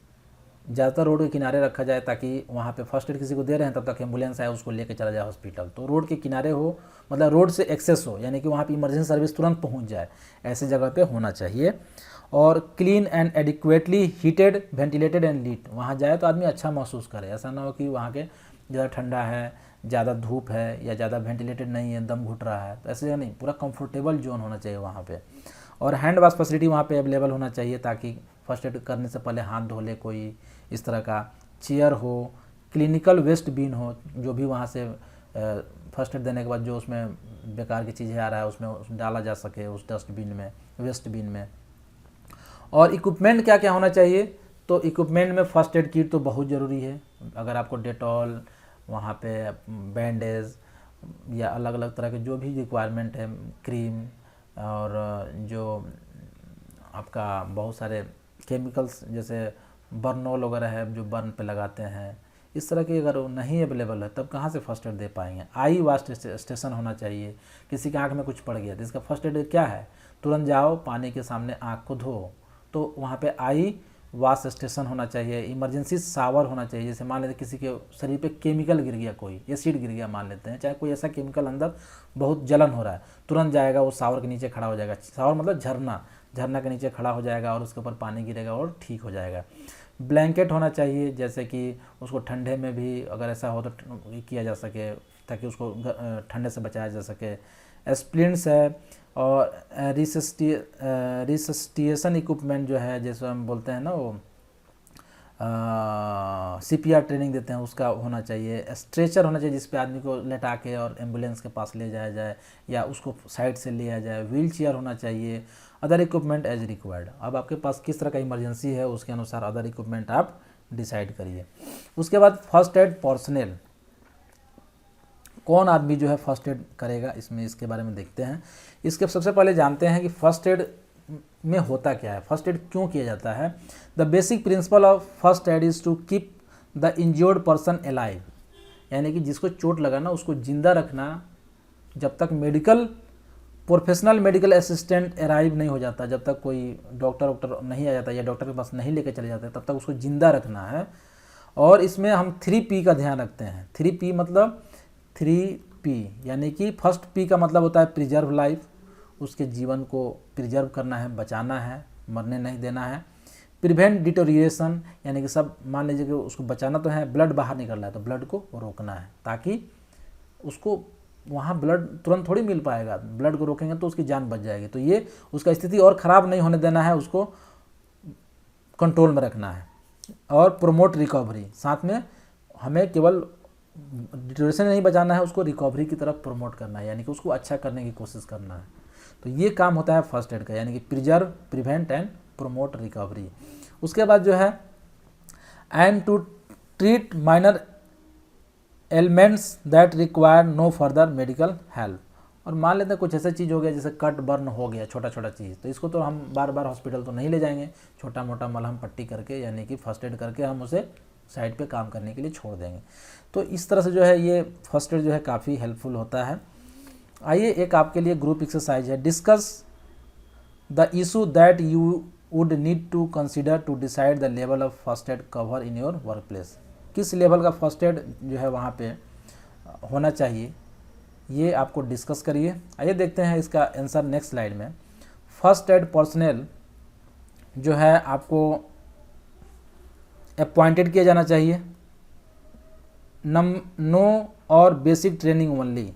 ज़्यादातर रोड के किनारे रखा जाए ताकि वहाँ पे फर्स्ट एड किसी को दे रहे हैं तब तक एम्बुलेंस आए उसको लेके चला जाए हॉस्पिटल, तो रोड के किनारे हो, मतलब रोड से एक्सेस हो, यानी कि वहाँ पे इमरजेंसी सर्विस तुरंत पहुँच जाए, ऐसी जगह पे होना चाहिए। और clean and adequately heated, ventilated and lit, वहाँ जाए तो आदमी अच्छा महसूस करे, ऐसा ना हो कि वहाँ के ज़्यादा ठंडा है, ज़्यादा धूप है या ज़्यादा वेंटिलेटेड नहीं है, दम घुट रहा है, तो ऐसे नहीं, पूरा कंफर्टेबल जोन होना चाहिए वहाँ पे। और हैंड वॉश फैसिलिटी वहाँ पे अवेलेबल होना चाहिए ताकि फर्स्ट एड करने से पहले हाथ धो ले कोई, इस तरह का चेयर हो, क्लिनिकल वेस्ट बिन हो, जो भी वहाँ से फर्स्ट एड देने के बाद जो उसमें बेकार की चीज़ें आ रहा है उसमें डाला जा सके उस डस्टबिन में, वेस्ट बिन में। और इक्विपमेंट क्या क्या होना चाहिए, तो इक्विपमेंट में फर्स्ट एड किट तो बहुत ज़रूरी है। अगर आपको डेटॉल, वहाँ पे बैंडेज या अलग अलग तरह के जो भी रिक्वायरमेंट है, क्रीम और जो आपका बहुत सारे केमिकल्स जैसे बर्नॉल वगैरह है जो बर्न पे लगाते हैं, इस तरह की अगर नहीं अवेलेबल है तब कहाँ से फर्स्ट एड दे पाएंगे। आई वाश स्टेशन होना चाहिए, किसी के आँख में कुछ पड़ गया तो इसका फर्स्ट एड क्या है, तुरंत जाओ पानी के सामने आँख को धो, तो वहाँ पे आई वाश स्टेशन होना चाहिए। इमरजेंसी शावर होना चाहिए, जैसे मान लेते किसी के शरीर पे केमिकल गिर गया, कोई एसिड गिर गया मान लेते हैं, चाहे कोई ऐसा केमिकल अंदर बहुत जलन हो रहा है, तुरंत जाएगा वो शावर के नीचे खड़ा हो जाएगा, शावर मतलब झरना के नीचे खड़ा हो जाएगा और उसके ऊपर पानी गिरेगा और ठीक हो जाएगा। ब्लैंकेट होना चाहिए, जैसे कि उसको ठंडे में भी अगर ऐसा हो तो किया जा सके ताकि उसको ठंडे से बचाया जा सके। स्प्लिंट्स है और रिसस्टिएशन इक्विपमेंट जो है, जैसे हम बोलते हैं ना वो CPR ट्रेनिंग देते हैं, उसका होना चाहिए। स्ट्रेचर होना चाहिए जिस पे आदमी को लेटा के और एम्बुलेंस के पास ले जाया जाए या उसको साइड से लिया जाए। व्हील चेयर होना चाहिए। अदर इक्विपमेंट एज रिक्वायर्ड, अब आपके पास किस तरह का इमरजेंसी है उसके अनुसार अदर इक्विपमेंट आप डिसाइड करिए। उसके बाद फर्स्ट एड पर्सनल, कौन आदमी जो है फर्स्ट एड करेगा, इसके बारे में देखते हैं। इसके सबसे पहले जानते हैं कि फर्स्ट एड में होता क्या है, फर्स्ट एड क्यों किया जाता है। The basic principle of first aid is to keep the injured person alive, यानी कि जिसको चोट लगा ना उसको जिंदा रखना जब तक प्रोफेशनल मेडिकल असिस्टेंट अराइव नहीं हो जाता, जब तक कोई डॉक्टर नहीं आ जाता या डॉक्टर के पास नहीं लेके चले जाते, तब तक उसको जिंदा रखना है। और इसमें हम 3P का ध्यान रखते हैं। 3P मतलब 3P यानी कि फर्स्ट P का मतलब होता है प्रिजर्व लाइफ, उसके जीवन को प्रिजर्व करना है, बचाना है, मरने नहीं देना है। प्रिवेंट डिटोरिएशन, यानी कि सब मान लीजिए कि उसको बचाना तो है, ब्लड बाहर निकल रहा है तो ब्लड को रोकना है ताकि उसको वहाँ ब्लड तुरंत थोड़ी मिल पाएगा, ब्लड को रोकेंगे तो उसकी जान बच जाएगी, तो ये उसका स्थिति और ख़राब नहीं होने देना है, उसको कंट्रोल में रखना है। और प्रोमोट रिकवरी, साथ में हमें केवल डिटोरिएशन नहीं बचाना है, उसको रिकवरी की तरफ प्रमोट करना है, यानी कि उसको अच्छा करने की कोशिश करना है। तो ये काम होता है फर्स्ट एड का, यानी कि preserve, prevent and promote recovery. उसके बाद जो है and to treat minor elements that require no further medical help. और मान लेते हैं कुछ ऐसा चीज़ हो गया जैसे कट बर्न हो गया, छोटा छोटा चीज़, तो इसको तो हम बार बार हॉस्पिटल तो नहीं ले जाएंगे, छोटा मोटा मलहम पट्टी करके यानी कि फर्स्ट एड करके हम उसे साइड पे काम करने के लिए छोड़ देंगे। तो इस तरह से जो है ये फर्स्ट एड जो है काफ़ी हेल्पफुल होता है। आइए एक आपके लिए ग्रुप एक्सरसाइज है, discuss the issue that you would need to consider to decide the level of first aid cover in your workplace. किस लेवल का फर्स्ट एड जो है वहाँ पे होना चाहिए, ये आपको डिस्कस करिए। आइए देखते हैं इसका आंसर नेक्स्ट स्लाइड में। फर्स्ट एड पर्सनल जो है आपको अपॉइंटेड किया जाना चाहिए, 9 और बेसिक ट्रेनिंग ओनली,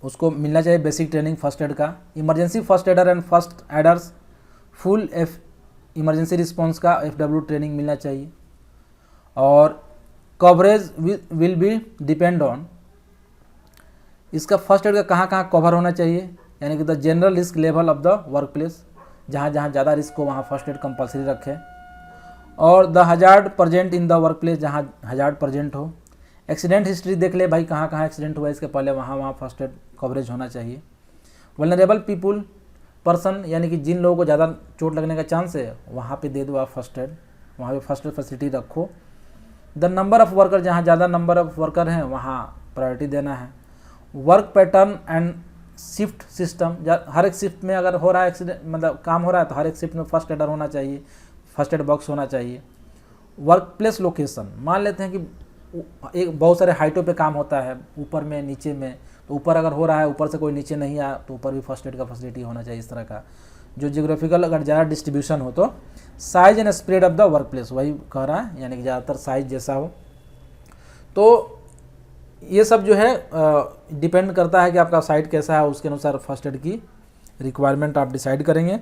उसको मिलना चाहिए बेसिक ट्रेनिंग फर्स्ट एड का। Emergency first adder and first aiders full emergency response का FW ट्रेनिंग मिलना चाहिए। और coverage will be depend on, इसका फर्स्ट एड का कहाँ कहाँ कवर होना चाहिए, यानी कि the general risk level of the work place, जहाँ जहाँ ज़्यादा रिस्क हो वहाँ फर्स्ट एड कंपलसरी रखें। और the hazard present in the work place, जहाँ हजार्ड प्रेजेंट हो। एक्सीडेंट हिस्ट्री देख ले भाई, कहाँ कहाँ एक्सीडेंट हुआ इसके पहले, वहाँ फर्स्ट एड कवरेज होना चाहिए। वल्नरेबल पीपुल पर्सन, यानी कि जिन लोगों को ज़्यादा चोट लगने का चांस है वहाँ पे दे दो आप फर्स्ट एड, वहाँ पे फर्स्ट एड फैसिलिटी रखो। द नंबर ऑफ़ वर्कर, जहाँ ज़्यादा नंबर ऑफ़ वर्कर हैं वहाँ प्रायोरिटी देना है। Work pattern and shift system, हर एक शिफ्ट में अगर हो रहा है एक्सीडेंट, मतलब काम हो रहा है तो हर एक शिफ्ट में फर्स्ट एडर होना चाहिए, फर्स्ट एड बॉक्स होना चाहिए। वर्क प्लेस लोकेशन, मान लेते हैं कि एक बहुत सारे हाइटों पे काम होता है, ऊपर में नीचे में, तो ऊपर अगर हो रहा है, ऊपर से कोई नीचे नहीं आया तो ऊपर भी फर्स्ट एड का फैसिलिटी होना चाहिए। इस तरह का जो जियोग्राफिकल अगर ज़्यादा डिस्ट्रीब्यूशन हो तो size and spread of the work place, वही कह रहा है, यानी कि ज़्यादातर साइज जैसा हो। तो ये सब जो है डिपेंड करता है कि आपका साइट कैसा है, उसके अनुसार फर्स्ट एड की रिक्वायरमेंट आप डिसाइड करेंगे।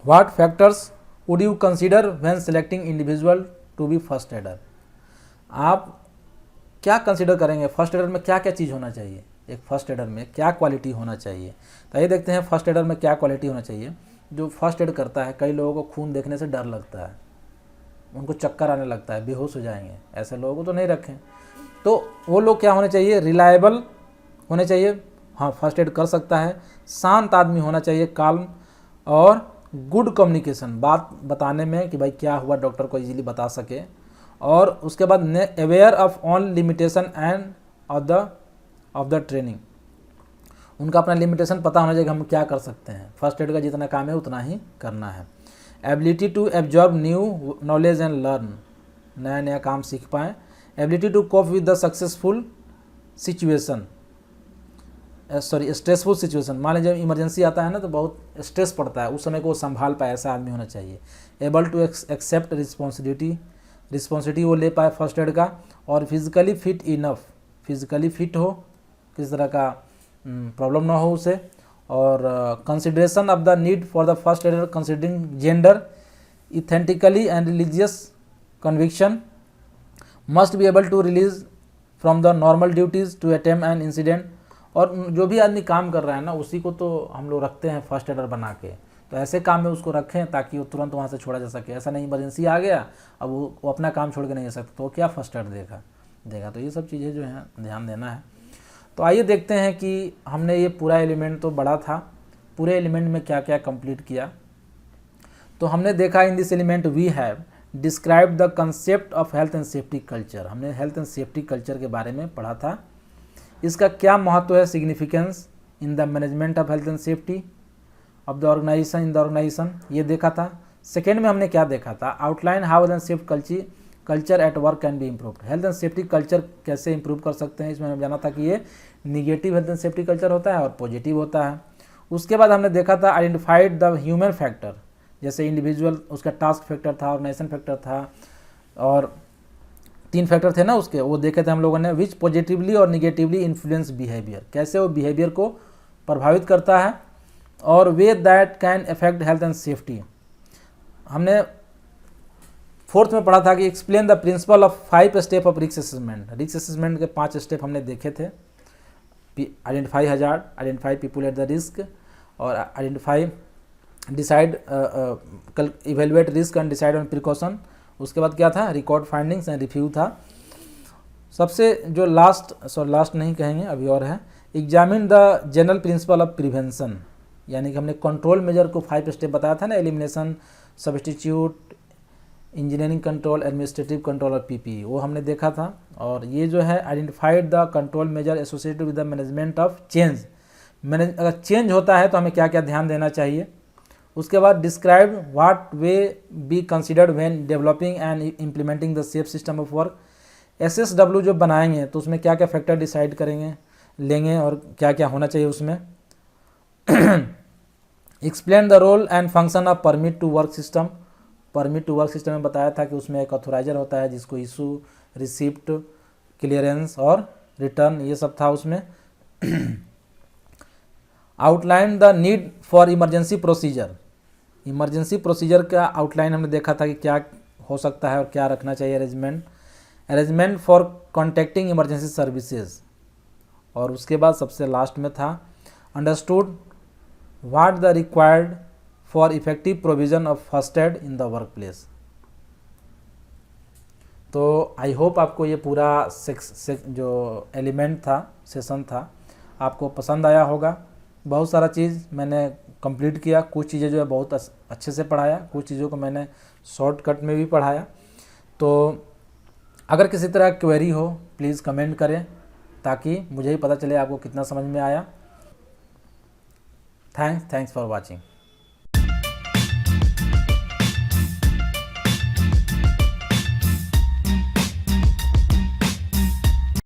What factors would you consider when selecting individual to be first aider, आप क्या कंसीडर करेंगे फर्स्ट एडर में क्या क्या चीज़ होना चाहिए, एक फर्स्ट एडर में क्या क्वालिटी होना चाहिए। तो ये देखते हैं फर्स्ट एडर में क्या क्वालिटी होना चाहिए। जो फर्स्ट एड करता है, कई लोगों को खून देखने से डर लगता है, उनको चक्कर आने लगता है, बेहोश हो जाएंगे, ऐसे लोगों को तो नहीं रखें। तो वो लोग क्या होने चाहिए, रिलायबल होने चाहिए, हाँ फर्स्ट एड कर सकता है। शांत आदमी होना चाहिए, काल्म, और गुड कम्युनिकेशन, बात बताने में कि भाई क्या हुआ डॉक्टर को इजीली बता सके। और उसके बाद aware of on limitation end of the training, उनका अपना लिमिटेशन पता होना चाहिए कि हम क्या कर सकते हैं, फर्स्ट एड का जितना काम है उतना ही करना है। Ability to absorb new knowledge and learn, नया नया काम सीख पाएँ। Ability to cope with the successful situation, stressful situation, मान लीजिए इमरजेंसी आता है ना तो बहुत स्ट्रेस पड़ता है, उस समय को वो संभाल पाए, ऐसा आदमी होना चाहिए। एबल टू एक्सेप्ट रिस्पॉन्सिबिलिटी वो ले पाए फर्स्ट एड का। और physically fit enough, physically fit हो, किस तरह का प्रॉब्लम ना हो उसे। और consideration of the need for the first aider considering gender, ethnically and religious conviction, must be able to release from the normal duties to attempt an incident. और जो भी आदमी काम कर रहा है ना उसी को तो हम लोग रखते हैं फर्स्ट एडर बना के, तो ऐसे काम में उसको रखें ताकि वो तुरंत वहाँ से छोड़ा जा सके। ऐसा नहीं इमरजेंसी आ गया अब वो अपना काम छोड़ के नहीं जा सकता, तो क्या फर्स्ट एड देगा। तो ये सब चीज़ें जो हैं ध्यान देना है। तो आइए देखते हैं कि हमने ये पूरा एलिमेंट तो बड़ा था, पूरे एलिमेंट में क्या क्या कंप्लीट किया। तो हमने देखा in this element we have describe the concept of health and safety culture, हमने हेल्थ एंड सेफ्टी कल्चर के बारे में पढ़ा था। इसका क्या महत्व है, significance in the management of health and safety of the organisation in the organisation, ये देखा था। सेकेंड में हमने क्या देखा था, outline how health and safety culture at work can be improved, health and safety culture कैसे इंप्रूव कर सकते हैं। इसमें हमने जाना था कि ये negative health and safety culture होता है और पॉजिटिव होता है। उसके बाद हमने देखा था आइडेंटिफाइड द ह्यूमन फैक्टर, जैसे इंडिविजुअल उसका टास्क फैक्टर था, ऑर्गेनाइजेशन फैक्टर था, और 3 फैक्टर थे ना उसके, वो देखे थे हम लोगों ने, विच पॉजिटिवली और निगेटिवली इन्फ्लुएंस बिहेवियर, कैसे वो बिहेवियर को प्रभावित करता है, और way that can affect health and safety. हमने 4th में पढ़ा था कि explain the principle of 5 step of risk assessment, risk assessment के 5 स्टेप हमने देखे थे। Identify hazard, identify people at the risk, और identify decide evaluate risk and decide on precaution. उसके बाद क्या था, रिकॉर्ड फाइंडिंग्स एंड रिव्यू था। सबसे जो लास्ट नहीं कहेंगे अभी और है, examine the general principle of prevention, यानी कि हमने कंट्रोल मेजर को 5 स्टेप बताया था ना, elimination, substitute, engineering control, administrative control और पीपी, वो हमने देखा था। और ये जो है identified the control measure associated with the management of change, अगर चेंज होता है तो हमें क्या क्या ध्यान देना चाहिए। उसके बाद describe what way be considered when developing and implementing the safe system of work, SSW जो बनाएंगे तो उसमें क्या क्या फैक्टर डिसाइड लेंगे और क्या क्या होना चाहिए उसमें। Explain the role and function of permit to work system, permit to work system में बताया था कि उसमें एक ऑथोराइजर होता है जिसको इशू, रिसिप्ट, क्लियरेंस और रिटर्न, ये सब था उसमें। Outline the need for emergency procedure, emergency procedure का आउटलाइन हमने देखा था कि क्या हो सकता है और क्या रखना चाहिए arrangement for contacting emergency services, और उसके बाद सबसे लास्ट में था understood what the required for effective provision of first add in the work place. तो आई होप आपको ये पूरा जो एलिमेंट था, सेशन था, आपको पसंद आया होगा। बहुत सारा चीज़ मैंने कंप्लीट किया, कुछ चीज़ें जो है बहुत अच्छे से पढ़ाया, कुछ चीज़ों को मैंने शॉर्टकट में भी पढ़ाया। तो अगर किसी तरह क्वेरी हो प्लीज़ कमेंट करें, ताकि मुझे ही पता चले आपको कितना समझ में आया। Thanks for watching.